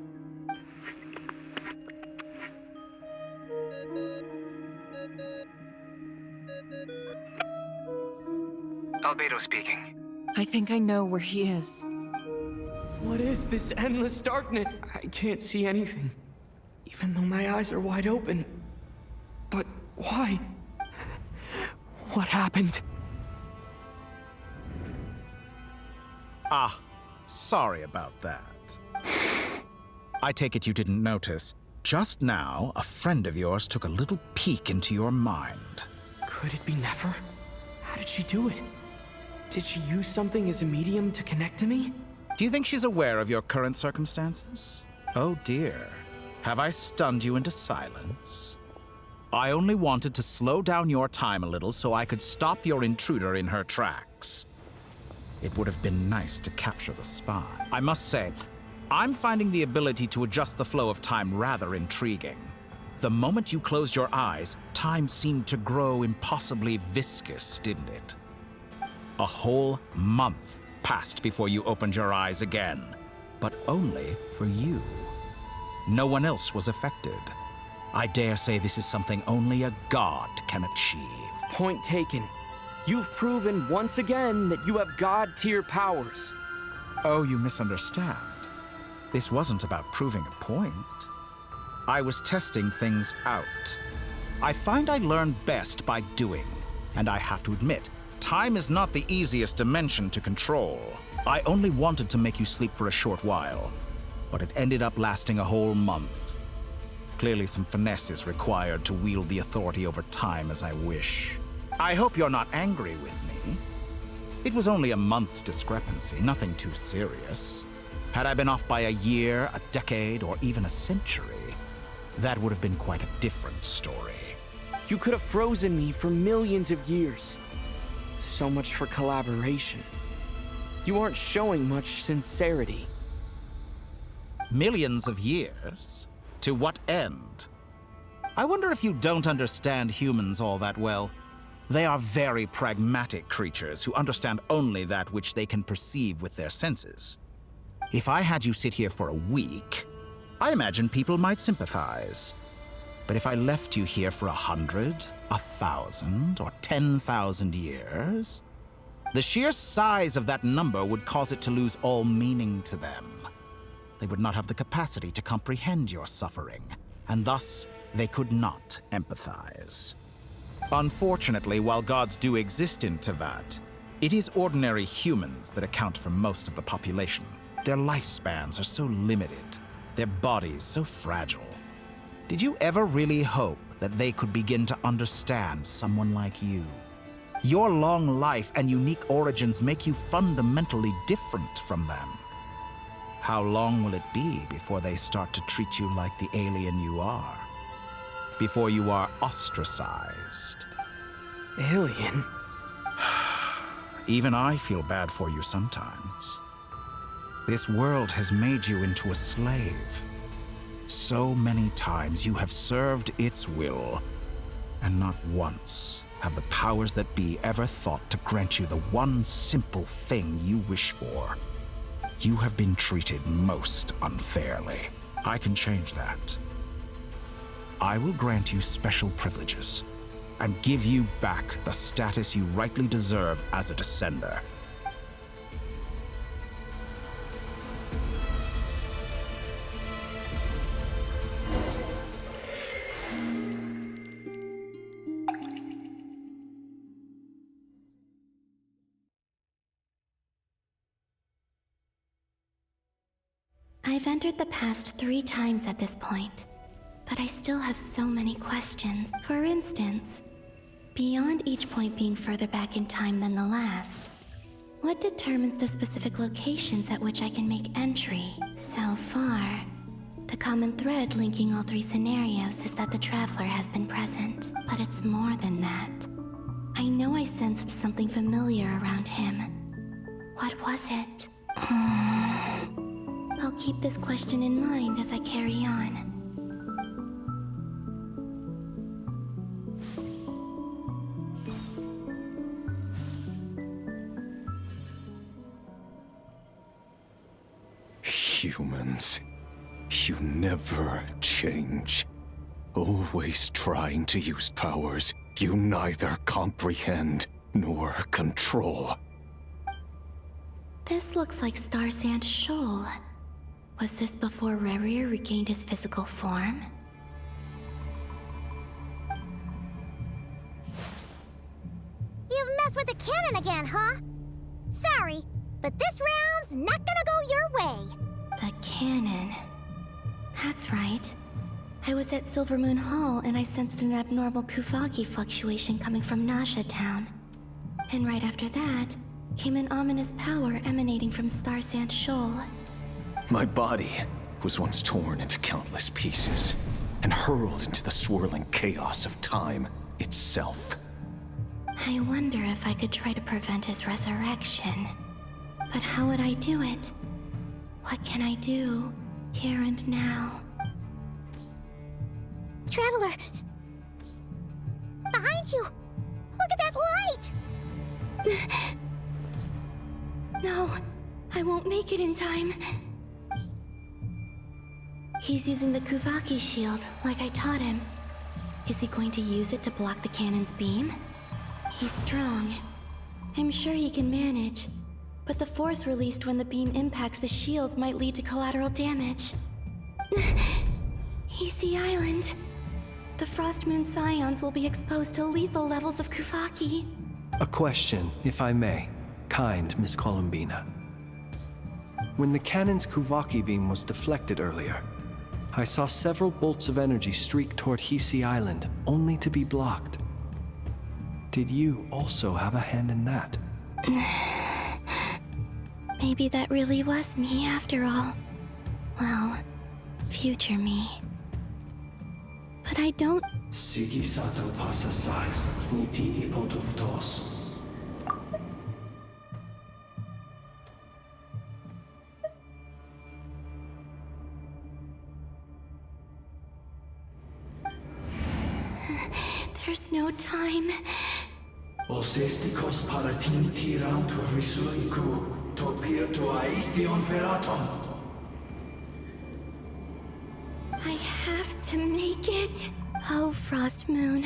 Albedo speaking. I think I know where he is. What is this endless darkness? I can't see anything, even though my eyes are wide open. But why? What happened? Ah, sorry about that. I take it you didn't notice. Just now, a friend of yours took a little peek into your mind. Could it be Nefer? How did she do it? Did she use something as a medium to connect to me? Do you think she's aware of your current circumstances? Oh dear. Have I stunned you into silence? I only wanted to slow down your time a little so I could stop your intruder in her tracks. It would have been nice to capture the spy. I must say, I'm finding the ability to adjust the flow of time rather intriguing. The moment you closed your eyes, time seemed to grow impossibly viscous, didn't it? A whole month passed before you opened your eyes again, but only for you. No one else was affected. I dare say this is something only a god can achieve. Point taken. You've proven once again that you have god-tier powers. Oh, you misunderstand. This wasn't about proving a point. I was testing things out. I find I learn best by doing, and I have to admit, time is not the easiest dimension to control. I only wanted to make you sleep for a short while, but it ended up lasting a whole month. Clearly some finesse is required to wield the authority over time as I wish. I hope you're not angry with me. It was only a month's discrepancy, nothing too serious. Had I been off by a year, a decade, or even a century, that would have been quite a different story. You could have frozen me for millions of years. So much for collaboration. You aren't showing much sincerity. Millions of years? To what end? I wonder if you don't understand humans all that well. They are very pragmatic creatures who understand only that which they can perceive with their senses. If I had you sit here for a week, I imagine people might sympathize. But if I left you here for 100, 1,000, or 10,000 years, the sheer size of that number would cause it to lose all meaning to them. They would not have the capacity to comprehend your suffering, and thus they could not empathize. Unfortunately, while gods do exist in Teyvat, it is ordinary humans that account for most of the population. Their lifespans are so limited, their bodies so fragile. Did you ever really hope that they could begin to understand someone like you? Your long life and unique origins make you fundamentally different from them. How long will it be before they start to treat you like the alien you are? Before you are ostracized? Alien? Even I feel bad for you sometimes. This world has made you into a slave. So many times you have served its will, and not once have the powers that be ever thought to grant you the one simple thing you wish for. You have been treated most unfairly. I can change that. I will grant you special privileges and give you back the status you rightly deserve as a descender. I've entered the past 3 times at this point, but I still have so many questions. For instance, beyond each point being further back in time than the last, what determines the specific locations at which I can make entry? So far, the common thread linking all 3 scenarios is that the Traveler has been present, but it's more than that. I know I sensed something familiar around him. What was it? I'll keep this question in mind as I carry on. Humans, you never change. Always trying to use powers you neither comprehend nor control. This looks like Star Sand Shoal. Was this before Rerir regained his physical form? You've messed with the cannon again, huh? Sorry, but this round's not gonna go your way. The cannon. That's right. I was at Silvermoon Hall and I sensed an abnormal Kuvaki fluctuation coming from Nasha Town. And right after that, came an ominous power emanating from Star Sand Shoal. My body was once torn into countless pieces and hurled into the swirling chaos of time itself. I wonder if I could try to prevent his resurrection. But how would I do it? What can I do, here and now? Traveler! Behind you! Look at that light! No, I won't make it in time. He's using the Kuvaki shield, like I taught him. Is he going to use it to block the cannon's beam? He's strong. I'm sure he can manage. But the force released when the beam impacts the shield might lead to collateral damage. Easy Island. The Frost Moon Scions will be exposed to lethal levels of Kuvaki. A question, if I may. Kind Miss Columbina. When the cannon's Kuvaki beam was deflected earlier, I saw several bolts of energy streak toward Hisi Island, only to be blocked. Did you also have a hand in that? Maybe that really was me after all. Well, future me. But I don't... Sigi sato pasa sais, niti ipotuvtos. There's no time. Osestikos paratin tiran to risuiku, topir to aithion feraton. I have to make it. Oh, Frost Moon.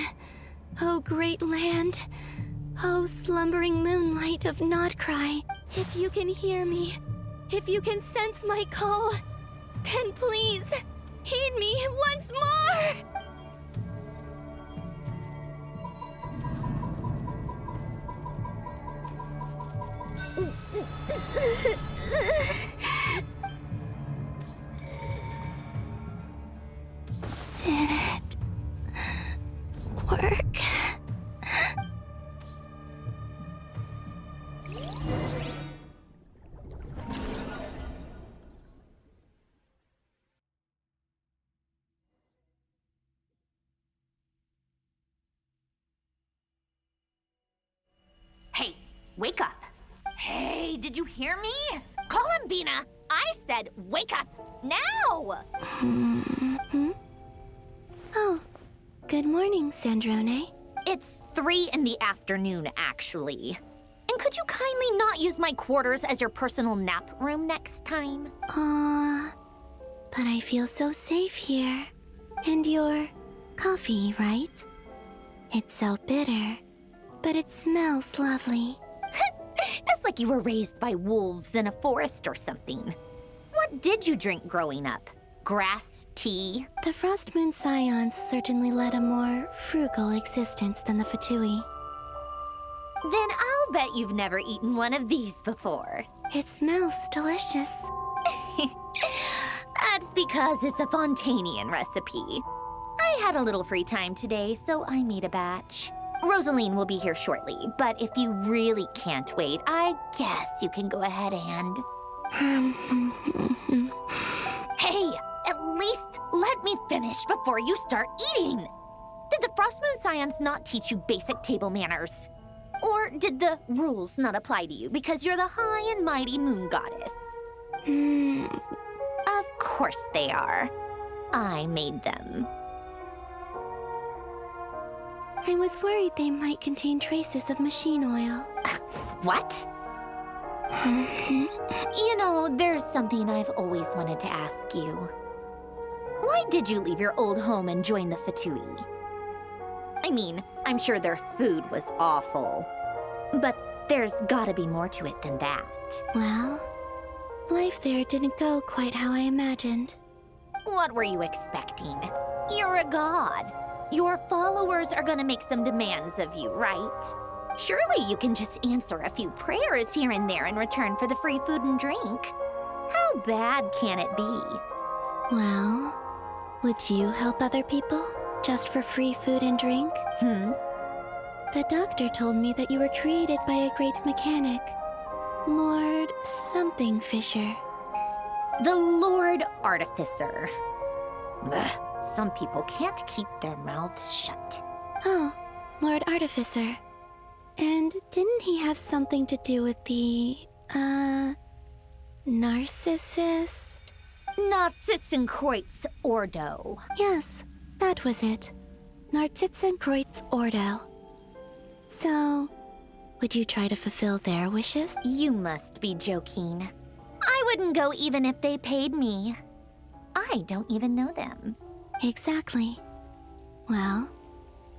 Oh, great land. Oh, slumbering moonlight of Nodkrai. If you can hear me, if you can sense my call, then please, heed me once more! Did it work? Hey, wake up. Hey, did you hear me? Columbina, I said wake up now! Oh, good morning, Sandrone. It's 3 in the afternoon, actually. And could you kindly not use my quarters as your personal nap room next time? But I feel so safe here. And your coffee, right? It's so bitter, but it smells lovely. It's like you were raised by wolves in a forest or something. What did you drink growing up? Grass tea? The Frost Moon Scions certainly led a more frugal existence than the Fatui. Then I'll bet you've never eaten one of these before. It smells delicious. That's because it's a Fontanian recipe. I had a little free time today, so I made a batch. Rosaline will be here shortly, but if you really can't wait, I guess you can go ahead and... Hey, at least let me finish before you start eating! Did the Frost Moon Scions not teach you basic table manners? Or did the rules not apply to you because you're the high and mighty moon goddess? Of course they are. I made them. I was worried they might contain traces of machine oil. What? You know, there's something I've always wanted to ask you. Why did you leave your old home and join the Fatui? I mean, I'm sure their food was awful. But there's gotta be more to it than that. Well, life there didn't go quite how I imagined. What were you expecting? You're a god. Your followers are gonna make some demands of you, right? Surely you can just answer a few prayers here and there in return for the free food and drink. How bad can it be? Well, would you help other people just for free food and drink? The doctor told me that you were created by a great mechanic, Lord something Fisher. The Lord Artificer. Ugh. Some people can't keep their mouths shut. Oh, Lord Artificer. And didn't he have something to do with the, narcissist? Narcissenkreuz Ordo. Yes, that was it. Narcissenkreuz Ordo. So, would you try to fulfill their wishes? You must be joking. I wouldn't go even if they paid me. I don't even know them. Exactly. Well,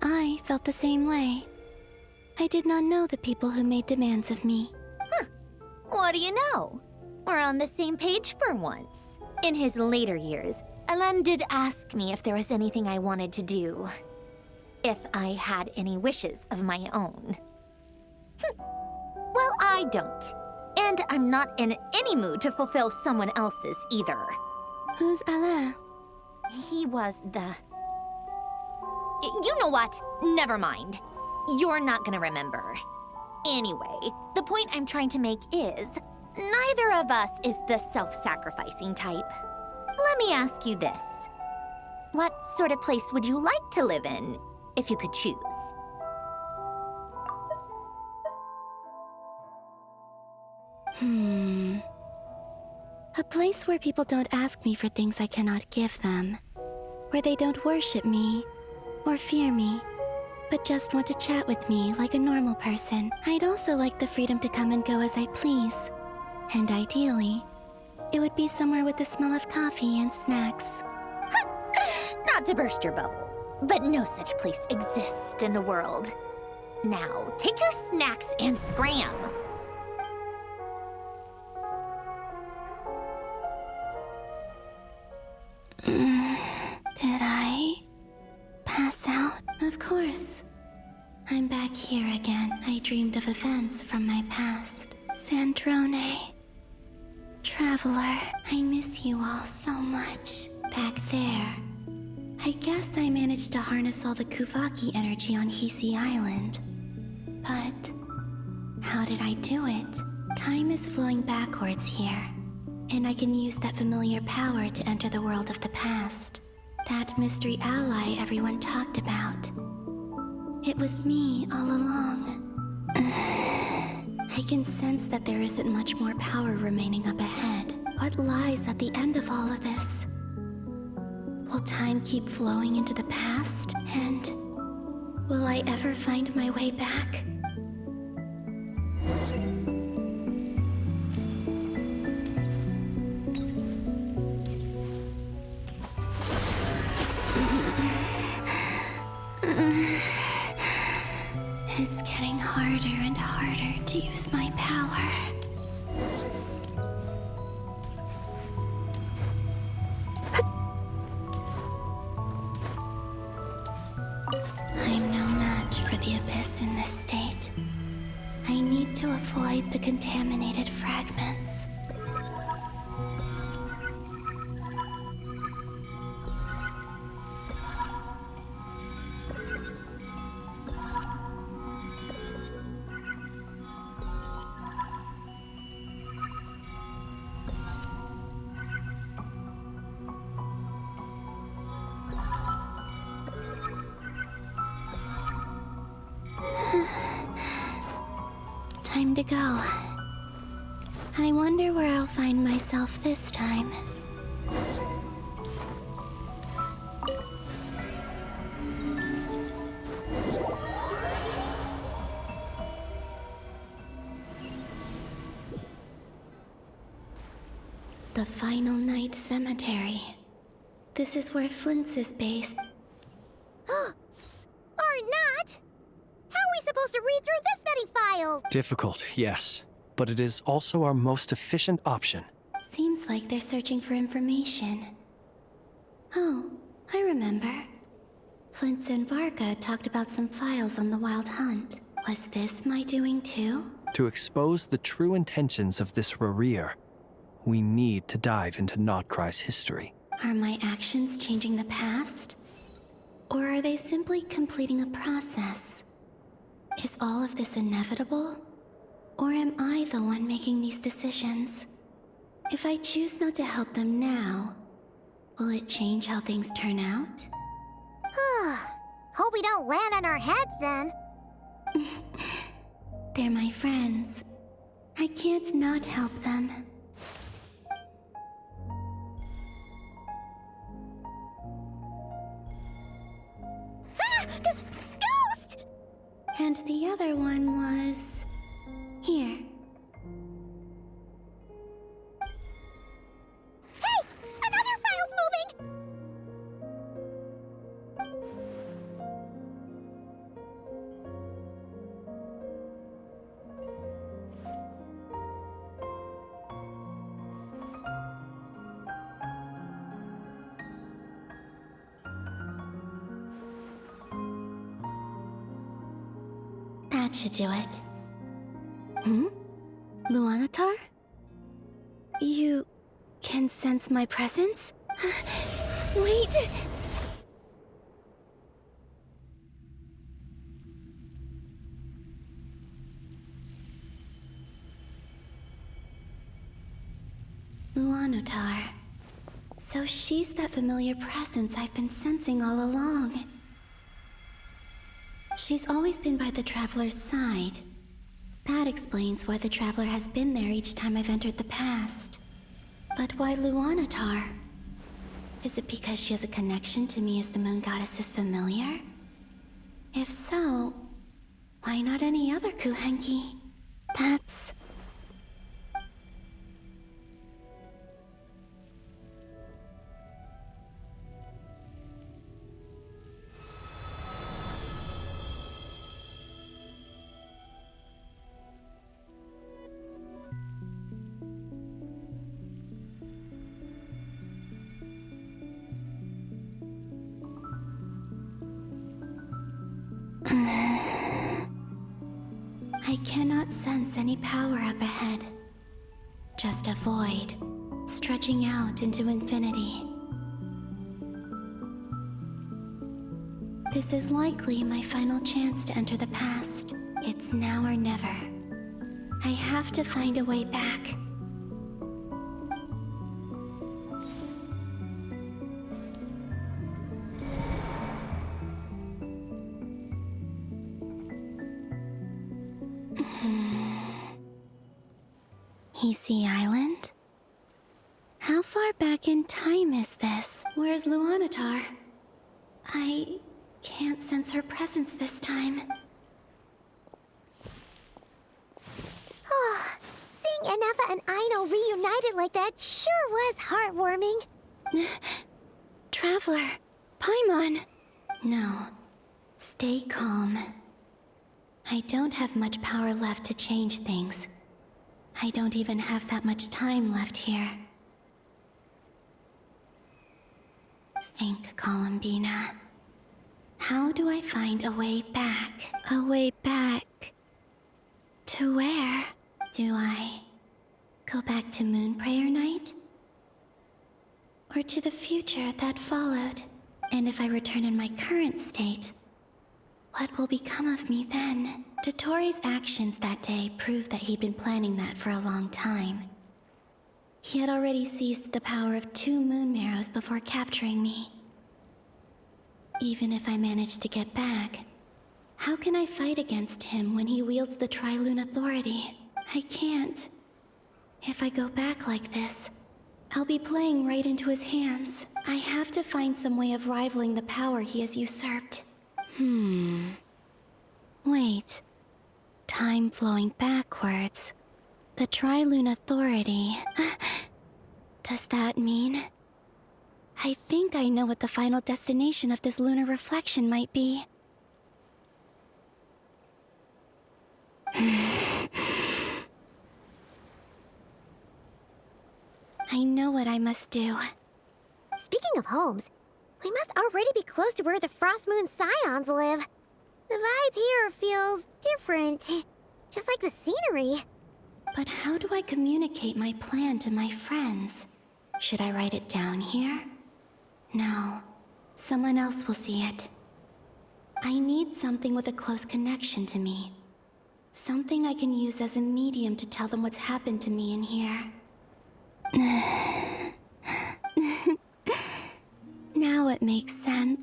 I felt the same way. I did not know the people who made demands of me. What do you know? We're on the same page for once. In his later years, Alan did ask me if there was anything I wanted to do. If I had any wishes of my own. Well, I don't. And I'm not in any mood to fulfill someone else's either. Who's Alain? He was the... You know what? Never mind. You're not gonna remember. Anyway, the point I'm trying to make is, neither of us is the self-sacrificing type. Let me ask you this. What sort of place would you like to live in, if you could choose? A place where people don't ask me for things I cannot give them. Where they don't worship me, or fear me, but just want to chat with me like a normal person. I'd also like the freedom to come and go as I please. And ideally, it would be somewhere with the smell of coffee and snacks. Not to burst your bubble, but no such place exists in the world. Now, take your snacks and scram. Did I pass out? Of course. I'm back here again. I dreamed of events from my past. Sandrone. Traveler, I miss you all so much. Back there. I guess I managed to harness all the Kuvaki energy on Hisi Island. But how did I do it? Time is flowing backwards here, and I can use that familiar power to enter the world of the past. That mystery ally everyone talked about. It was me all along. I can sense that there isn't much more power remaining up ahead. What lies at the end of all of this? Will time keep flowing into the past? And will I ever find my way back? It's getting harder and harder to use my power. I'm no match for the Abyss in this state. I need to avoid the contaminated fragments. Time to go. I wonder where I'll find myself this time. The Final Night Cemetery. This is where Flins is based. Or not! How are we supposed to read through this many files? Difficult, yes. But it is also our most efficient option. Seems like they're searching for information. Oh, I remember. Flint and Varga talked about some files on the Wild Hunt. Was this my doing too? To expose the true intentions of this Reeyn, we need to dive into Nodkrai's history. Are my actions changing the past? Or are they simply completing a process? Is all of this inevitable? Or am I the one making these decisions? If I choose not to help them now, will it change how things turn out? Hope we don't land on our heads then. They're my friends. I can't not help them. Ghost! And the other one was... here. Hey! Another file's that should do it. Luonnotar? You can sense my presence? Wait! Luonnotar. So she's that familiar presence I've been sensing all along. She's always been by the Traveler's side. That explains why the Traveler has been there each time I've entered the past. But why Luonnotar? Is it because she has a connection to me as the Moon Goddess's familiar? If so, why not any other Kuhenki? That's... I cannot sense any power up ahead. Just a void, stretching out into infinity. This is likely my final chance to enter the past. It's now or never. I have to find a way back. Easy Island? How far back in time is this? Where's Luonnotar? I can't sense her presence this time. Oh, seeing Ineffa and Aino reunited like that sure was heartwarming. Traveler, Paimon. No, stay calm. I don't have much power left to change things. I don't even have that much time left here. Think, Columbina. How do I find a way back? A way back... to where? Do I go back to Moonprayer Night? Or to the future that followed? And if I return in my current state, what will become of me then? Dottore's actions that day proved that he'd been planning that for a long time. He had already seized the power of 2 moon marrows before capturing me. Even if I managed to get back, how can I fight against him when he wields the Tri-Lune authority? I can't. If I go back like this, I'll be playing right into his hands. I have to find some way of rivaling the power he has usurped. Wait. Time flowing backwards. The Tri-Lune authority. Does that mean... I think I know what the final destination of this lunar reflection might be. I know what I must do. Speaking of homes, we must already be close to where the Frost Moon Scions live. The vibe here feels different, just like the scenery. But how do I communicate my plan to my friends? Should I write it down here? No, someone else will see it. I need something with a close connection to me. Something I can use as a medium to tell them what's happened to me in here. Now it makes sense.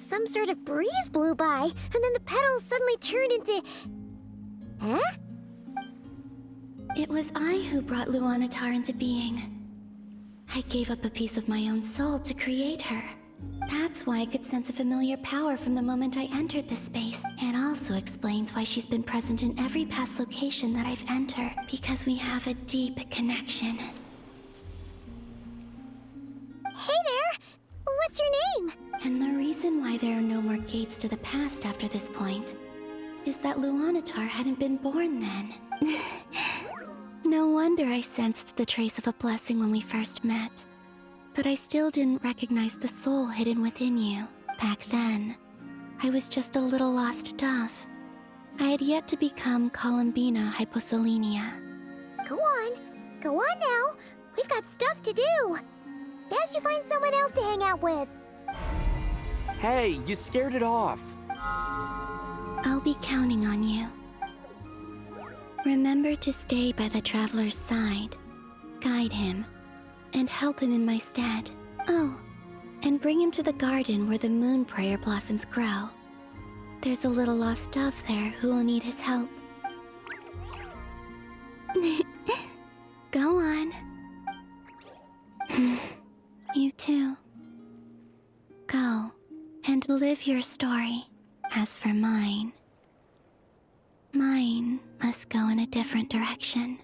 Some sort of breeze blew by, and then the petals suddenly turned into... Huh? It was I who brought Luonnotar into being. I gave up a piece of my own soul to create her. That's why I could sense a familiar power from the moment I entered this space. It also explains why she's been present in every past location that I've entered, because we have a deep connection. Hey there! What's your name? And the reason why there are no more gates to the past after this point is that Luonnotar hadn't been born then. No wonder I sensed the trace of a blessing when we first met. But I still didn't recognize the soul hidden within you. Back then, I was just a little lost dove. I had yet to become Columbina hyposelenia. Go on now. We've got stuff to do. Best you find someone else to hang out with. Hey, you scared it off. I'll be counting on you. Remember to stay by the traveler's side, guide him, and help him in my stead. Oh, and bring him to the garden where the moon prayer blossoms grow. There's a little lost dove there who will need his help. Go on. You too. Go and live your story. As for mine must go in a different direction.